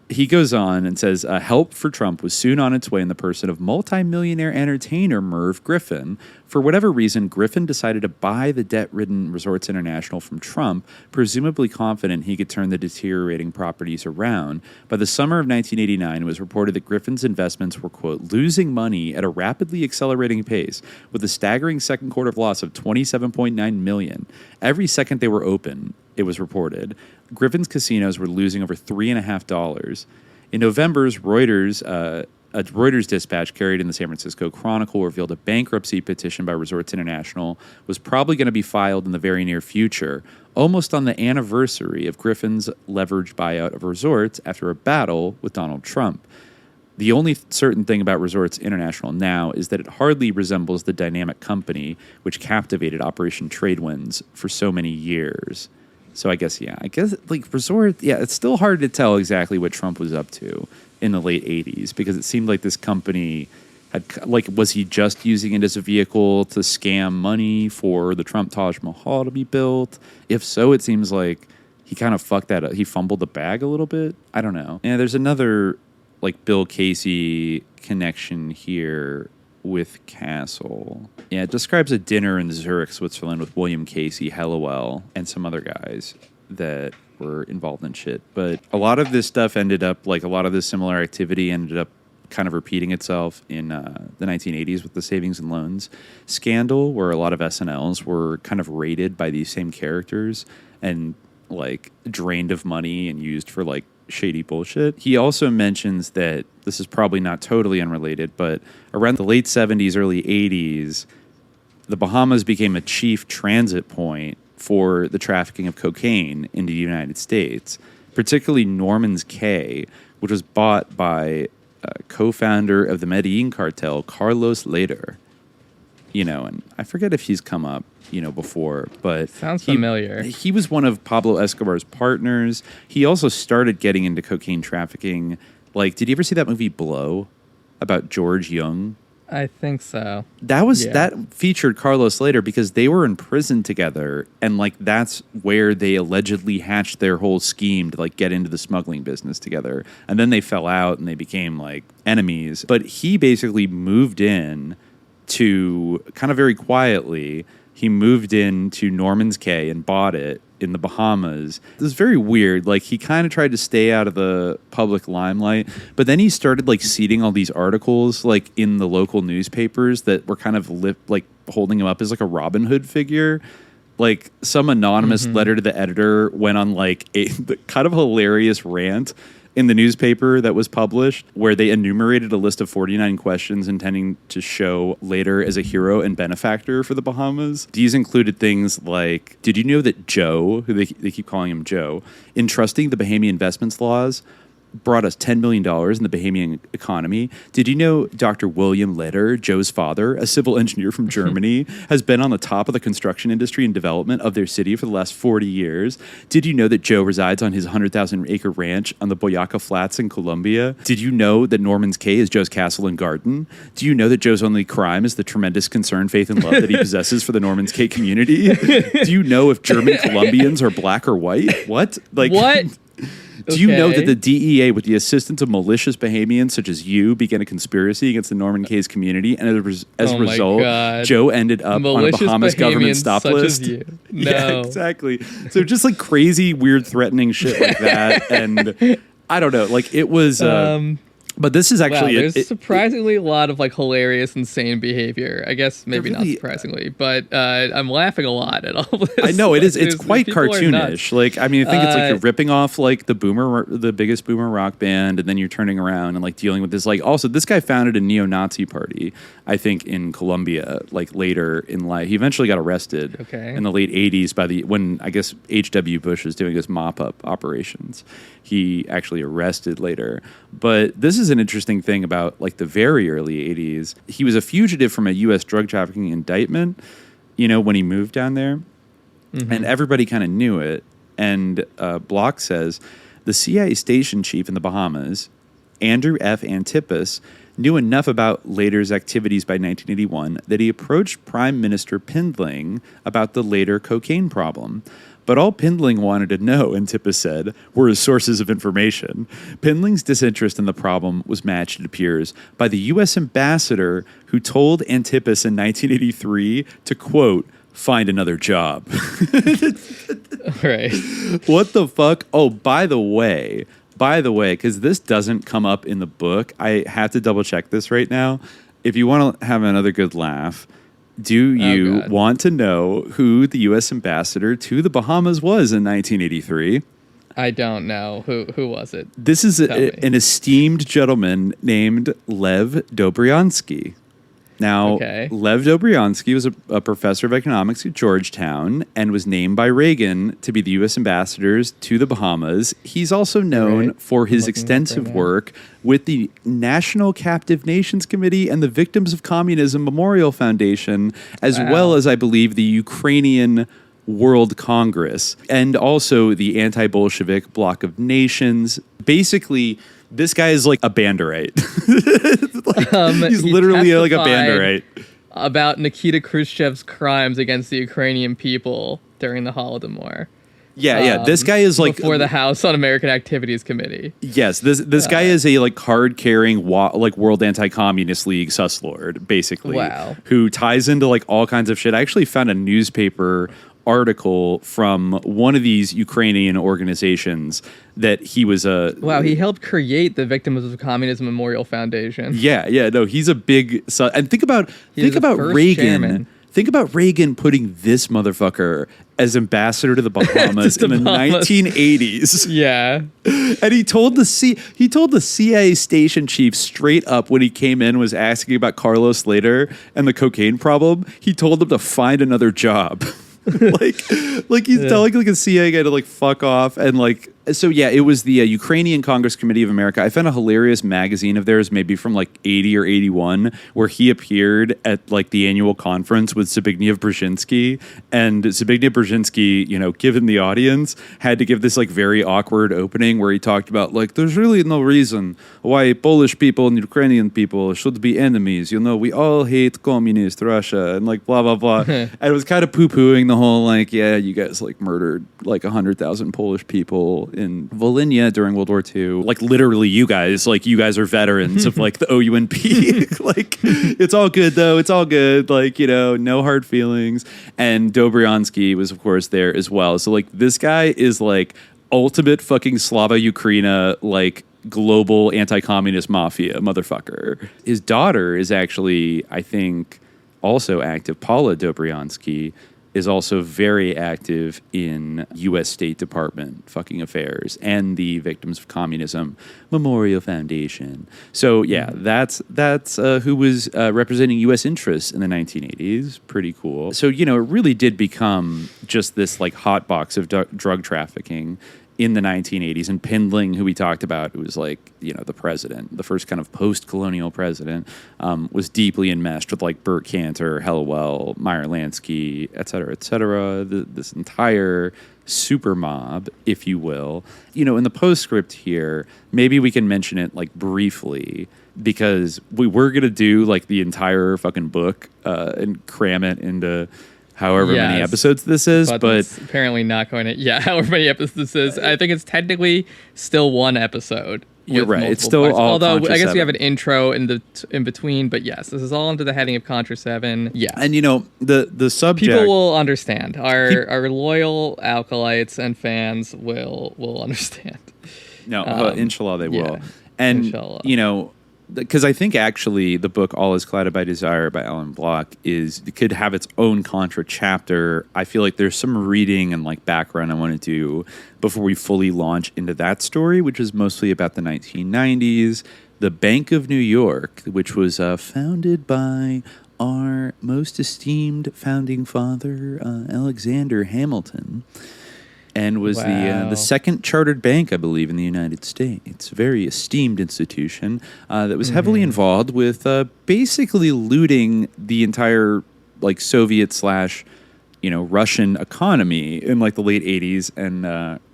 He goes on and says, help for Trump was soon on its way in the person of multimillionaire entertainer Merv Griffin. For whatever reason, Griffin decided to buy the debt-ridden Resorts International from Trump, presumably confident he could turn the deteriorating properties around. By the summer of 1989, it was reported that Griffin's investments were, quote, losing money at a rapidly accelerating pace, with a staggering second quarter loss of $27.9 million. Every second they were open, it was reported, Griffin's casinos were losing over $3.50. In November's a Reuters dispatch carried in the San Francisco Chronicle revealed a bankruptcy petition by Resorts International was probably going to be filed in the very near future, almost on the anniversary of Griffin's leveraged buyout of Resorts after a battle with Donald Trump. The only certain thing about Resorts International now is that it hardly resembles the dynamic company which captivated Operation Tradewinds for so many years. So I guess like Resort, it's still hard to tell exactly what Trump was up to in the late 80s because it seemed like this company had, like, was he just using it as a vehicle to scam money for the Trump Taj Mahal to be built? If so, it seems like he kind of fucked that up. He fumbled the bag a little bit. I don't know. And there's another, like, Bill Casey connection here with Castle. Yeah, it describes a dinner in Zurich, Switzerland with William Casey, Hellawell, and some other guys that were involved in shit. But a lot of this stuff ended up, like, a lot of this similar activity ended up kind of repeating itself in the 1980s with the savings and loans scandal, where a lot of SNLs were kind of raided by these same characters and, like, drained of money and used for, like, shady bullshit. He also mentions that, this is probably not totally unrelated, but around the late 70s, early 80s, the Bahamas became a chief transit point for the trafficking of cocaine into the United States, particularly Norman's Cay, which was bought by co-founder of the Medellin cartel, Carlos Leder. And I forget if he's come up, before, but sounds familiar. He was one of Pablo Escobar's partners. He also started getting into cocaine trafficking. Like, did you ever see that movie Blow about George Young? I think so. That featured Carlos Leder because they were in prison together, and, like, that's where they allegedly hatched their whole scheme to, like, get into the smuggling business together. And then they fell out and they became, like, enemies. But he basically moved in to, kind of very quietly, he moved into Norman's Cay and bought it in the Bahamas. It was very weird. Like, he kind of tried to stay out of the public limelight, but then he started, like, seeding all these articles, like, in the local newspapers that were kind of holding him up as, like, a Robin Hood figure. Like, some anonymous letter to the editor went on, like, a kind of hilarious rant in the newspaper that was published, where they enumerated a list of 49 questions intending to show Leder as a hero and benefactor for the Bahamas. These included things like, did you know that Joe, who they keep calling him Joe, in trusting the Bahamian investments laws, brought us $10 million in the Bahamian economy. Did you know Dr. William Leder, Joe's father, a civil engineer from Germany, has been on the top of the construction industry and development of their city for the last 40 years? Did you know that Joe resides on his 100,000-acre ranch on the Boyaca Flats in Colombia? Did you know that Norman's Cay is Joe's castle and garden? Do you know that Joe's only crime is the tremendous concern, faith, and love that he possesses for the Norman's Cay community? Do you know if German Colombians are black or white? What? What? Do you know that the DEA, with the assistance of malicious Bahamians such as you, began a conspiracy against the Norman Cay's community, and as a result, Joe ended up malicious on a Bahamas Bahamians government stop such list? As you. No. Yeah, exactly. So just like crazy, weird, threatening shit like that, and I don't know, like it was. But this is actually there's surprisingly a lot of like hilarious, insane behavior. I guess maybe really, not surprisingly, but I'm laughing a lot at all this. I know it is. It's quite cartoonish. Like, I mean, I think it's like you're ripping off like the biggest boomer rock band, and then you're turning around and like dealing with this. Like, also, this guy founded a neo-Nazi party, I think, in Colombia. Like later in life, he eventually got arrested. In the late '80s when I guess H.W. Bush was doing his mop-up operations. He actually arrested later. But this is an interesting thing about like the very early 80s. He was a fugitive from a U.S. drug trafficking indictment, when he moved down there. Mm-hmm. And everybody kind of knew it. And Block says, the CIA station chief in the Bahamas, Andrew F. Antipas, knew enough about Leder's activities by 1981 that he approached Prime Minister Pindling about the Leder cocaine problem. But all Pindling wanted to know, Antipas said, were his sources of information. Pindling's disinterest in the problem was matched, it appears, by the U.S. ambassador who told Antipas in 1983 to, quote, find another job. Right. What the fuck? Oh, by the way, because this doesn't come up in the book, I have to double check this right now. If you want to have another good laugh, do you want to know who the U.S. ambassador to the Bahamas was in 1983? I don't know. Who was it? This is an esteemed gentleman named Lev Dobryansky. Now, Lev Dobryansky was a professor of economics at Georgetown and was named by Reagan to be the U.S. ambassadors to the Bahamas. He's also known for his extensive work with the National Captive Nations Committee and the Victims of Communism Memorial Foundation, as well as, I believe, the Ukrainian World Congress, and also the Anti-Bolshevik Bloc of Nations. Basically, this guy is like a Banderite. He's literally like a Banderite. About Nikita Khrushchev's crimes against the Ukrainian people during the Holodomor. Yeah. This guy is like before the House Un-American Activities Committee. Yes, this guy is a like card-carrying like World Anti-Communist League suslord, basically. Wow. Who ties into like all kinds of shit. I actually found a newspaper article from one of these Ukrainian organizations that he was a... Wow, he helped create the Victims of Communism Memorial Foundation. Yeah, no, he's a big... and think about Reagan. Chairman. Think about Reagan putting this motherfucker as ambassador to the Bahamas in the 1980s. Yeah. And he told the CIA station chief straight up when he came in, was asking about Carlos Leder and the cocaine problem. He told him to find another job. like he's telling like a CIA guy to like fuck off, and like so yeah, it was the Ukrainian Congress Committee of America. I found a hilarious magazine of theirs, maybe from like 80 or 81, where he appeared at like the annual conference with Zbigniew Brzezinski, and Zbigniew Brzezinski, given the audience, had to give this like very awkward opening where he talked about like there's really no reason why Polish people and Ukrainian people should be enemies. We all hate communist Russia and like blah blah blah. And it was kind of poo-pooing the whole like, yeah, you guys like murdered like 100,000 Polish people in Volhynia during World War II. Like literally you guys are veterans of like the OUNP. Like it's all good though. It's all good. Like, no hard feelings. And Dobryansky was of course there as well. So like this guy is like ultimate fucking Slava Ukraina, like global anti-communist mafia motherfucker. His daughter is actually, I think, also active. Paula Dobryansky is also very active in U.S. State Department fucking affairs and the Victims of Communism Memorial Foundation. So yeah, that's who was representing U.S. interests in the 1980s. Pretty cool. So it really did become just this like hot box of drug trafficking in the 1980s. And Pindling, who we talked about, who was like, the president, the first kind of post-colonial president, was deeply enmeshed with like Burt Kanter, Hellwell, Meyer Lansky, et cetera, this entire super mob, if you will. In the postscript here, maybe we can mention it like briefly, because we were going to do like the entire fucking book and cram it into however many episodes this is, but it's apparently not going to. Yeah, however many episodes this is. I think it's technically still one episode. You're right. It's still parts. all. Although Contra I guess 7. we have an intro in between, but yes, this is all under the heading of Contra 7. Yeah, and the subject. People will understand. Our loyal acolytes and fans will understand. No, inshallah they will. And inshallah. Because I think actually the book All Is Clouded by Desire by Alan Block could have its own Contra chapter. I feel like there's some reading and like background I want to do before we fully launch into that story, which is mostly about the 1990s, the Bank of New York, which was founded by our most esteemed founding father, Alexander Hamilton. And was the second chartered bank, I believe, in the United States. A very esteemed institution that was heavily involved with basically looting the entire like Soviet / Russian economy in like the late 80s and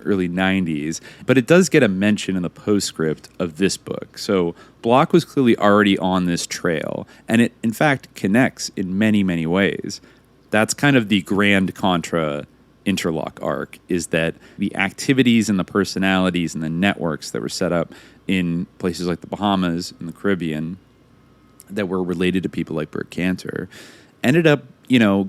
early 90s. But it does get a mention in the postscript of this book. So Block was clearly already on this trail, and it in fact connects in many, many ways. That's kind of the grand Contra interlock arc, is that the activities and the personalities and the networks that were set up in places like the Bahamas and the Caribbean that were related to people like Burt Kanter ended up,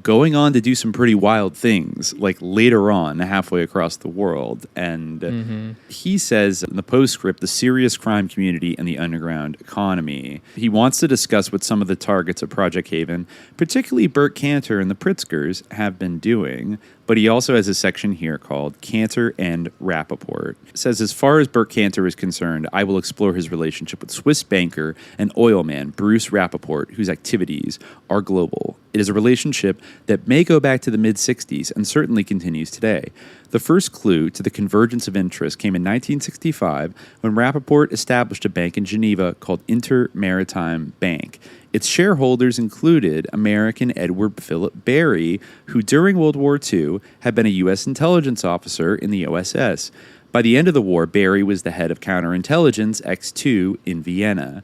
going on to do some pretty wild things, like later on, halfway across the world. And he says in the postscript, the serious crime community and the underground economy. He wants to discuss what some of the targets of Project Haven, particularly Burt Kanter and the Pritzkers, have been doing. But he also has a section here called Kanter and Rappaport. It says, as far as Burt Kanter is concerned, I will explore his relationship with Swiss banker and oil man Bruce Rappaport, whose activities are global. It is a relationship that may go back to the mid-60s and certainly continues today. The first clue to the convergence of interest came in 1965 when Rappaport established a bank in Geneva called Inter-Maritime Bank. Its shareholders included American Edward Philip Barry, who during World War II had been a U.S. intelligence officer in the OSS. By the end of the war, Barry was the head of counterintelligence X2 in Vienna.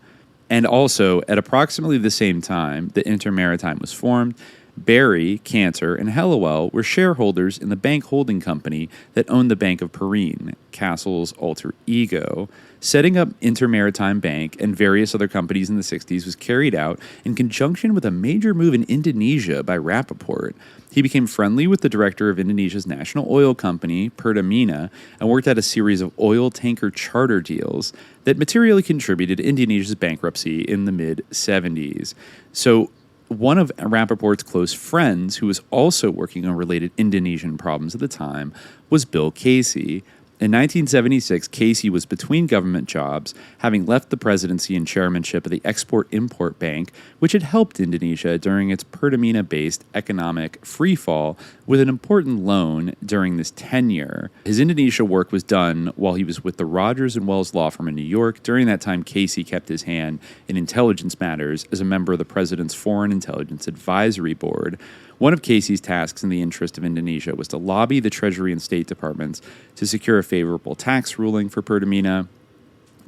And also, at approximately the same time that Inter-Maritime was formed, Barry, Kanter, and Hellwell were shareholders in the bank holding company that owned the Bank of Perrine, Castle's alter ego. Setting up Inter-Maritime Bank and various other companies in the 60s was carried out in conjunction with a major move in Indonesia by Rappaport. He became friendly with the director of Indonesia's national oil company, Pertamina, and worked out a series of oil tanker charter deals that materially contributed to Indonesia's bankruptcy in the mid-70s. So one of Rappaport's close friends, who was also working on related Indonesian problems at the time, was Bill Casey. In 1976, Casey was between government jobs, having left the presidency and chairmanship of the Export-Import Bank, which had helped Indonesia during its Pertamina-based economic freefall with an important loan during this tenure. His Indonesia work was done while he was with the Rogers and Wells law firm in New York. During that time, Casey kept his hand in intelligence matters as a member of the President's Foreign Intelligence Advisory Board. One of Casey's tasks in the interest of Indonesia was to lobby the Treasury and State Departments to secure a favorable tax ruling for Pertamina.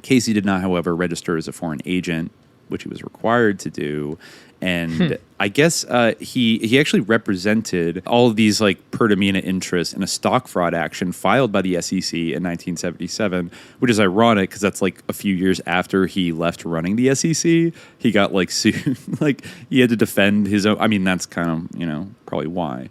Casey did not, however, register as a foreign agent, which he was required to do. And I guess he actually represented all of these like Pertamina interests in a stock fraud action filed by the SEC in 1977, which is ironic because that's like a few years after he left running the SEC. He got like sued, like he had to defend his own. I mean, that's kind of, probably why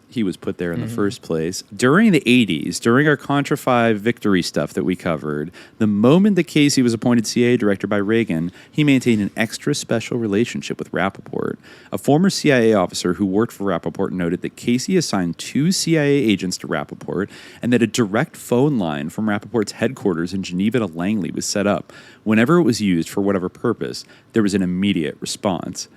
he was put there in the first place. During the 80s, during our Contra 5 victory stuff that we covered, the moment that Casey was appointed CIA director by Reagan, he maintained an extra special relationship with Rappaport. A former CIA officer who worked for Rappaport noted that Casey assigned 2 CIA agents to Rappaport and that a direct phone line from Rappaport's headquarters in Geneva to Langley was set up. Whenever it was used for whatever purpose, there was an immediate response.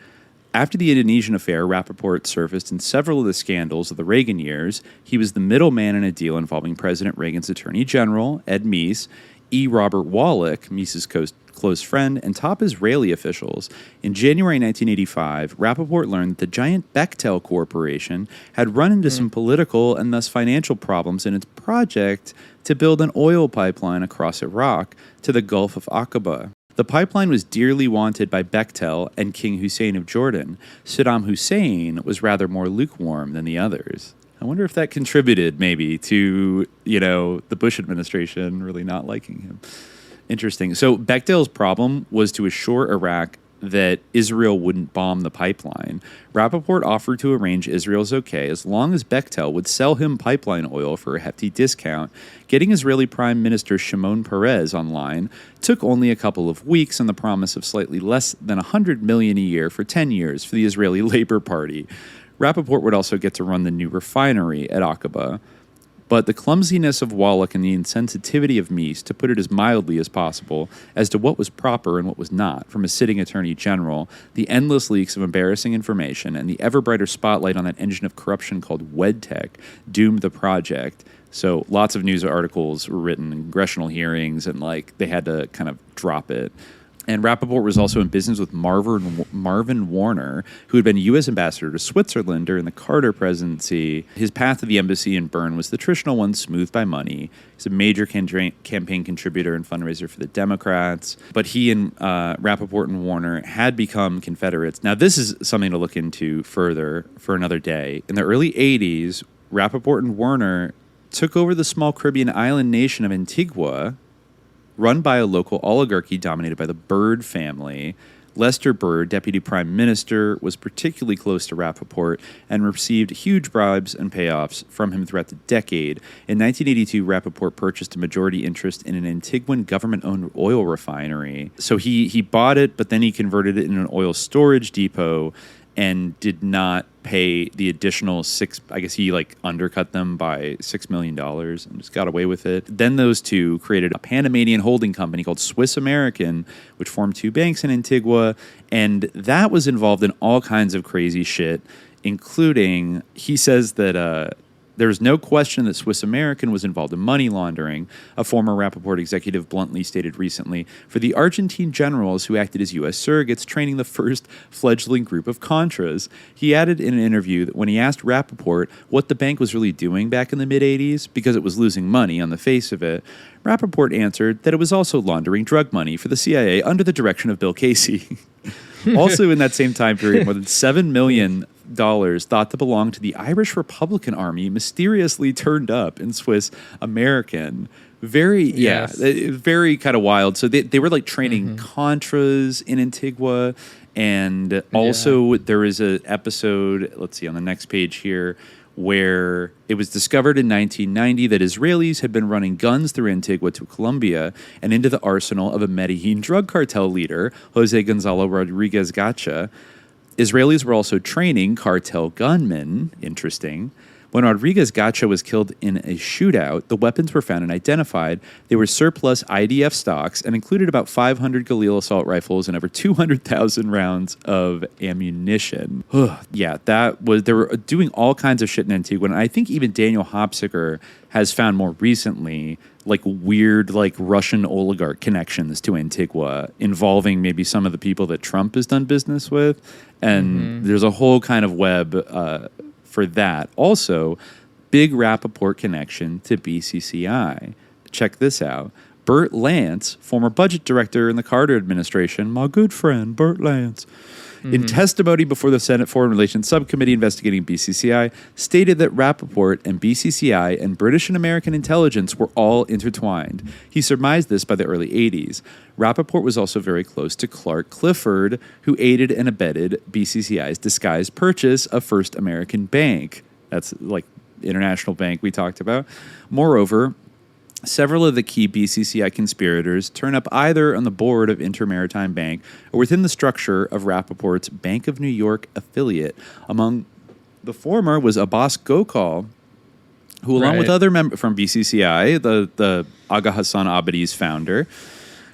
After the Indonesian affair, Rappaport surfaced in several of the scandals of the Reagan years. He was the middleman in a deal involving President Reagan's Attorney General, Ed Meese, E. Robert Wallach, Meese's close friend, and top Israeli officials. In January 1985, Rappaport learned that the giant Bechtel Corporation had run into some political and thus financial problems in its project to build an oil pipeline across Iraq to the Gulf of Aqaba. The pipeline was dearly wanted by Bechtel and King Hussein of Jordan. Saddam Hussein was rather more lukewarm than the others. I wonder if that contributed maybe to, the Bush administration really not liking him. Interesting. So Bechtel's problem was to assure Iraq that Israel wouldn't bomb the pipeline. Rappaport offered to arrange Israel's okay as long as Bechtel would sell him pipeline oil for a hefty discount. Getting Israeli Prime Minister Shimon Peres online took only a couple of weeks on the promise of slightly less than $100 million a year for 10 years for the Israeli Labor Party. Rappaport would also get to run the new refinery at Aqaba. But the clumsiness of Wallach and the insensitivity of Meese, to put it as mildly as possible, as to what was proper and what was not, from a sitting attorney general, the endless leaks of embarrassing information, and the ever-brighter spotlight on that engine of corruption called WedTech, doomed the project. So lots of news articles were written in congressional hearings, and they had to kind of drop it. And Rappaport was also in business with Marvin Warner, who had been U.S. ambassador to Switzerland during the Carter presidency. His path to the embassy in Bern was the traditional one, smoothed by money. He's a major campaign contributor and fundraiser for the Democrats. But he and Rappaport and Warner had become Confederates. Now, this is something to look into further for another day. In the early 80s, Rappaport and Warner took over the small Caribbean island nation of Antigua, run by a local oligarchy dominated by the Byrd family. Lester Byrd, deputy prime minister, was particularly close to Rappaport and received huge bribes and payoffs from him throughout the decade. In 1982, Rappaport purchased a majority interest in an Antiguan government-owned oil refinery. So he bought it, but then he converted it in an oil storage depot and did not pay the additional he undercut them by $6 million and just got away with it. Then those two created a Panamanian holding company called Swiss American, which formed two banks in Antigua, and that was involved in all kinds of crazy shit, including, he says that there's no question that Swiss American was involved in money laundering, a former Rappaport executive bluntly stated recently, for the Argentine generals who acted as U.S. surrogates training the first fledgling group of Contras. He added in an interview that when he asked Rappaport what the bank was really doing back in the mid-'80s, because it was losing money on the face of it, Rappaport answered that it was also laundering drug money for the CIA under the direction of Bill Casey. Also in that same time period, more than $7 million thought to belong to the Irish Republican Army mysteriously turned up in Swiss American. Very kind of wild. So they were training Contras in Antigua, and also there is an episode, let's see on the next page here, where it was discovered in 1990 that Israelis had been running guns through Antigua to Colombia and into the arsenal of a Medellin drug cartel leader, Jose Gonzalo Rodriguez Gacha. Israelis were also training cartel gunmen. Interesting. When Rodriguez Gacha was killed in a shootout, the weapons were found and identified. They were surplus IDF stocks and included about 500 Galil assault rifles and over 200,000 rounds of ammunition. They were doing all kinds of shit in Antigua, and I think even Daniel Hopsicker has found more recently weird Russian oligarch connections to Antigua involving maybe some of the people that Trump has done business with, and there's a whole kind of web for that. Also, big Rappaport connection to BCCI. Check this out. Burt Lance, former budget director in the Carter administration, my good friend Burt Lance, in testimony before the Senate Foreign Relations Subcommittee investigating BCCI, stated that Rappaport and BCCI and British and American intelligence were all intertwined. He surmised this by the early 80s. Rappaport was also very close to Clark Clifford, who aided and abetted BCCI's disguised purchase of First American Bank. That's international bank we talked about. Moreover, several of the key BCCI conspirators turn up either on the board of Intermaritime Bank or within the structure of Rappaport's Bank of New York affiliate. Among the former was Abbas Gokal, who, along with other members from BCCI, the Aga Hassan Abadi's founder,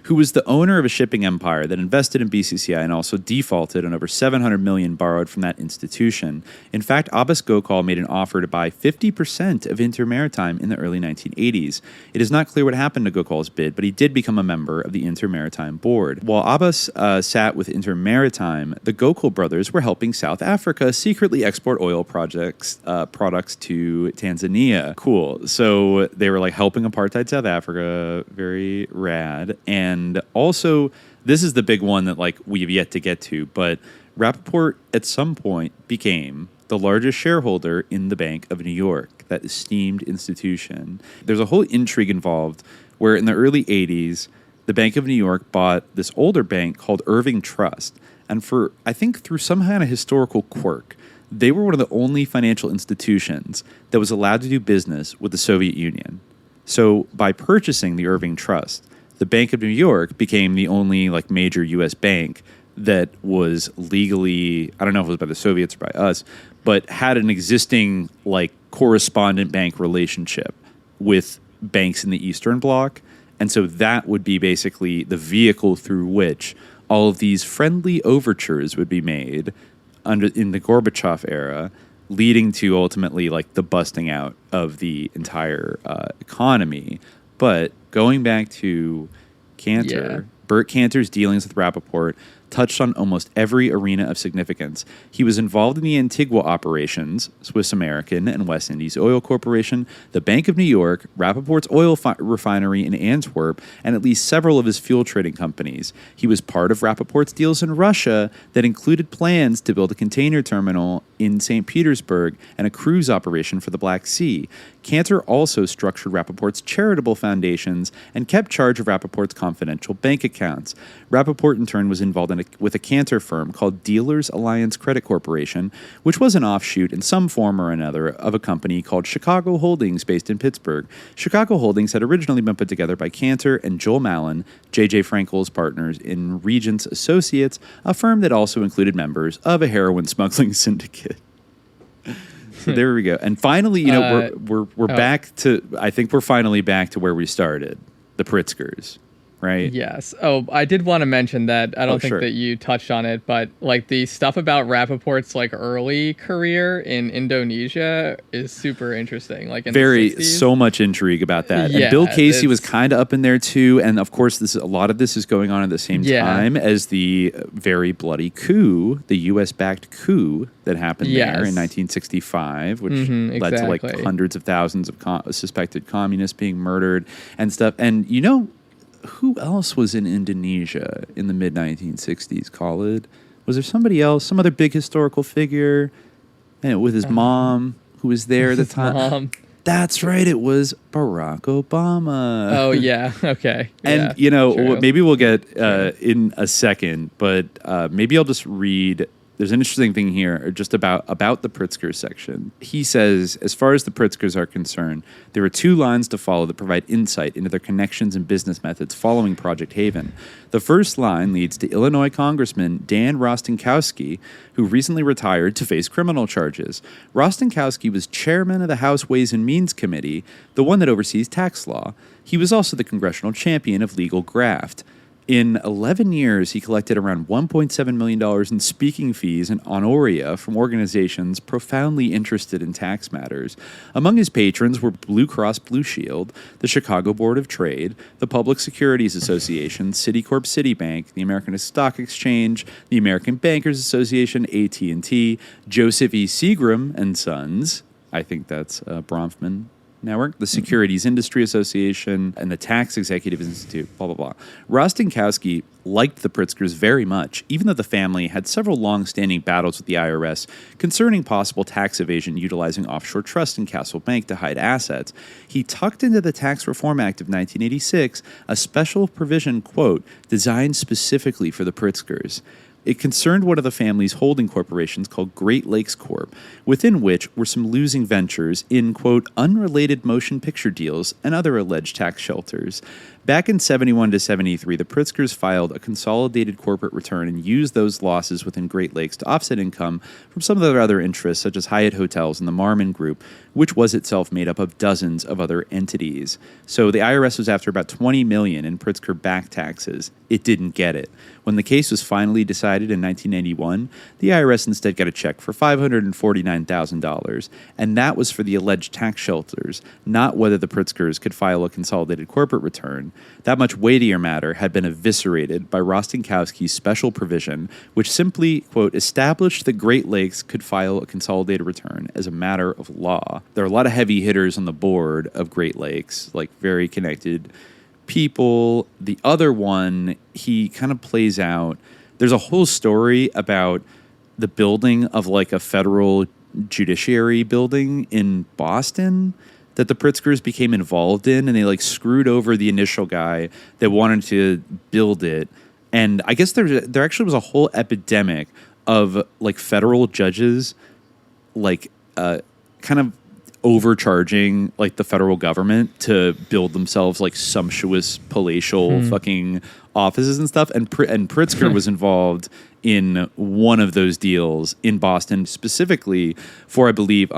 who was the owner of a shipping empire that invested in BCCI and also defaulted on over $700 million borrowed from that institution. In fact, Abbas Gokul made an offer to buy 50% of Intermaritime in the early 1980s. It is not clear what happened to Gokul's bid, but he did become a member of the Intermaritime board. While Abbas sat with Intermaritime, the Gokul brothers were helping South Africa secretly export oil products to Tanzania. Cool. So they were like helping apartheid South Africa. Very rad. And also, this is the big one that like we have yet to get to, but Rappaport at some point became the largest shareholder in the Bank of New York, that esteemed institution. There's a whole intrigue involved where in the early 80s, the Bank of New York bought this older bank called Irving Trust. And for, I think through some kind of historical quirk, they were one of the only financial institutions that was allowed to do business with the Soviet Union. So by purchasing the Irving Trust, the Bank of New York became the only like major U.S. bank that was legally, I don't know if it was by the Soviets or by us, but had an existing like correspondent bank relationship with banks in the Eastern Bloc. And so that would be basically the vehicle through which all of these friendly overtures would be made in the Gorbachev era, leading to ultimately like the busting out of the entire economy. But going back to Kanter, Burt Kanter's dealings with Rappaport touched on almost every arena of significance. He was involved in the Antigua operations, Swiss American and West Indies Oil Corporation, the Bank of New York, Rappaport's oil refinery in Antwerp, and at least several of his fuel trading companies. He was part of Rappaport's deals in Russia that included plans to build a container terminal in St. Petersburg and a cruise operation for the Black Sea. Kanter also structured Rappaport's charitable foundations and kept charge of Rappaport's confidential bank accounts. Rappaport, in turn, was involved with a Kanter firm called Dealers Alliance Credit Corporation, which was an offshoot in some form or another of a company called Chicago Holdings based in Pittsburgh. Chicago Holdings had originally been put together by Kanter and Joel Mallon, J.J. Frankel's partners in Regents Associates, a firm that also included members of a heroin smuggling syndicate. So there we go. And finally, we're back to, I think we're finally back to where we started, the Pritzkers, right? Yes. Oh, I did want to mention that. I don't think that you touched on it, but like the stuff about Rappaport's like early career in Indonesia is super interesting. Like in the 60s. So much intrigue about that. Yeah, and Bill Casey was kind of up in there too. And of course, a lot of this is going on at the same time as the very bloody coup, the U.S.-backed coup that happened there in 1965, which led to like hundreds of thousands of suspected communists being murdered and stuff. And you know, who else was in Indonesia in the mid-1960s, Khalid? Was there somebody else, some other big historical figure with his mom who was there at the time? That's right, it was Barack Obama. Oh, yeah, okay. And, maybe we'll get in a second, but maybe I'll just read. There's an interesting thing here just about the Pritzker section. He says, as far as the Pritzkers are concerned, there are two lines to follow that provide insight into their connections and business methods following Project Haven. The first line leads to Illinois Congressman Dan Rostenkowski, who recently retired to face criminal charges. Rostenkowski was chairman of the House Ways and Means Committee, the one that oversees tax law. He was also the congressional champion of legal graft. In 11 years, he collected around $1.7 million in speaking fees and honoria from organizations profoundly interested in tax matters. Among his patrons were Blue Cross Blue Shield, the Chicago Board of Trade, the Public Securities Association, Citicorp Citibank, the American Stock Exchange, the American Bankers Association, AT&T, Joseph E. Seagram and Sons, I think that's Bronfman Network, the Securities Industry Association, and the Tax Executive Institute, blah, blah, blah. Rostenkowski liked the Pritzkers very much, even though the family had several long-standing battles with the IRS concerning possible tax evasion utilizing offshore trust in Castle Bank to hide assets. He tucked into the Tax Reform Act of 1986 a special provision, quote, designed specifically for the Pritzkers. It concerned one of the family's holding corporations called Great Lakes Corp., within which were some losing ventures in, quote, unrelated motion picture deals and other alleged tax shelters. Back in 71 to 73, the Pritzkers filed a consolidated corporate return and used those losses within Great Lakes to offset income from some of their other interests, such as Hyatt Hotels and the Marmon Group, which was itself made up of dozens of other entities. So the IRS was after about $20 million in Pritzker back taxes. It didn't get it. When the case was finally decided in 1991, the IRS instead got a check for $549,000, and that was for the alleged tax shelters, not whether the Pritzkers could file a consolidated corporate return. That much weightier matter had been eviscerated by Rostenkowski's special provision, which simply, quote, established that Great Lakes could file a consolidated return as a matter of law. There are a lot of heavy hitters on the board of Great Lakes, like very connected people. The other one, he kind of plays out. There's a whole story about the building of like a federal judiciary building in Boston that the Pritzkers became involved in, and they like screwed over the initial guy that wanted to build it. And I guess there actually was a whole epidemic of like federal judges like kind of overcharging like the federal government to build themselves like sumptuous palatial fucking offices and stuff. And Pritzker was involved in one of those deals in Boston, specifically for, I believe,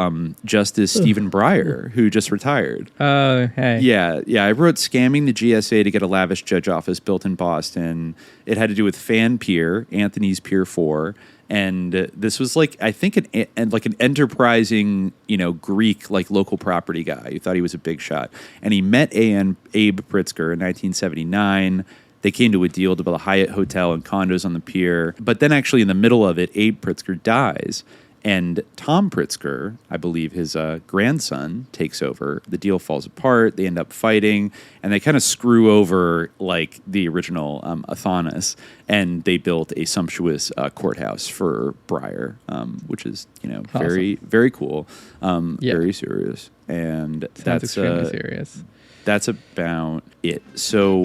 Justice Stephen Breyer, who just retired. Oh, hey. Yeah. I wrote Scamming the GSA to Get a Lavish Judge Office Built in Boston. It had to do with Fan Pier, Anthony's Pier 4. And this was like, I think, an enterprising, Greek, like local property guy who thought he was a big shot. And he met Abe Pritzker in 1979. They came to a deal to build a Hyatt hotel and condos on the pier. But then actually in the middle of it, Abe Pritzker dies. And Tom Pritzker, I believe his grandson, takes over. The deal falls apart. They end up fighting. And they kind of screw over like the original Athanas. And they built a sumptuous courthouse for Breyer, which is, awesome. Very, very cool. Very serious. And that's extremely serious. That's about it. So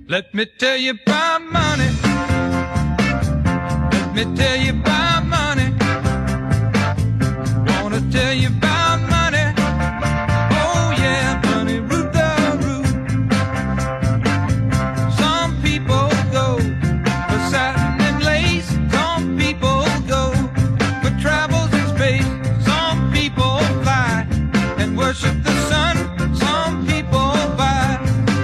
let me tell you about money. Let me tell you about money. Wanna tell you about money. Oh yeah, money root the root. Some people go for satin and lace. Some people go for travels in space. Some people fly and worship the sun. Some people buy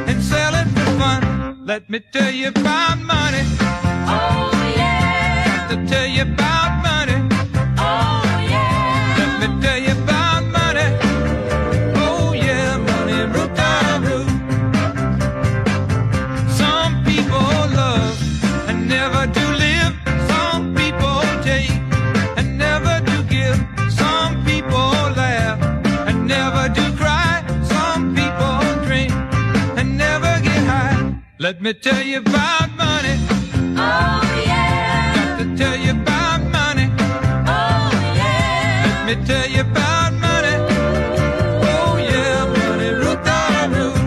and sell it for fun. Let me tell you about money. Oh yeah. Got to tell you about money. Oh yeah. Let me tell you about money. Oh yeah, money root the root. Some people love and never do live. Some people take and never do give. Some people laugh and never do cry. Some people drink and never get high. Let me tell you about money. Oh yeah. Got to tell you about money. Oh yeah. Let me tell you about money. Oh yeah, money root the root.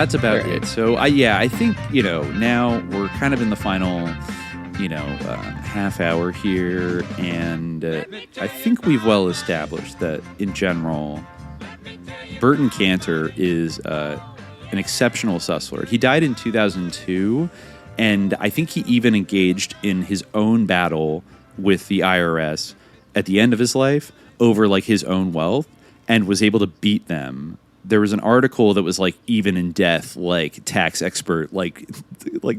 that's about it. So I think, now we're kind of in the final, half hour here, and I think we've well established that in general, Burton Kanter is an exceptional suslord. He died in 2002, and I think he even engaged in his own battle with the IRS at the end of his life over like his own wealth, and was able to beat them. There was an article that was like, even in death, like tax expert, like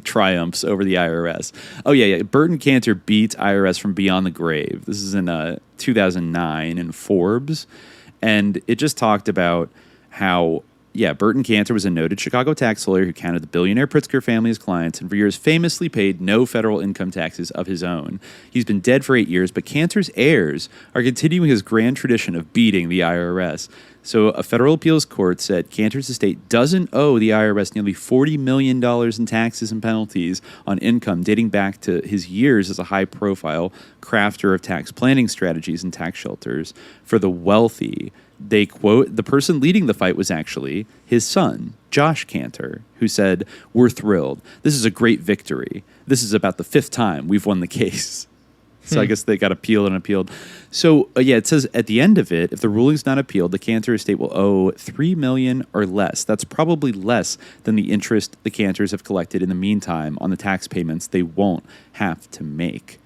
triumphs over the IRS. Oh yeah. Burton Kanter beats IRS from beyond the grave. This is in 2009 in Forbes. And it just talked about how, Burton Kanter was a noted Chicago tax lawyer who counted the billionaire Pritzker family as clients and for years famously paid no federal income taxes of his own. He's been dead for 8 years, but Kanter's heirs are continuing his grand tradition of beating the IRS. So a federal appeals court said Kanter's estate doesn't owe the IRS nearly $40 million in taxes and penalties on income dating back to his years as a high-profile crafter of tax planning strategies and tax shelters for the wealthy. They quote, the person leading the fight was actually his son, Josh Kanter, who said, "We're thrilled. This is a great victory. This is about the 5th time we've won the case." So I guess they got appealed and appealed. So it says at the end of it, if the ruling's not appealed, the Kanter estate will owe $3 million or less. That's probably less than the interest the Kanters have collected in the meantime on the tax payments they won't have to make.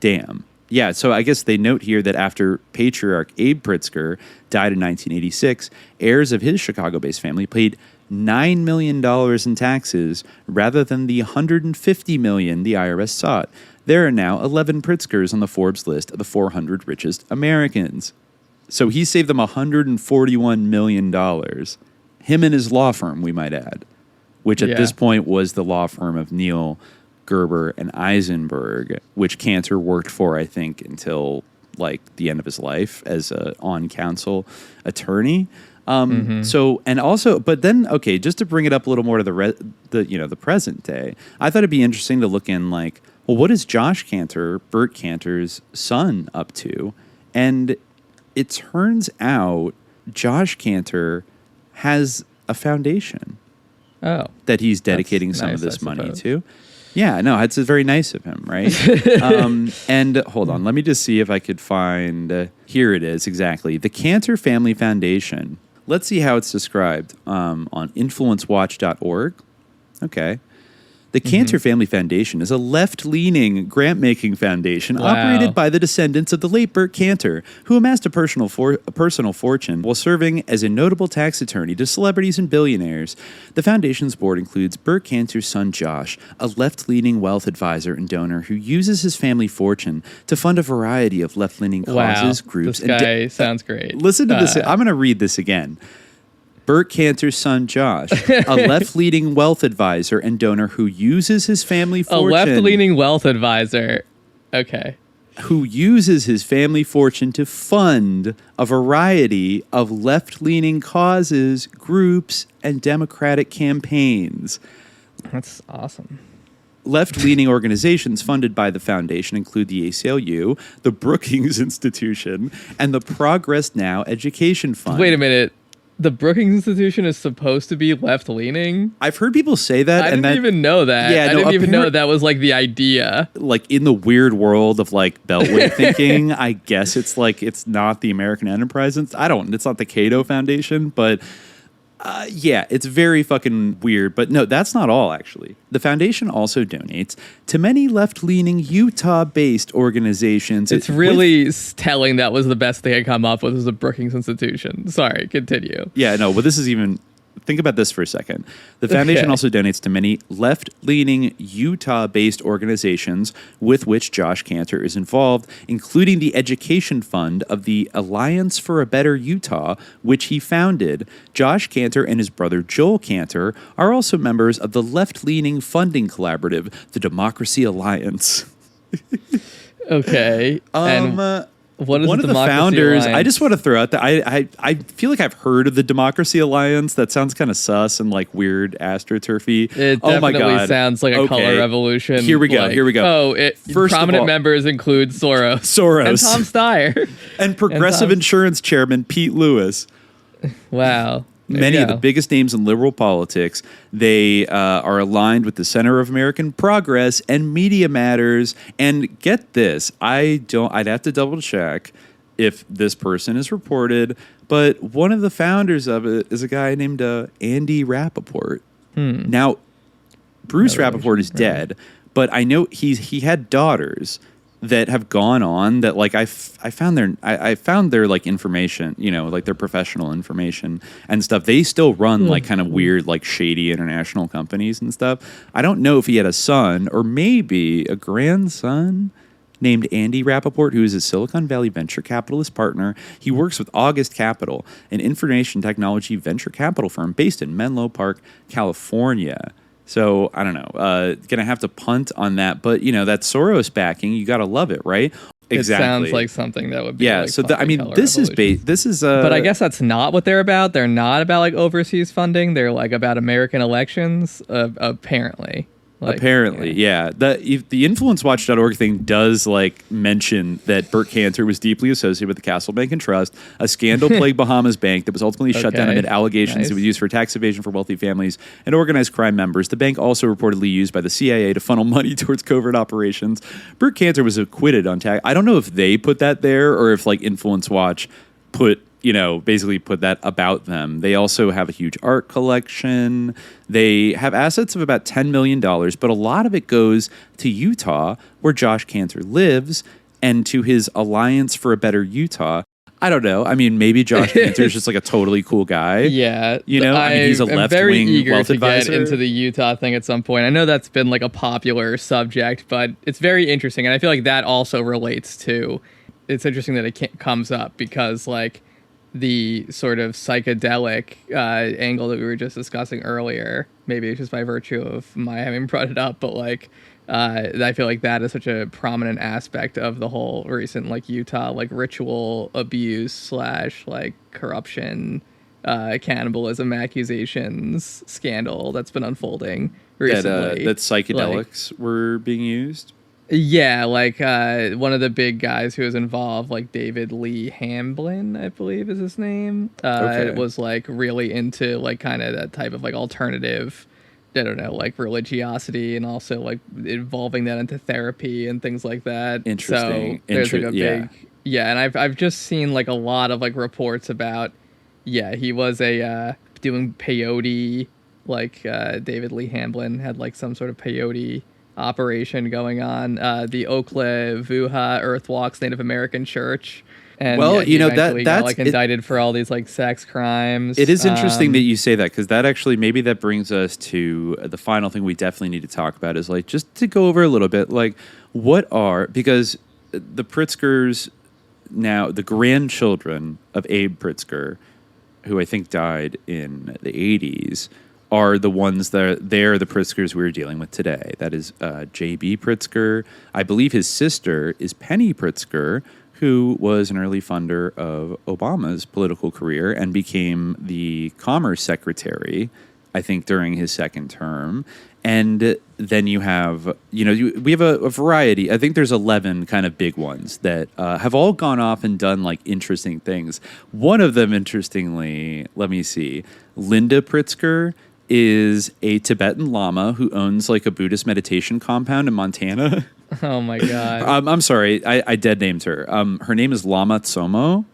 Damn. Yeah, so I guess they note here that after patriarch Abe Pritzker died in 1986, heirs of his Chicago-based family paid $9 million in taxes rather than the $150 million the IRS sought. There are now 11 Pritzkers on the Forbes list of the 400 richest Americans. So he saved them $141 million. Him and his law firm, we might add, which at this point was the law firm of Neil, Gerber, and Eisenberg, which Kanter worked for, I think, until like the end of his life as a on-council attorney. So, and also, but then, okay, just to bring it up a little more to the present day, I thought it'd be interesting to look in like, well, what is Josh Kanter, Burt Kanter's son, up to? And it turns out Josh Kanter has a foundation that he's dedicating some of this money to. Yeah, no, it's very nice of him, right? And hold on, let me just see if I could find, here it is, exactly. The Kanter Family Foundation. Let's see how it's described on influencewatch.org. Okay. The Kanter Family Foundation is a left-leaning grant-making foundation operated by the descendants of the late Burt Kanter, who amassed a personal fortune while serving as a notable tax attorney to celebrities and billionaires. The foundation's board includes Burt Kanter's son Josh, a left-leaning wealth advisor and donor who uses his family fortune to fund a variety of left-leaning causes, groups, this guy sounds great. Listen to this. I'm going to read this again. Burt Kanter's son, Josh, a left-leaning wealth advisor and donor who uses his family fortune... A left-leaning wealth advisor. Okay. Who uses his family fortune to fund a variety of left-leaning causes, groups, and Democratic campaigns. That's awesome. Left-leaning organizations funded by the foundation include the ACLU, the Brookings Institution, and the Progress Now Education Fund. Wait a minute. The Brookings Institution is supposed to be left-leaning? I've heard people say that. I didn't even know that. Yeah, I didn't even know that was like the idea. Like in the weird world of like Beltway thinking, I guess it's like it's not the American Enterprise. It's not the Cato Foundation, but yeah, it's very fucking weird. But no, that's not all, actually. The foundation also donates to many left-leaning Utah-based organizations. It's really telling that was the best they had come up with was the Brookings Institution. Sorry, continue. Yeah, no, but this is even... Think about this for a second. The foundation also donates to many left-leaning Utah-based organizations with which Josh Kanter is involved, including the education fund of the Alliance for a Better Utah, which he founded. Josh Kanter and his brother Joel Kanter are also members of the left-leaning funding collaborative, the Democracy Alliance. Okay. And what is one of the founders, Alliance? I just want to throw out that I feel like I've heard of the Democracy Alliance. That sounds kind of sus and like weird astroturfy. It definitely sounds like a color revolution. Here we go. Prominent members include Soros. And Tom Steyer. And Progressive Insurance Chairman Pete Lewis. Wow. Many of the biggest names in liberal politics. They are aligned with the Center of American Progress and Media Matters. And get this, I'd have to double check if this person is reported, but one of the founders of it is a guy named Andy Rappaport. Now, Bruce Rappaport is dead, but I know he had daughters that have gone on that like I found their like information, you know, like their professional information and stuff. They still run like kind of weird like shady international companies and stuff. I don't know if he had a son or maybe a grandson named Andy Rappaport, who is a Silicon Valley venture capitalist partner. He works with August Capital, an information technology venture capital firm based in Menlo Park, California. So, I don't know, going to have to punt on that. But, you know, that Soros backing, you got to love it, right? Exactly. It sounds like something that would be like so, this is... But I guess that's not what they're about. They're not about, like, overseas funding. They're, like, about American elections, apparently. Like, apparently, yeah. The influencewatch.org thing does like mention that Burt Kanter was deeply associated with the Castle Bank and Trust, a scandal-plagued Bahamas bank that was ultimately shut down amid allegations it was used for tax evasion for wealthy families and organized crime members. The bank also reportedly used by the CIA to funnel money towards covert operations. Burt Kanter was acquitted on tax. I don't know if they put that there or if like Influence Watch basically put that about them. They also have a huge art collection. They have assets of about $10 million, but a lot of it goes to Utah, where Josh Kanter lives, and to his Alliance for a Better Utah. I don't know. I mean, maybe Josh Kanter is just like a totally cool guy. Yeah. He's a left-wing wealth advisor. Get into the Utah thing at some point. I know that's been like a popular subject, but it's very interesting. And I feel like that also relates to, it's interesting that it comes up because like, the sort of psychedelic angle that we were just discussing earlier, maybe it's just by virtue of my having brought it up, but like I feel like that is such a prominent aspect of the whole recent like Utah like ritual abuse / like corruption, cannibalism accusations scandal that's been unfolding recently. That psychedelics were being used. Yeah, like one of the big guys who was involved, like David Lee Hamblin, I believe is his name, was like really into like kind of that type of like alternative, I don't know, like religiosity and also like involving that into therapy and things like that. Interesting. So there's like a big, and I've just seen like a lot of like reports about, he was doing peyote, like David Lee Hamblin had like some sort of peyote operation going on, the Okla Vuha Earthwalks Native American Church, and that's got, like indicted for all these like sex crimes. It is interesting that you say that because that actually maybe that brings us to the final thing we definitely need to talk about is like just to go over a little bit like because the Pritzkers, now the grandchildren of Abe Pritzker, who I think died in the 80s, are the ones they're the Pritzkers we're dealing with today. That is J.B. Pritzker. I believe his sister is Penny Pritzker, who was an early funder of Obama's political career and became the Commerce Secretary, I think, during his second term. And then you have, we have a variety. I think there's 11 kind of big ones that have all gone off and done like interesting things. One of them, interestingly, let me see, Linda Pritzker is a Tibetan Lama who owns like a Buddhist meditation compound in Montana. Oh my God. I'm sorry. I dead named her. Her name is Lama Tsomo.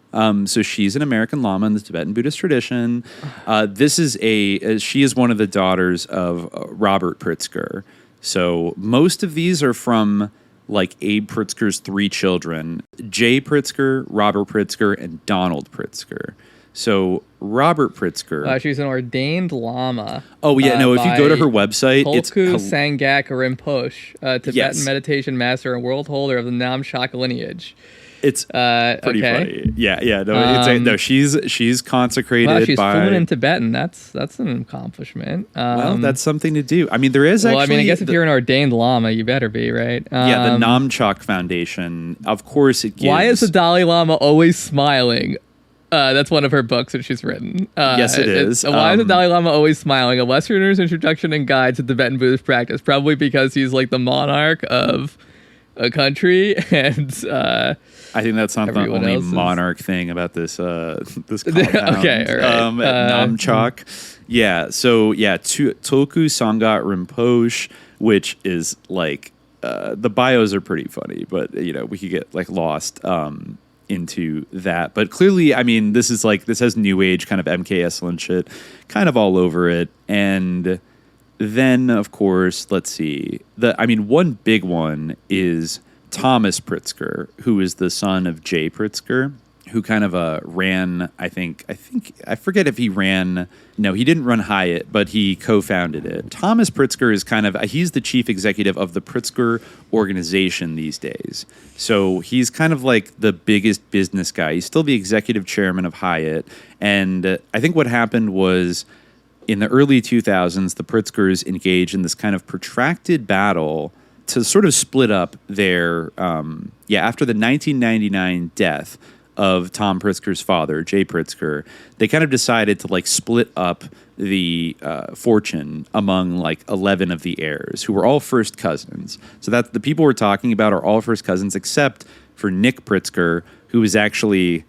So she's an American Lama in the Tibetan Buddhist tradition. She is one of the daughters of Robert Pritzker. So most of these are from like Abe Pritzker's 3 children, Jay Pritzker, Robert Pritzker, and Donald Pritzker. So Robert Pritzker. She's an ordained Lama. Oh yeah, no. If you go to her website, it's Sangak Rinpoche, Tibetan meditation master and world holder of the Nam-haqq lineage. It's pretty funny. Yeah. No, she's consecrated. Wow, she's by fluent in Tibetan. That's an accomplishment. Well, that's something to do. I mean, there is. Well, I guess if you're an ordained Lama, you better be, right? Yeah, the Nam-haqq Foundation. Of course, it gives. Why is the Dalai Lama always smiling? That's one of her books that she's written. Yes, it is. Why is the Dalai Lama always smiling? A Westerner's Introduction and Guide to Tibetan Buddhist Practice. Probably because he's like the monarch of a country, and I think that's not the only monarch thing about this this compound. Okay, all right. Nam-haqq. Yeah. So Tulku Sangat Rinpoche, which is like the bios are pretty funny, but we could get like lost into that. But clearly, I mean, this has new age kind of MKS and shit kind of all over it. And then, of course, let's see. One big one is Thomas Pritzker, who is the son of Jay Pritzker, who kind of ran, I forget if he ran, no, he didn't run Hyatt, but he co-founded it. Thomas Pritzker is he's the chief executive of the Pritzker organization these days. So he's kind of like the biggest business guy. He's still the executive chairman of Hyatt. And I think what happened was in the early 2000s, the Pritzkers engaged in this kind of protracted battle to sort of split up their, after the 1999 death of Tom Pritzker's father, Jay Pritzker, they kind of decided to like split up the fortune among like 11 of the heirs who were all first cousins. So that the people we're talking about are all first cousins except for Nick Pritzker, who is actually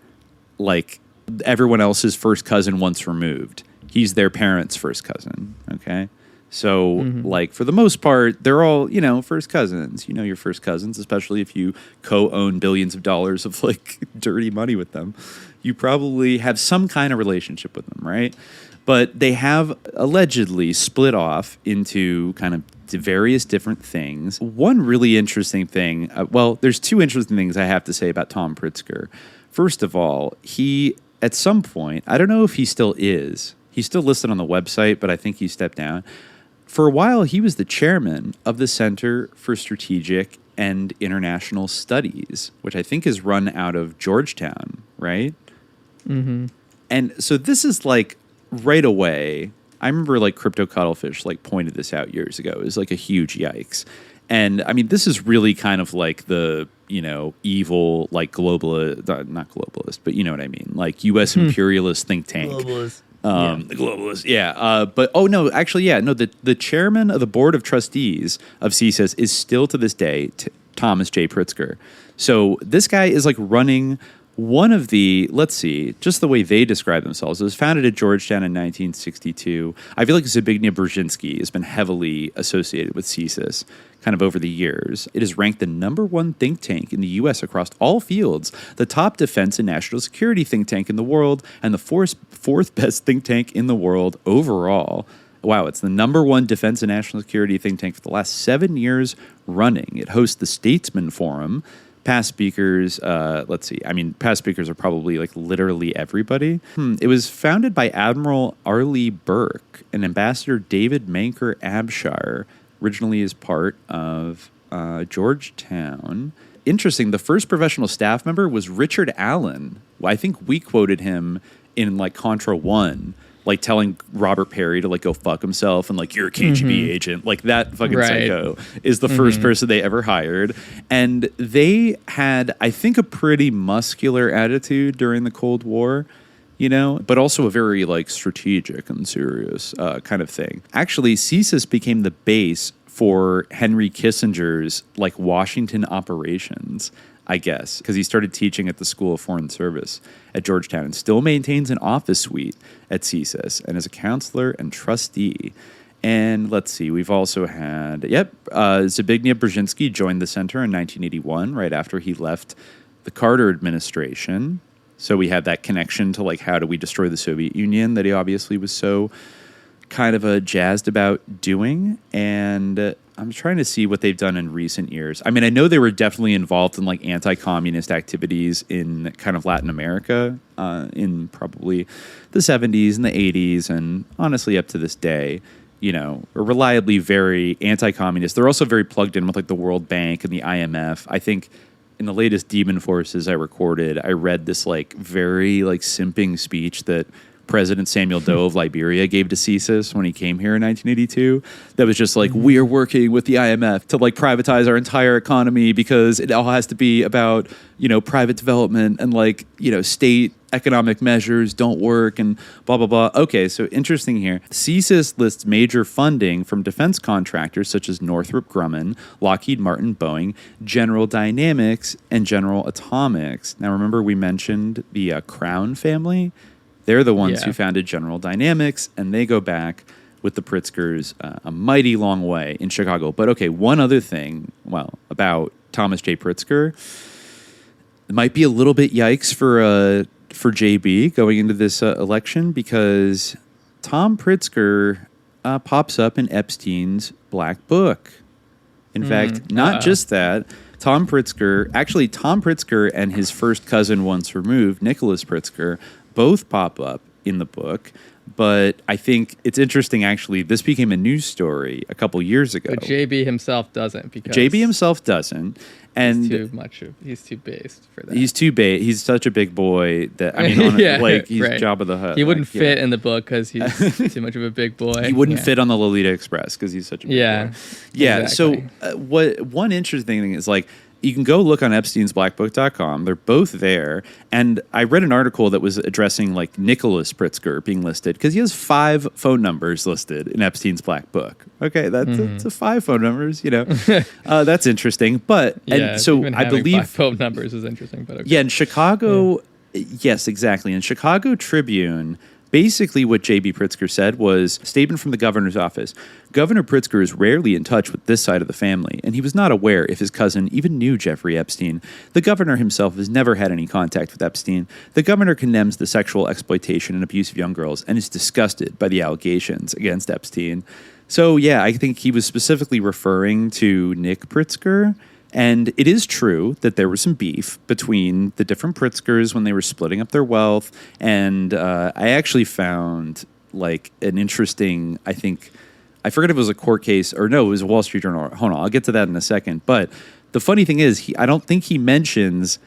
like everyone else's first cousin once removed. He's their parents' first cousin. Okay. So, like, for the most part, they're all, you know, first cousins. You know your first cousins, especially if you co-own billions of dollars of, like, dirty money with them. You probably have some kind of relationship with them, right? But they have allegedly split off into kind of various different things. One really interesting thing, well, there's two interesting things I have to say about Tom Pritzker. First of all, he, at some point, I don't know if he still is. He's still listed on the website, but I think he stepped down. For a while, he was the chairman of the Center for Strategic and International Studies, which I think is run out of Georgetown, right? Mm-hmm. And so this is like right away. I remember like Crypto Cuttlefish like pointed this out years ago. It was like a huge yikes. And I mean, this is really kind of like the, you know, evil, like globalist, not globalist, but you know what I mean? Like U.S. imperialist think tank. Globalist. The globalist, yeah. But, oh, no, actually, yeah. No, the chairman of the board of trustees of CSIS is still to this day Thomas J. Pritzker. So this guy is like running one of the, let's see, just the way they describe themselves. It was founded at Georgetown in 1962. I feel like Zbigniew Brzezinski has been heavily associated with CSIS kind of over the years. It is ranked the #1 think tank in the U.S. across all fields, the top defense and national security think tank in the world, and the fourth best think tank in the world overall. Wow, it's the #1 defense and national security think tank for the last 7 years running. It hosts the Statesman Forum. Past speakers, let's see. I mean, past speakers are probably like literally everybody. It was founded by Admiral Arleigh Burke and Ambassador David Manker Abshire, originally as part of Georgetown. Interesting, the first professional staff member was Richard Allen. I think we quoted him in like Contra I, like telling Robert Perry to like go fuck himself and like, you're a KGB agent. Like that fucking psycho is the first person they ever hired. And they had, I think, a pretty muscular attitude during the Cold War, you know, but also a very like strategic and serious kind of thing. Actually, CSIS became the base for Henry Kissinger's like Washington operations, I guess, because he started teaching at the School of Foreign Service at Georgetown and still maintains an office suite at CSIS and is a counselor and trustee. And let's see, we've also had, Zbigniew Brzezinski joined the center in 1981, right after he left the Carter administration. So we have that connection to like, how do we destroy the Soviet Union that he obviously was so kind of jazzed about doing. And I'm trying to see what they've done in recent years. I mean, I know they were definitely involved in like anti-communist activities in kind of Latin America in probably the 70s and the 80s, and honestly up to this day, you know, are reliably very anti-communist. They're also very plugged in with like the World Bank and the IMF. I think in the latest Demon Forces I recorded, I read this like very like simping speech that President Samuel Doe of Liberia gave to CSIS when he came here in 1982. That was just like, we are working with the IMF to like privatize our entire economy because it all has to be about, you know, private development and like, you know, state economic measures don't work and blah, blah, blah. Okay, so interesting here. CSIS lists major funding from defense contractors such as Northrop Grumman, Lockheed Martin, Boeing, General Dynamics, and General Atomics. Now, remember we mentioned the Crown family? They're the ones who founded General Dynamics, and they go back with the Pritzkers a mighty long way in Chicago. But okay, one other thing, well, about Thomas J. Pritzker. It might be a little bit yikes for JB going into this election, because Tom Pritzker pops up in Epstein's Black Book. In fact, not just that. Tom Pritzker and his first cousin once removed, Nicholas Pritzker, both pop up in the book. But I think it's interesting, actually, this became a news story a couple years ago. But JB himself doesn't. Because JB himself doesn't. And he's too based for that. He's too big. He's such a big boy that, I mean, he's Jabba the Hutt. He wouldn't fit in the book because he's too much of a big boy. He wouldn't fit on the Lolita Express because he's such a big boy. Yeah, exactly. So one interesting thing is, like, you can go look on EpsteinsBlackBook.com. They're both there. And I read an article that was addressing like Nicholas Pritzker being listed because he has 5 phone numbers listed in Epstein's Black Book. Okay, that's a 5 phone numbers, you know. That's interesting. But and so I believe 5 phone numbers is interesting. But okay. Yeah, in Chicago, yes, exactly. In Chicago Tribune, basically what J.B. Pritzker said was, statement from the governor's office, Governor Pritzker is rarely in touch with this side of the family, and he was not aware if his cousin even knew Jeffrey Epstein. The governor himself has never had any contact with Epstein. The governor condemns the sexual exploitation and abuse of young girls and is disgusted by the allegations against Epstein. So, yeah, I think he was specifically referring to Nick Pritzker. And it is true that there was some beef between the different Pritzkers when they were splitting up their wealth. And I actually found like an interesting, I forget if it was a court case or no, it was a Wall Street Journal. Hold on, I'll get to that in a second. But the funny thing is, I don't think he mentions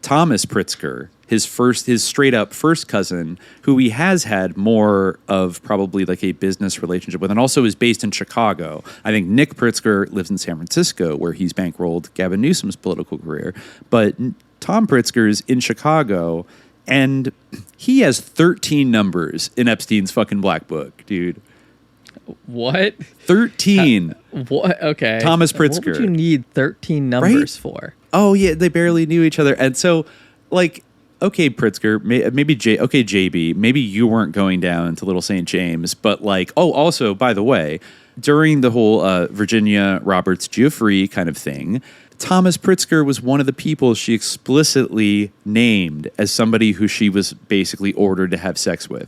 Thomas Pritzker, his straight up first cousin, who he has had more of probably like a business relationship with, and also is based in Chicago. I think Nick Pritzker lives in San Francisco, where he's bankrolled Gavin Newsom's political career. But Tom Pritzker's in Chicago, and he has 13 numbers in Epstein's fucking Black Book, dude. What? 13. What? Okay. Thomas Pritzker. What would you need 13 numbers for? Oh, yeah, they barely knew each other. And so, like, okay, Pritzker, maybe JB, maybe you weren't going down to Little St. James, but like, oh, also, by the way, during the whole Virginia Roberts Giuffre kind of thing, Thomas Pritzker was one of the people she explicitly named as somebody who she was basically ordered to have sex with,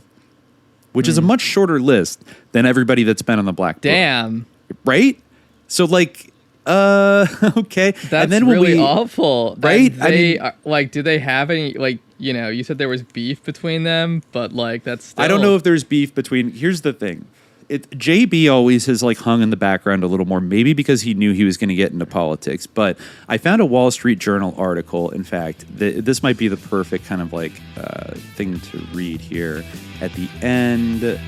which is a much shorter list than everybody that's been on the Black Book. Damn. Right? So, like, okay. That's and then really awful. Right? Do they have any, like, you know, you said there was beef between them, but, like, that's still... I don't know if there's beef between... Here's the thing. JB always has, like, hung in the background a little more, maybe because he knew he was going to get into politics, but I found a Wall Street Journal article, in fact, this might be the perfect kind of, like, thing to read here at the end...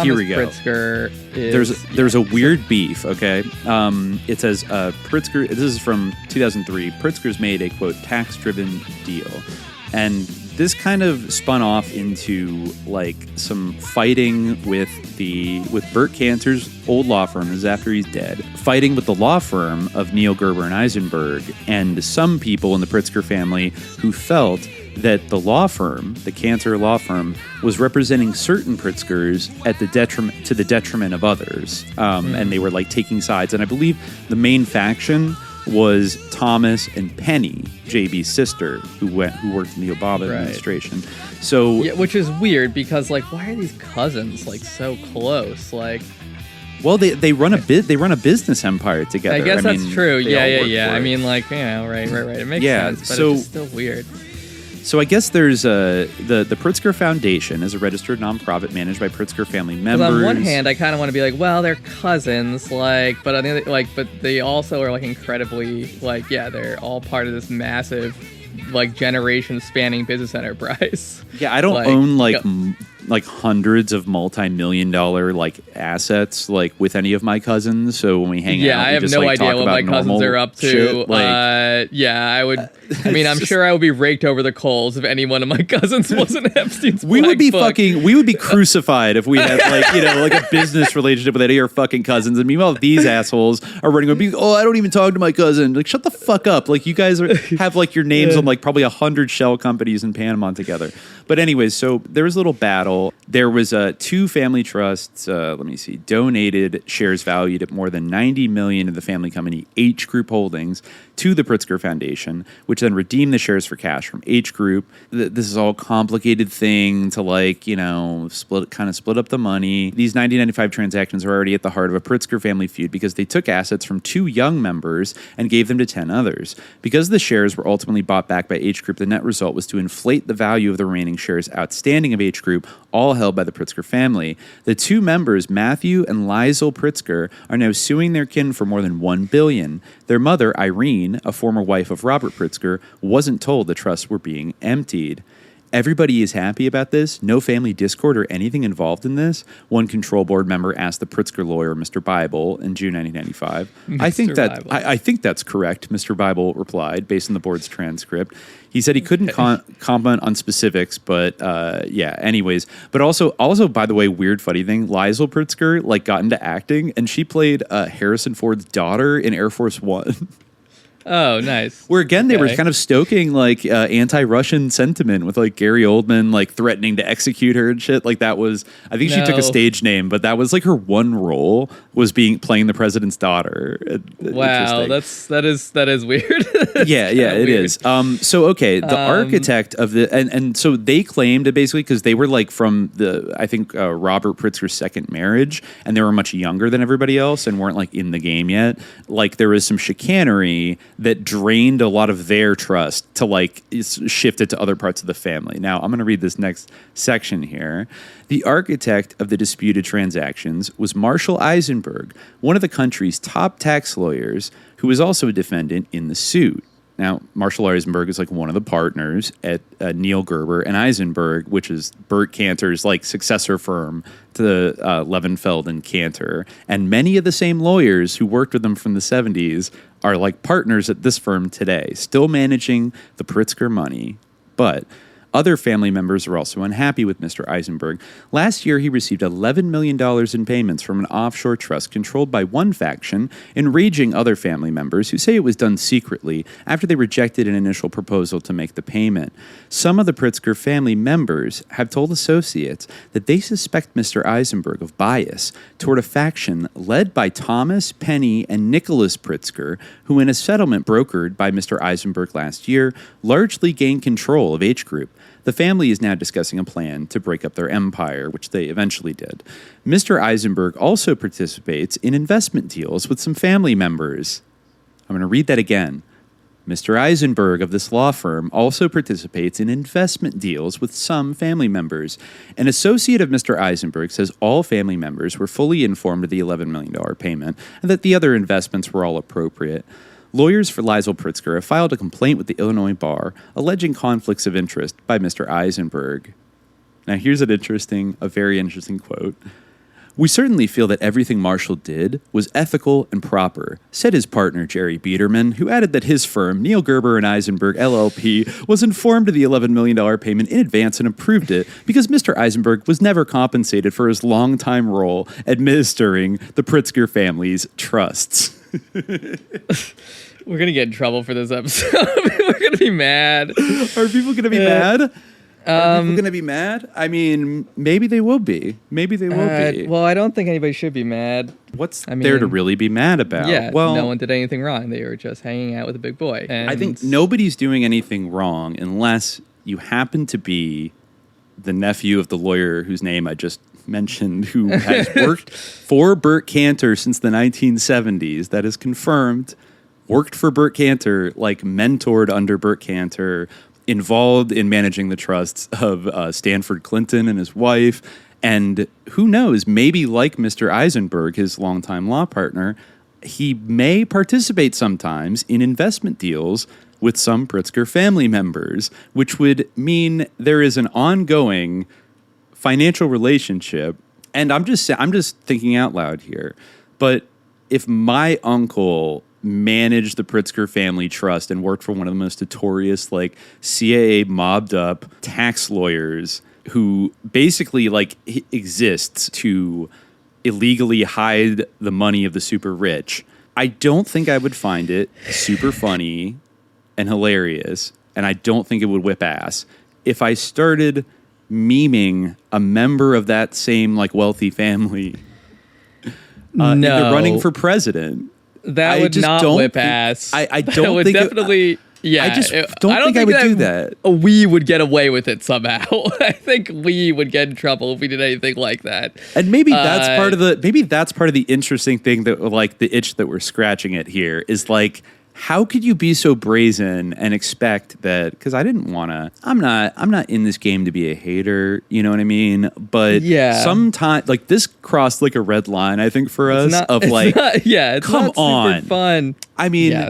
Here we go. Pritzker is, there's a weird beef, okay? It says, Pritzker, this is from 2003, Pritzker's made a, quote, tax-driven deal. And this kind of spun off into, like, some fighting with Burt Kanter's old law firm, this is after he's dead, fighting with the law firm of Neil Gerber and Eisenberg, and some people in the Pritzker family who felt that the law firm, the Kanter law firm, was representing certain Pritzkers to the detriment of others, and they were like taking sides. And I believe the main faction was Thomas and Penny, JB's sister, who worked in the Obama administration. So, yeah, which is weird because, like, why are these cousins like so close? Like, well, they run a business empire together. I guess that's true. Yeah. I it. mean, like, you know, right. It makes sense, but it's just still weird. So I guess there's the Pritzker Foundation is a registered nonprofit managed by Pritzker family members. On one hand, I kind of want to be like, well, they're cousins, like, but on the other, like, but they also are like incredibly, like, yeah, they're all part of this massive, like, generation-spanning business enterprise. Yeah, I don't own like like hundreds of multi-million-dollar like assets like with any of my cousins. So when we hang out, I have just, no like, idea talk what my about cousins normal are up to. shit, like, I would. I mean, I'm sure I would be raked over the coals if any one of my cousins wasn't Epstein's. We would be black book. we would be crucified if we had like, you know, like a business relationship with any of our fucking cousins. And meanwhile, these assholes are running around being, I don't even talk to my cousin. Like, shut the fuck up. Like, you guys have like your names on like probably 100 shell companies in Panama together. But anyways, so there was a little battle. There was 2 family trusts, donated shares valued at more than $90 million of the family company H Group Holdings to the Pritzker Foundation, which then redeemed the shares for cash from H Group. This is all a complicated thing to, like, you know, split up the money. These 1995 transactions are already at the heart of a Pritzker family feud because they took assets from 2 young members and gave them to 10 others. Because the shares were ultimately bought back by H Group, the net result was to inflate the value of the remaining shares outstanding of H Group, all held by the Pritzker family. The 2 members, Matthew and Liesl Pritzker, are now suing their kin for more than $1 billion. Their mother, Irene, a former wife of Robert Pritzker, wasn't told the trusts were being emptied. Everybody is happy about this. No family discord or anything involved in this. One control board member asked the Pritzker lawyer, Mr. Bible, in June 1995. I think that's correct, Mr. Bible replied, based on the board's transcript. He said he couldn't comment on specifics, but anyways. But also, by the way, weird funny thing, Liesl Pritzker like got into acting, and she played Harrison Ford's daughter in Air Force One. Oh, nice. Where again they were kind of stoking like anti-Russian sentiment with like Gary Oldman like threatening to execute her and shit. Like that was, I think she took a stage name, but that was like her one role was playing the president's daughter. Wow, that is weird. yeah, it is. So okay, the architect of the and so they claimed it basically because they were like from the Robert Pritzker's second marriage, and they were much younger than everybody else and weren't like in the game yet. Like there was some chicanery that drained a lot of their trust to like shift it to other parts of the family. Now, I'm going to read this next section here. The architect of the disputed transactions was Marshall Eisenberg, one of the country's top tax lawyers, who was also a defendant in the suit. Now, Marshall Eisenberg is like one of the partners at Neil Gerber and Eisenberg, which is Burt Kanter's like successor firm to Levenfeld and Kanter. And many of the same lawyers who worked with them from the 70s are like partners at this firm today, still managing the Pritzker money. But other family members are also unhappy with Mr. Eisenberg. Last year, he received $11 million in payments from an offshore trust controlled by one faction, enraging other family members who say it was done secretly after they rejected an initial proposal to make the payment. Some of the Pritzker family members have told associates that they suspect Mr. Eisenberg of bias toward a faction led by Thomas, Penny, and Nicholas Pritzker, who in a settlement brokered by Mr. Eisenberg last year, largely gained control of H Group. The family is now discussing a plan to break up their empire, which they eventually did. Mr. Eisenberg also participates in investment deals with some family members. I'm going to read that again. Mr. Eisenberg of this law firm also participates in investment deals with some family members. An associate of Mr. Eisenberg says all family members were fully informed of the $11 million payment and that the other investments were all appropriate. Lawyers for Liesl Pritzker have filed a complaint with the Illinois Bar alleging conflicts of interest by Mr. Eisenberg. Now here's a very interesting quote. "We certainly feel that everything Marshall did was ethical and proper," said his partner Jerry Biederman, who added that his firm, Neil Gerber and Eisenberg LLP, was informed of the $11 million payment in advance and approved it because Mr. Eisenberg was never compensated for his longtime role administering the Pritzker family's trusts. We're going to get in trouble for this episode. We're going to be mad. Are people going to be mad? Are people going to be mad? I mean, maybe they will be. Maybe they will be. Well, I don't think anybody should be mad. What's there to really be mad about? Yeah, well, no one did anything wrong. They were just hanging out with a big boy. And I think nobody's doing anything wrong unless you happen to be the nephew of the lawyer whose name I just mentioned, who has worked for Burt Kanter since the 1970s. That is confirmed. Worked for Burt Kanter, like mentored under Burt Kanter, involved in managing the trusts of Stanford Clinton and his wife. And who knows, maybe like Mr. Eisenberg, his longtime law partner, he may participate sometimes in investment deals with some Pritzker family members, which would mean there is an ongoing financial relationship, and I'm just thinking out loud here, but if my uncle managed the Pritzker Family Trust and worked for one of the most notorious, like, CIA mobbed up tax lawyers who basically, like, exists to illegally hide the money of the super rich, I don't think I would find it super funny and hilarious, and I don't think it would whip ass if I started memeing a member of that same, like, wealthy family running for president. That would not whip ass. I don't think definitely. I just don't think I would do that. We would get away with it somehow. I think we would get in trouble if we did anything like that. And maybe that's part of the interesting thing, that, like, the itch that we're scratching at here is, like, how could you be so brazen and expect that? Because I didn't want to. I'm not in this game to be a hater. You know what I mean? But sometimes, like, this crossed like a red line, I think, for us. It's come on, super fun. I mean,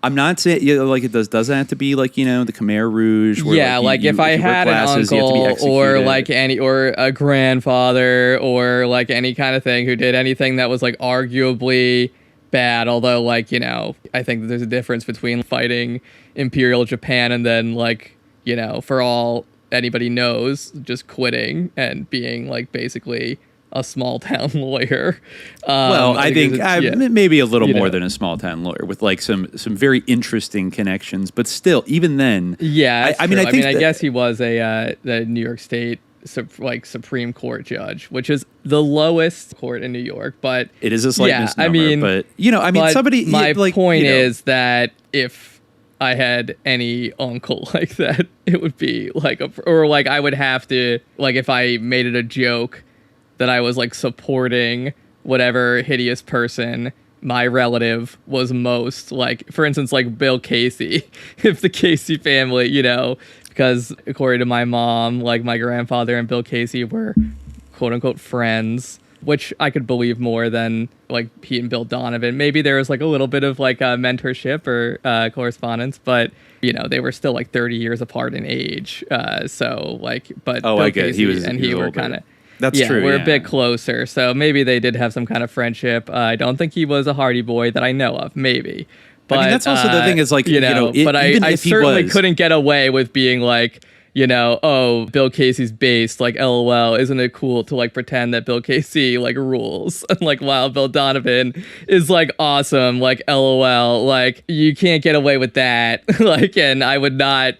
I'm not saying like it doesn't have to be like, you know, the Khmer Rouge. Where, like if I had an uncle or like or a grandfather or like any kind of thing who did anything that was like arguably bad, although, like, you know, I think that there's a difference between fighting Imperial Japan and then, like, you know, for all anybody knows, just quitting and being, like, basically a small town lawyer. I think maybe a little more than a small town lawyer with, like, some very interesting connections, but still, even then, I guess he was the New York State Supreme Court judge, which is the lowest court in New York, but it is a slight misnomer. I mean, but you know, I mean, somebody. My point is that if I had any uncle like that, it would be like I would have to, like, if I made it a joke that I was like supporting whatever hideous person my relative was most, like, for instance, like Bill Casey, if the Casey family, you know. Because according to my mom, like, my grandfather and Bill Casey were quote unquote friends, which I could believe more than like Pete and Bill Donovan. Maybe there was like a little bit of like a mentorship or correspondence, but, you know, they were still like 30 years apart in age. So like, but Bill I get Casey he were kind of. That's true. We're a bit closer, so maybe they did have some kind of friendship. I don't think he was a Hardy Boy that I know of. Maybe. But, I mean, that's also the thing is, like, but I certainly couldn't get away with being like, you know, oh, Bill Casey's based, like, LOL, isn't it cool to, like, pretend that Bill Casey, like, rules? And, like, wow, Bill Donovan is, like, awesome, like, LOL, like, you can't get away with that. Like, and I would not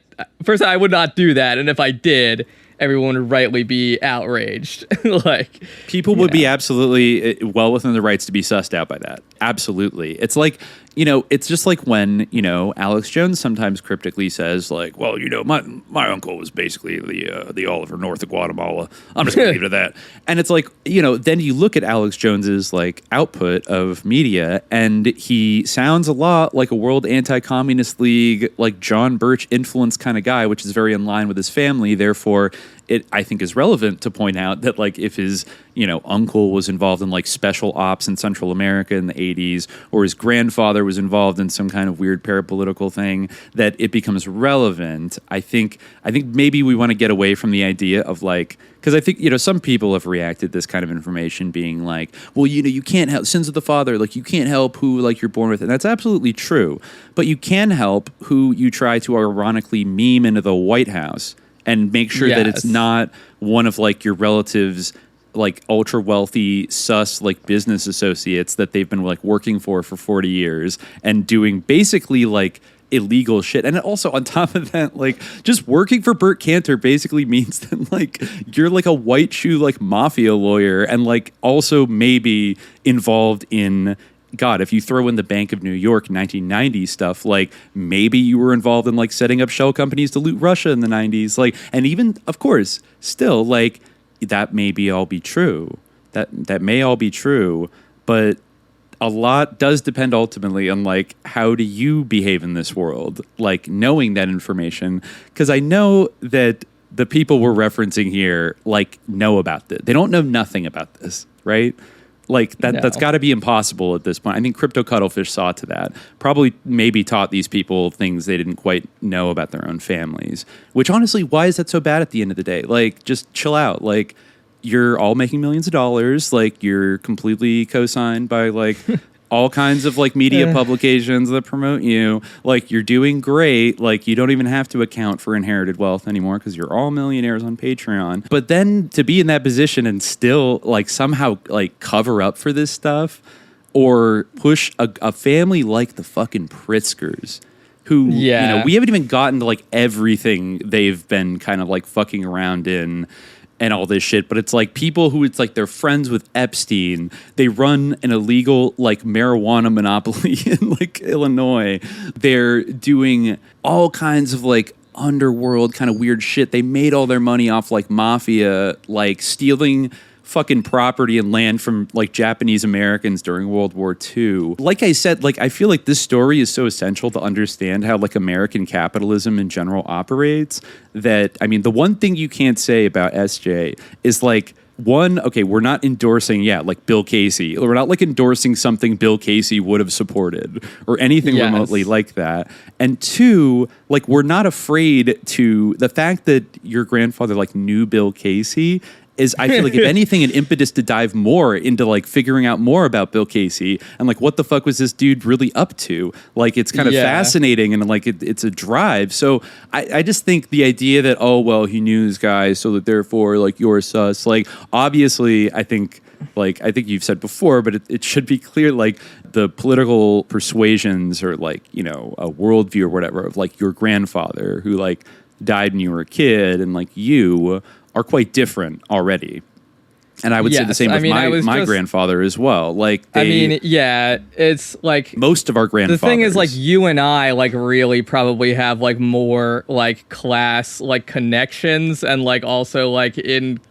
do that, and if I did, everyone would rightly be outraged. Like, people would be absolutely well within the rights to be sussed out by that. Absolutely. It's like, you know, it's just like when, you know, Alex Jones sometimes cryptically says, like, well, you know, my uncle was basically the Oliver North of Guatemala. I'm just going to leave it at that. And it's like, you know, then you look at Alex Jones's, like, output of media, and he sounds a lot like a World Anti-Communist League, like, John Birch influence kind of guy, which is very in line with his family. Therefore, it, I think, is relevant to point out that, like, if his, you know, uncle was involved in, like, special ops in Central America in the 80s, or his grandfather was involved in some kind of weird parapolitical thing, that it becomes relevant. I think maybe we want to get away from the idea of, like, because I think, you know, some people have reacted to this kind of information being like, well, you know, you can't help sins of the father, like, you can't help who, like, you're born with, and that's absolutely true. But you can help who you try to ironically meme into the White House and make sure that it's not one of, like, your relatives, like, ultra wealthy sus, like, business associates that they've been, like, working for 40 years and doing basically, like, illegal shit. And also on top of that, like, just working for Burt Kanter basically means that, like, you're like a white shoe, like, mafia lawyer, and, like, also maybe involved in, God, if you throw in the Bank of New York 1990 stuff, like, maybe you were involved in, like, setting up shell companies to loot Russia in the 90s. Like, and even, of course, still, like, that may all be true. That may all be true, but a lot does depend ultimately on, like, how do you behave in this world, like, knowing that information. Because I know that the people we're referencing here, like, know about this. They don't know nothing about this, right? Like, that's got to be impossible at this point. I think Crypto Cuttlefish saw to that. Probably maybe taught these people things they didn't quite know about their own families. Which, honestly, why is that so bad at the end of the day? Like, just chill out. Like, you're all making millions of dollars. Like, you're completely co-signed by like all kinds of like media publications that promote you. Like, you're doing great. Like, you don't even have to account for inherited wealth anymore because you're all millionaires on Patreon. But then to be in that position and still like somehow like cover up for this stuff or push a family like the fucking Pritzkers, who, you know, we haven't even gotten to like everything they've been kind of like fucking around in and all this shit, but it's like people who it's like they're friends with Epstein. They run an illegal like marijuana monopoly in like Illinois. They're doing all kinds of like underworld kind of weird shit. They made all their money off like mafia, like stealing fucking property and land from like Japanese Americans during World War II. Like I said, like I feel like this story is so essential to understand how like American capitalism in general operates that, I mean, the one thing you can't say about SJ is like, one, okay, we're not endorsing, like Bill Casey. We're not like endorsing something Bill Casey would have supported or anything remotely like that. And two, like we're not afraid to, the fact that your grandfather like knew Bill Casey is, I feel like, if anything, an impetus to dive more into like figuring out more about Bill Casey and like what the fuck was this dude really up to? Like, it's kind of fascinating and like it's a drive. So I just think the idea that, oh well, he knew this guy, so that therefore like you're sus. Like, obviously, I think you've said before, but it should be clear like the political persuasions or like, you know, a worldview or whatever of like your grandfather who like died when you were a kid and like you are quite different already. And I would say the same with my grandfather as well. Like, it's like most of our grandfathers. The thing is, like, you and I like really probably have like more like class like connections, and like also like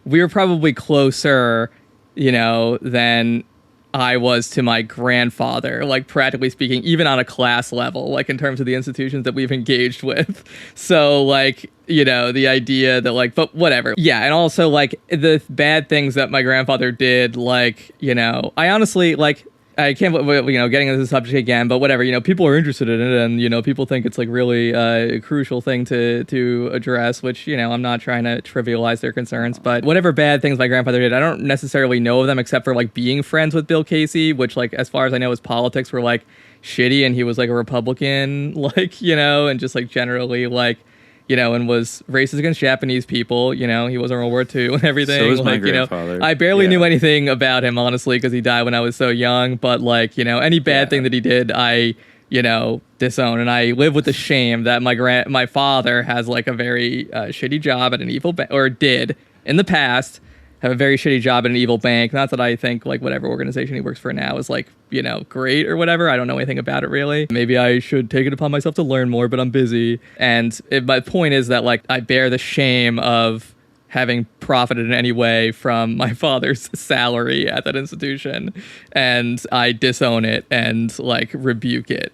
we're probably closer, you know, than I was to my grandfather, like practically speaking, even on a class level, like in terms of the institutions that we've engaged with. So like, you know, the idea that like, but whatever. Yeah. And also like the bad things that my grandfather did, like, you know, I honestly like, I can't, you know, getting into the subject again, but whatever, you know, people are interested in it, and, you know, people think it's like really a crucial thing to address, which, you know, I'm not trying to trivialize their concerns, but whatever bad things my grandfather did, I don't necessarily know of them except for like being friends with Bill Casey, which like, as far as I know, his politics were like shitty, and he was like a Republican, like, you know, and just like generally like, you know, and was racist against Japanese people. You know, he was in World War II and everything. So was like, my grandfather. You know, I barely knew anything about him, honestly, because he died when I was so young. But like, you know, any bad thing that he did, I, you know, disown. And I live with the shame that my father has like a very shitty job at an evil bank, or did in the past have a very shitty job at an evil bank. Not that I think like whatever organization he works for now is like, you know, great or whatever. I don't know anything about it really. Maybe I should take it upon myself to learn more, but I'm busy. And my point is that like I bear the shame of having profited in any way from my father's salary at that institution, and I disown it and like rebuke it,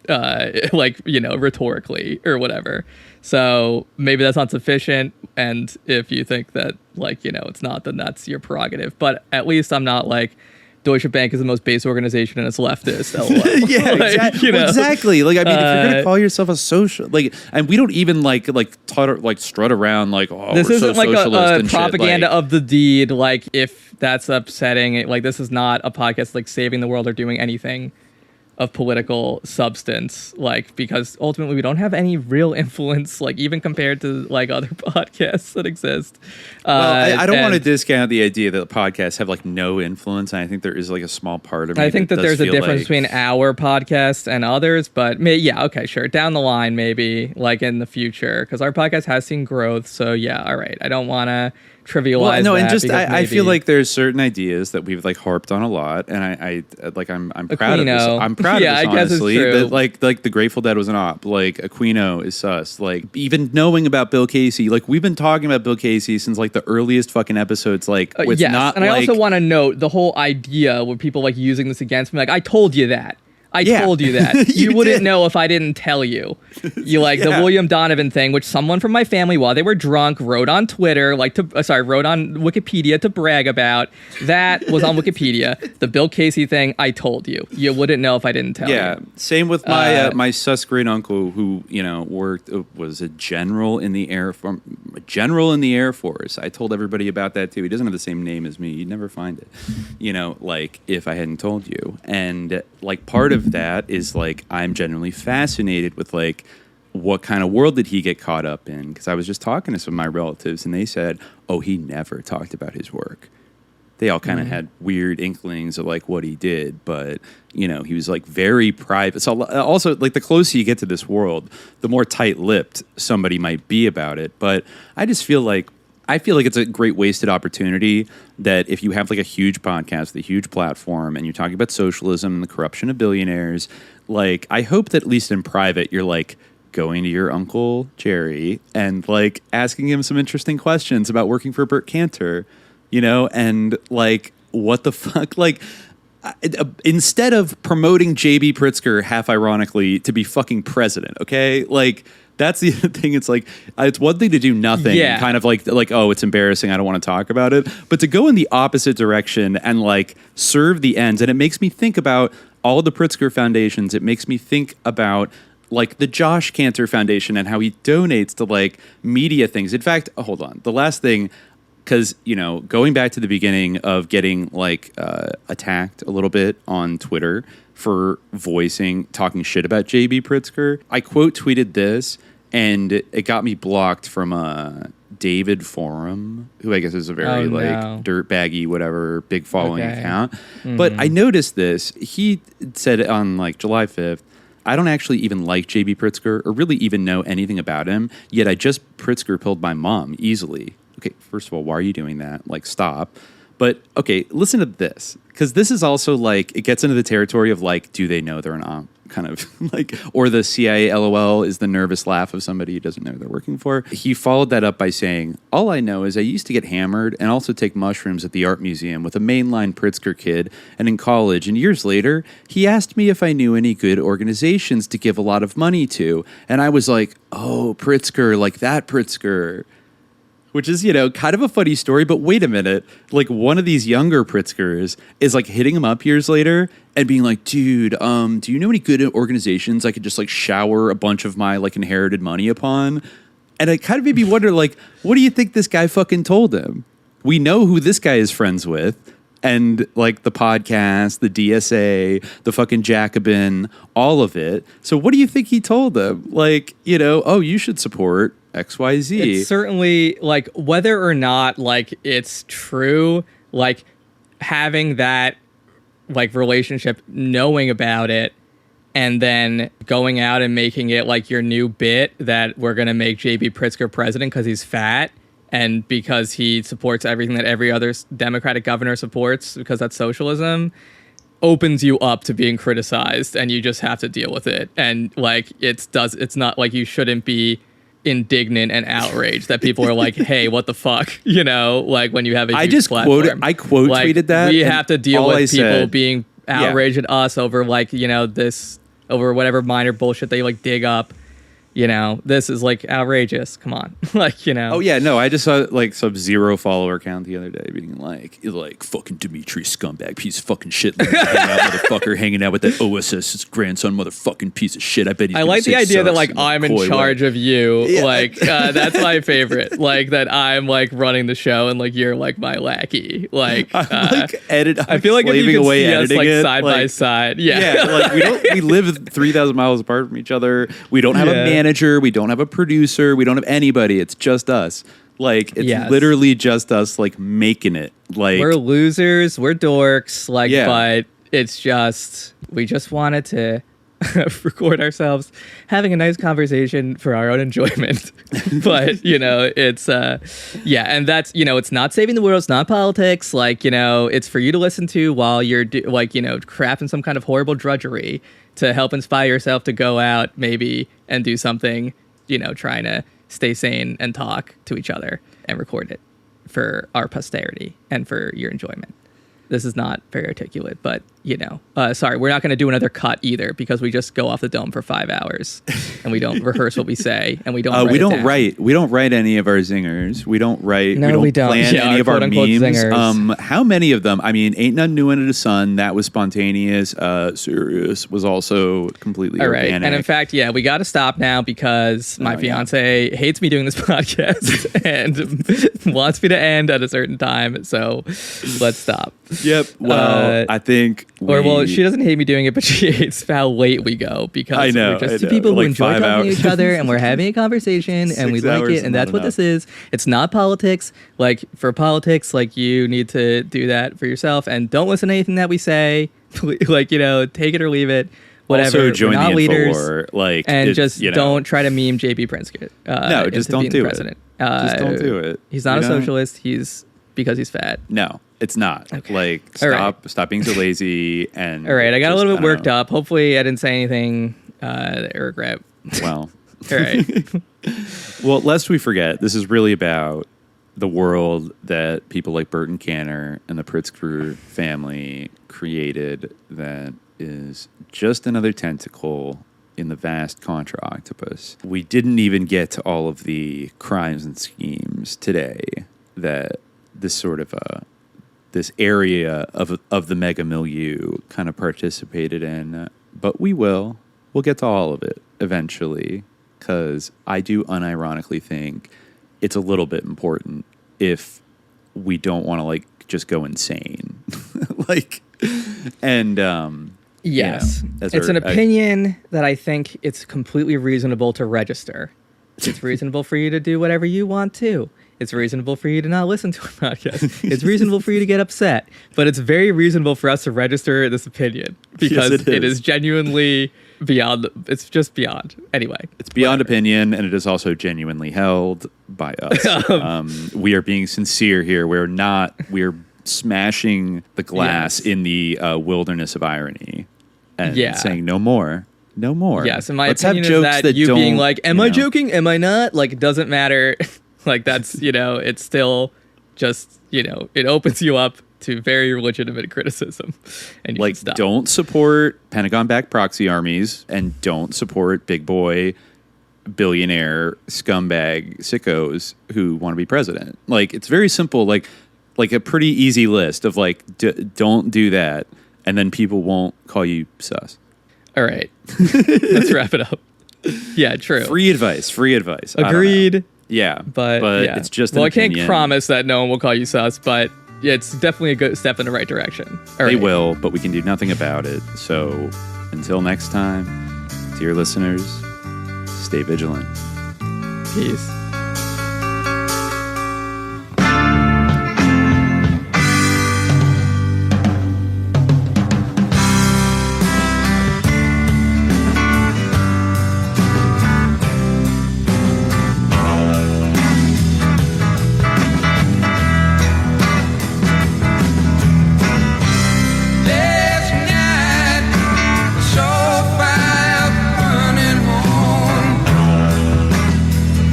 like, you know, rhetorically or whatever. So maybe that's not sufficient, and if you think that like, you know, it's not, then that's your prerogative. But at least I'm not like, Deutsche Bank is the most base organization and it's leftist. Yeah, like, exactly. You know? Well, exactly. Like, I mean, if you're gonna call yourself a social, like, and we don't even like strut around like, oh, this we're isn't so like socialist a propaganda shit. Like, of the deed. Like, if that's upsetting, like, this is not a podcast like saving the world or doing anything of political substance, like, because ultimately we don't have any real influence, like, even compared to like other podcasts that exist. Well, I don't want to discount the idea that podcasts have like no influence, and I think there is like a small part of me. I think that there's a difference between our podcast and others, but yeah, okay, sure, down the line, maybe like in the future, because our podcast has seen growth. So yeah, all right, I don't want to trivialize. Well, no, that, and just I feel maybe like there's certain ideas that we've like harped on a lot, and I'm proud of this. I'm proud yeah, of this, I guess honestly. it's true. That like the Grateful Dead was an op. Like Aquino is sus. Like even knowing about Bill Casey, like we've been talking about Bill Casey since like the earliest fucking episodes. Like it's yes, not. And like, I also want to note the whole idea with people like using this against me. Like I told you that. I told you that. You wouldn't did. know if I didn't tell you. You like the William Donovan thing, which someone from my family, while they were drunk, wrote on Twitter, wrote on Wikipedia to brag about. That was on Wikipedia. The Bill Casey thing, I told you. You wouldn't know if I didn't tell you. Yeah, same with my my sus great uncle who was a general in the Air Force. I told everybody about that too. He doesn't have the same name as me. You'd never find it. If I hadn't told you. And like part of that is like I'm genuinely fascinated with like what kind of world did he get caught up in? Because I was just talking to some of my relatives and they said, oh, he never talked about his work. They all kind of had weird inklings of like what he did, but he was like very private. So also like the closer you get to this world, the more tight-lipped somebody might be about it. But I just feel like it's a great wasted opportunity that if you have like a huge podcast, a huge platform, and you're talking about socialism and the corruption of billionaires, like I hope that at least in private, you're like going to your uncle Jerry and like asking him some interesting questions about working for Burt Kanter, and like what the fuck, like instead of promoting J.B. Pritzker half ironically to be fucking president, okay, like. That's the thing. It's like, it's one thing to do nothing, and kind of like, oh, it's embarrassing, I don't want to talk about it. But to go in the opposite direction and like serve the ends. And it makes me think about all the Pritzker foundations. It makes me think about like the Josh Kanter Foundation and how he donates to like media things. In fact, hold on. The last thing, because, going back to the beginning of getting like attacked a little bit on Twitter for talking shit about J.B. Pritzker, I quote tweeted this. And it got me blocked from David Forum, who I guess is a very dirtbaggy, whatever, big following account. Mm-hmm. But I noticed this. He said on like July 5th, I don't actually even like J.B. Pritzker or really even know anything about him. Yet I just Pritzker pilled my mom easily. Okay, first of all, why are you doing that? Like, stop. But okay, listen to this, because this is also like it gets into the territory of like, do they know they're an kind of like, or the CIA LOL is the nervous laugh of somebody who doesn't know who they're working for. He followed that up by saying, all I know is I used to get hammered and also take mushrooms at the art museum with a mainline Pritzker kid, and in college, and years later, he asked me if I knew any good organizations to give a lot of money to, and I was like, oh, Pritzker, like that Pritzker. Which is, kind of a funny story, but wait a minute. Like, one of these younger Pritzkers is, like, hitting him up years later and being like, dude, do you know any good organizations I could just, like, shower a bunch of my, like, inherited money upon? And it kind of made me wonder, like, what do you think this guy fucking told him? We know who this guy is friends with. And, like, the podcast, the DSA, the fucking Jacobin, all of it. So what do you think he told them? Like, oh, you should support XYZ. It's certainly, like, whether or not, like, it's true, like, having that, like, relationship, knowing about it, and then going out and making it, like, your new bit that we're going to make J.B. Pritzker president because he's fat and because he supports everything that every other Democratic governor supports because that's socialism, opens you up to being criticized, and you just have to deal with it. And, like, it's not like you shouldn't be indignant and outraged that people are like, hey, what the fuck, like when you have a huge platform. I quote tweeted that. We have to deal with people being outraged at us over like, over whatever minor bullshit they like dig up. This is like outrageous. Come on. Like, Oh yeah, no, I just saw like some 0 follower account the other day being like fucking Dimitri scumbag piece of fucking shit. Hanging out with that OSS grandson motherfucking piece of shit. I bet he's I like the idea that like I'm in charge of you. Yeah. Like that's my favorite. Like that I'm like running the show and like you're like my lackey. Like I feel like if you can see us like side by side. Yeah. Like we live 3,000 miles apart from each other. We don't have a manager, we don't have a producer, we don't have anybody. It's just us. Like it's literally just us like making it. Like we're losers, we're dorks, like but it's just we just wanted to record ourselves having a nice conversation for our own enjoyment. But it's and that's it's not saving the world, it's not politics, like it's for you to listen to while you're crafting some kind of horrible drudgery to help inspire yourself to go out maybe and do something, trying to stay sane and talk to each other and record it for our posterity and for your enjoyment. This is not very articulate, but sorry, we're not going to do another cut either because we just go off the dome for 5 hours and we don't rehearse what we say and we don't write we it don't down. write any of our zingers. We don't write. No, we don't plan Yeah, any of our memes. Zingers. How many of them? I mean, Ain't None New Under the Sun. That was spontaneous. Serious was also completely organic. And in fact, we got to stop now because my fiance hates me doing this podcast and wants me to end at a certain time. So let's stop. Yep. Well, I think. She doesn't hate me doing it, but she hates how late we go because we're just two people who enjoy talking to each other and we're having a conversation and we like it, and that's what this is. It's not politics. Like for politics, like you need to do that for yourself and don't listen to anything that we say. Like take it or leave it. Whatever. Also join we're not the leaders, Infowar, and just don't try to meme JP Pritzker. No, just don't do president. it. Just don't do it. He's not a socialist. He's because he's fat. No, it's not. Okay. Like stop being so lazy. And all right, I got a little bit worked up. Hopefully, I didn't say anything that I regret. Well, all right. Well, lest we forget, this is really about the world that people like Burton Kanter and the Pritzker family created that is just another tentacle in the vast Contra octopus. We didn't even get to all of the crimes and schemes today that this sort of this area of the mega milieu kind of participated in, but we'll get to all of it eventually, because I do unironically think it's a little bit important if we don't want to just go insane. Yes. It's an opinion that I think it's completely reasonable to register. It's reasonable for you to do whatever you want to. It's reasonable for you to not listen to a podcast. It's reasonable for you to get upset. But it's very reasonable for us to register this opinion because it is genuinely beyond. It's just beyond. Anyway. It's beyond opinion, and it is also genuinely held by us. We are being sincere here. We're smashing the glass in the wilderness of irony and saying no more. No more. Yes, and my opinion is that you being like, am I joking? Am I not? Like, it doesn't matter. Like, that's, it's still just, it opens you up to very legitimate criticism. And you stop. Don't support Pentagon-backed proxy armies and don't support big boy billionaire scumbag sickos who want to be president. Like, it's very simple. Like a pretty easy list of don't do that, and then people won't call you sus. All right. Let's wrap it up. Yeah, true. Free advice. Agreed. Yeah. But it's just an I opinion. can't promise that no one will call you sus, but it's definitely a good step in the right direction. They will, but we can do nothing about it. So until next time, dear listeners, stay vigilant. Peace.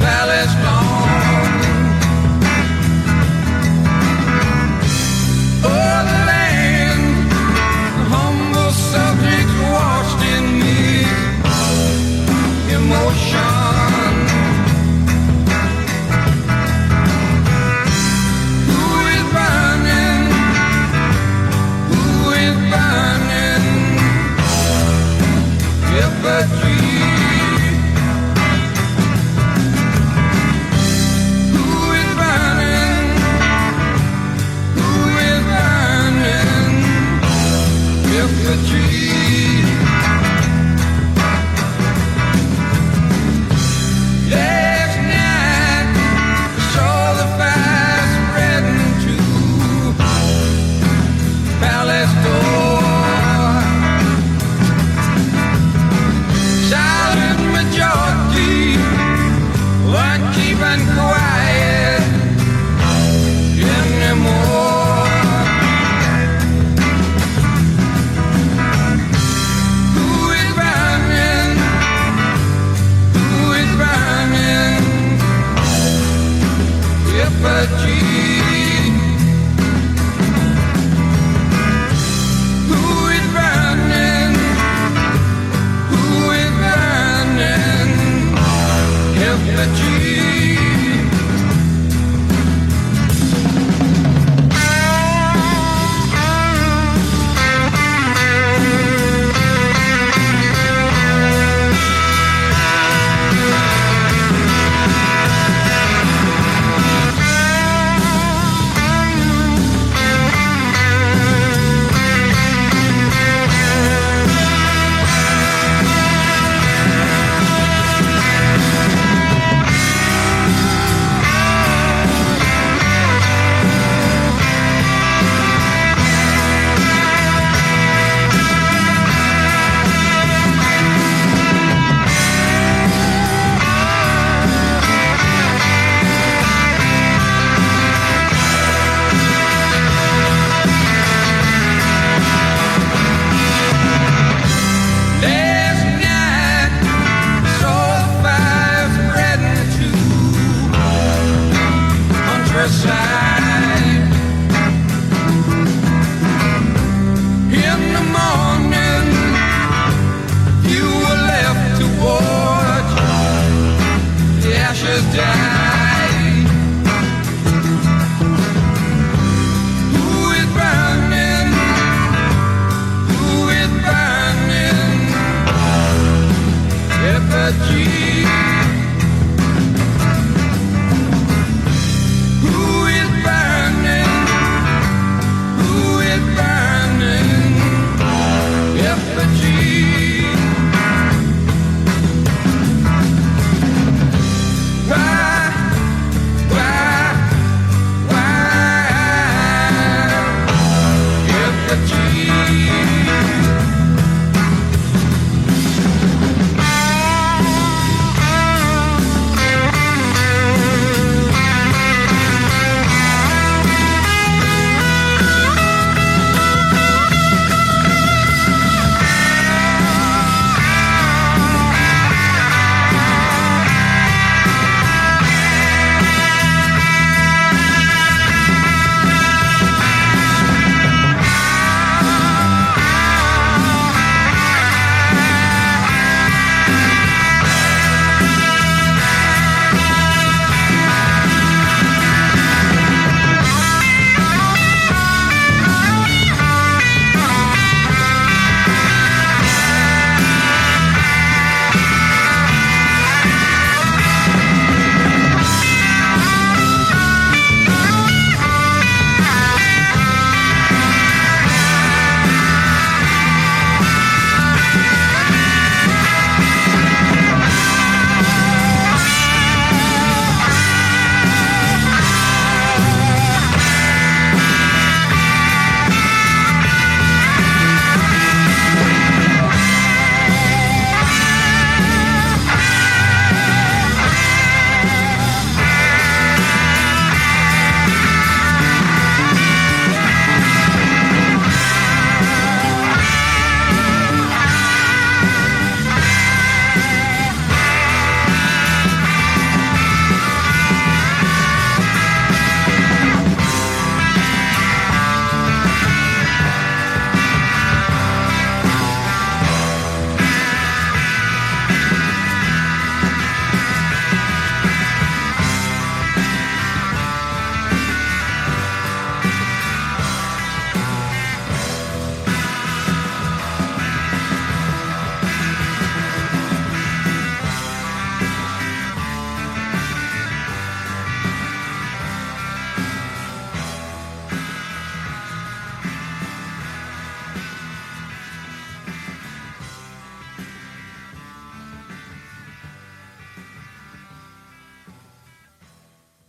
Valley the tree.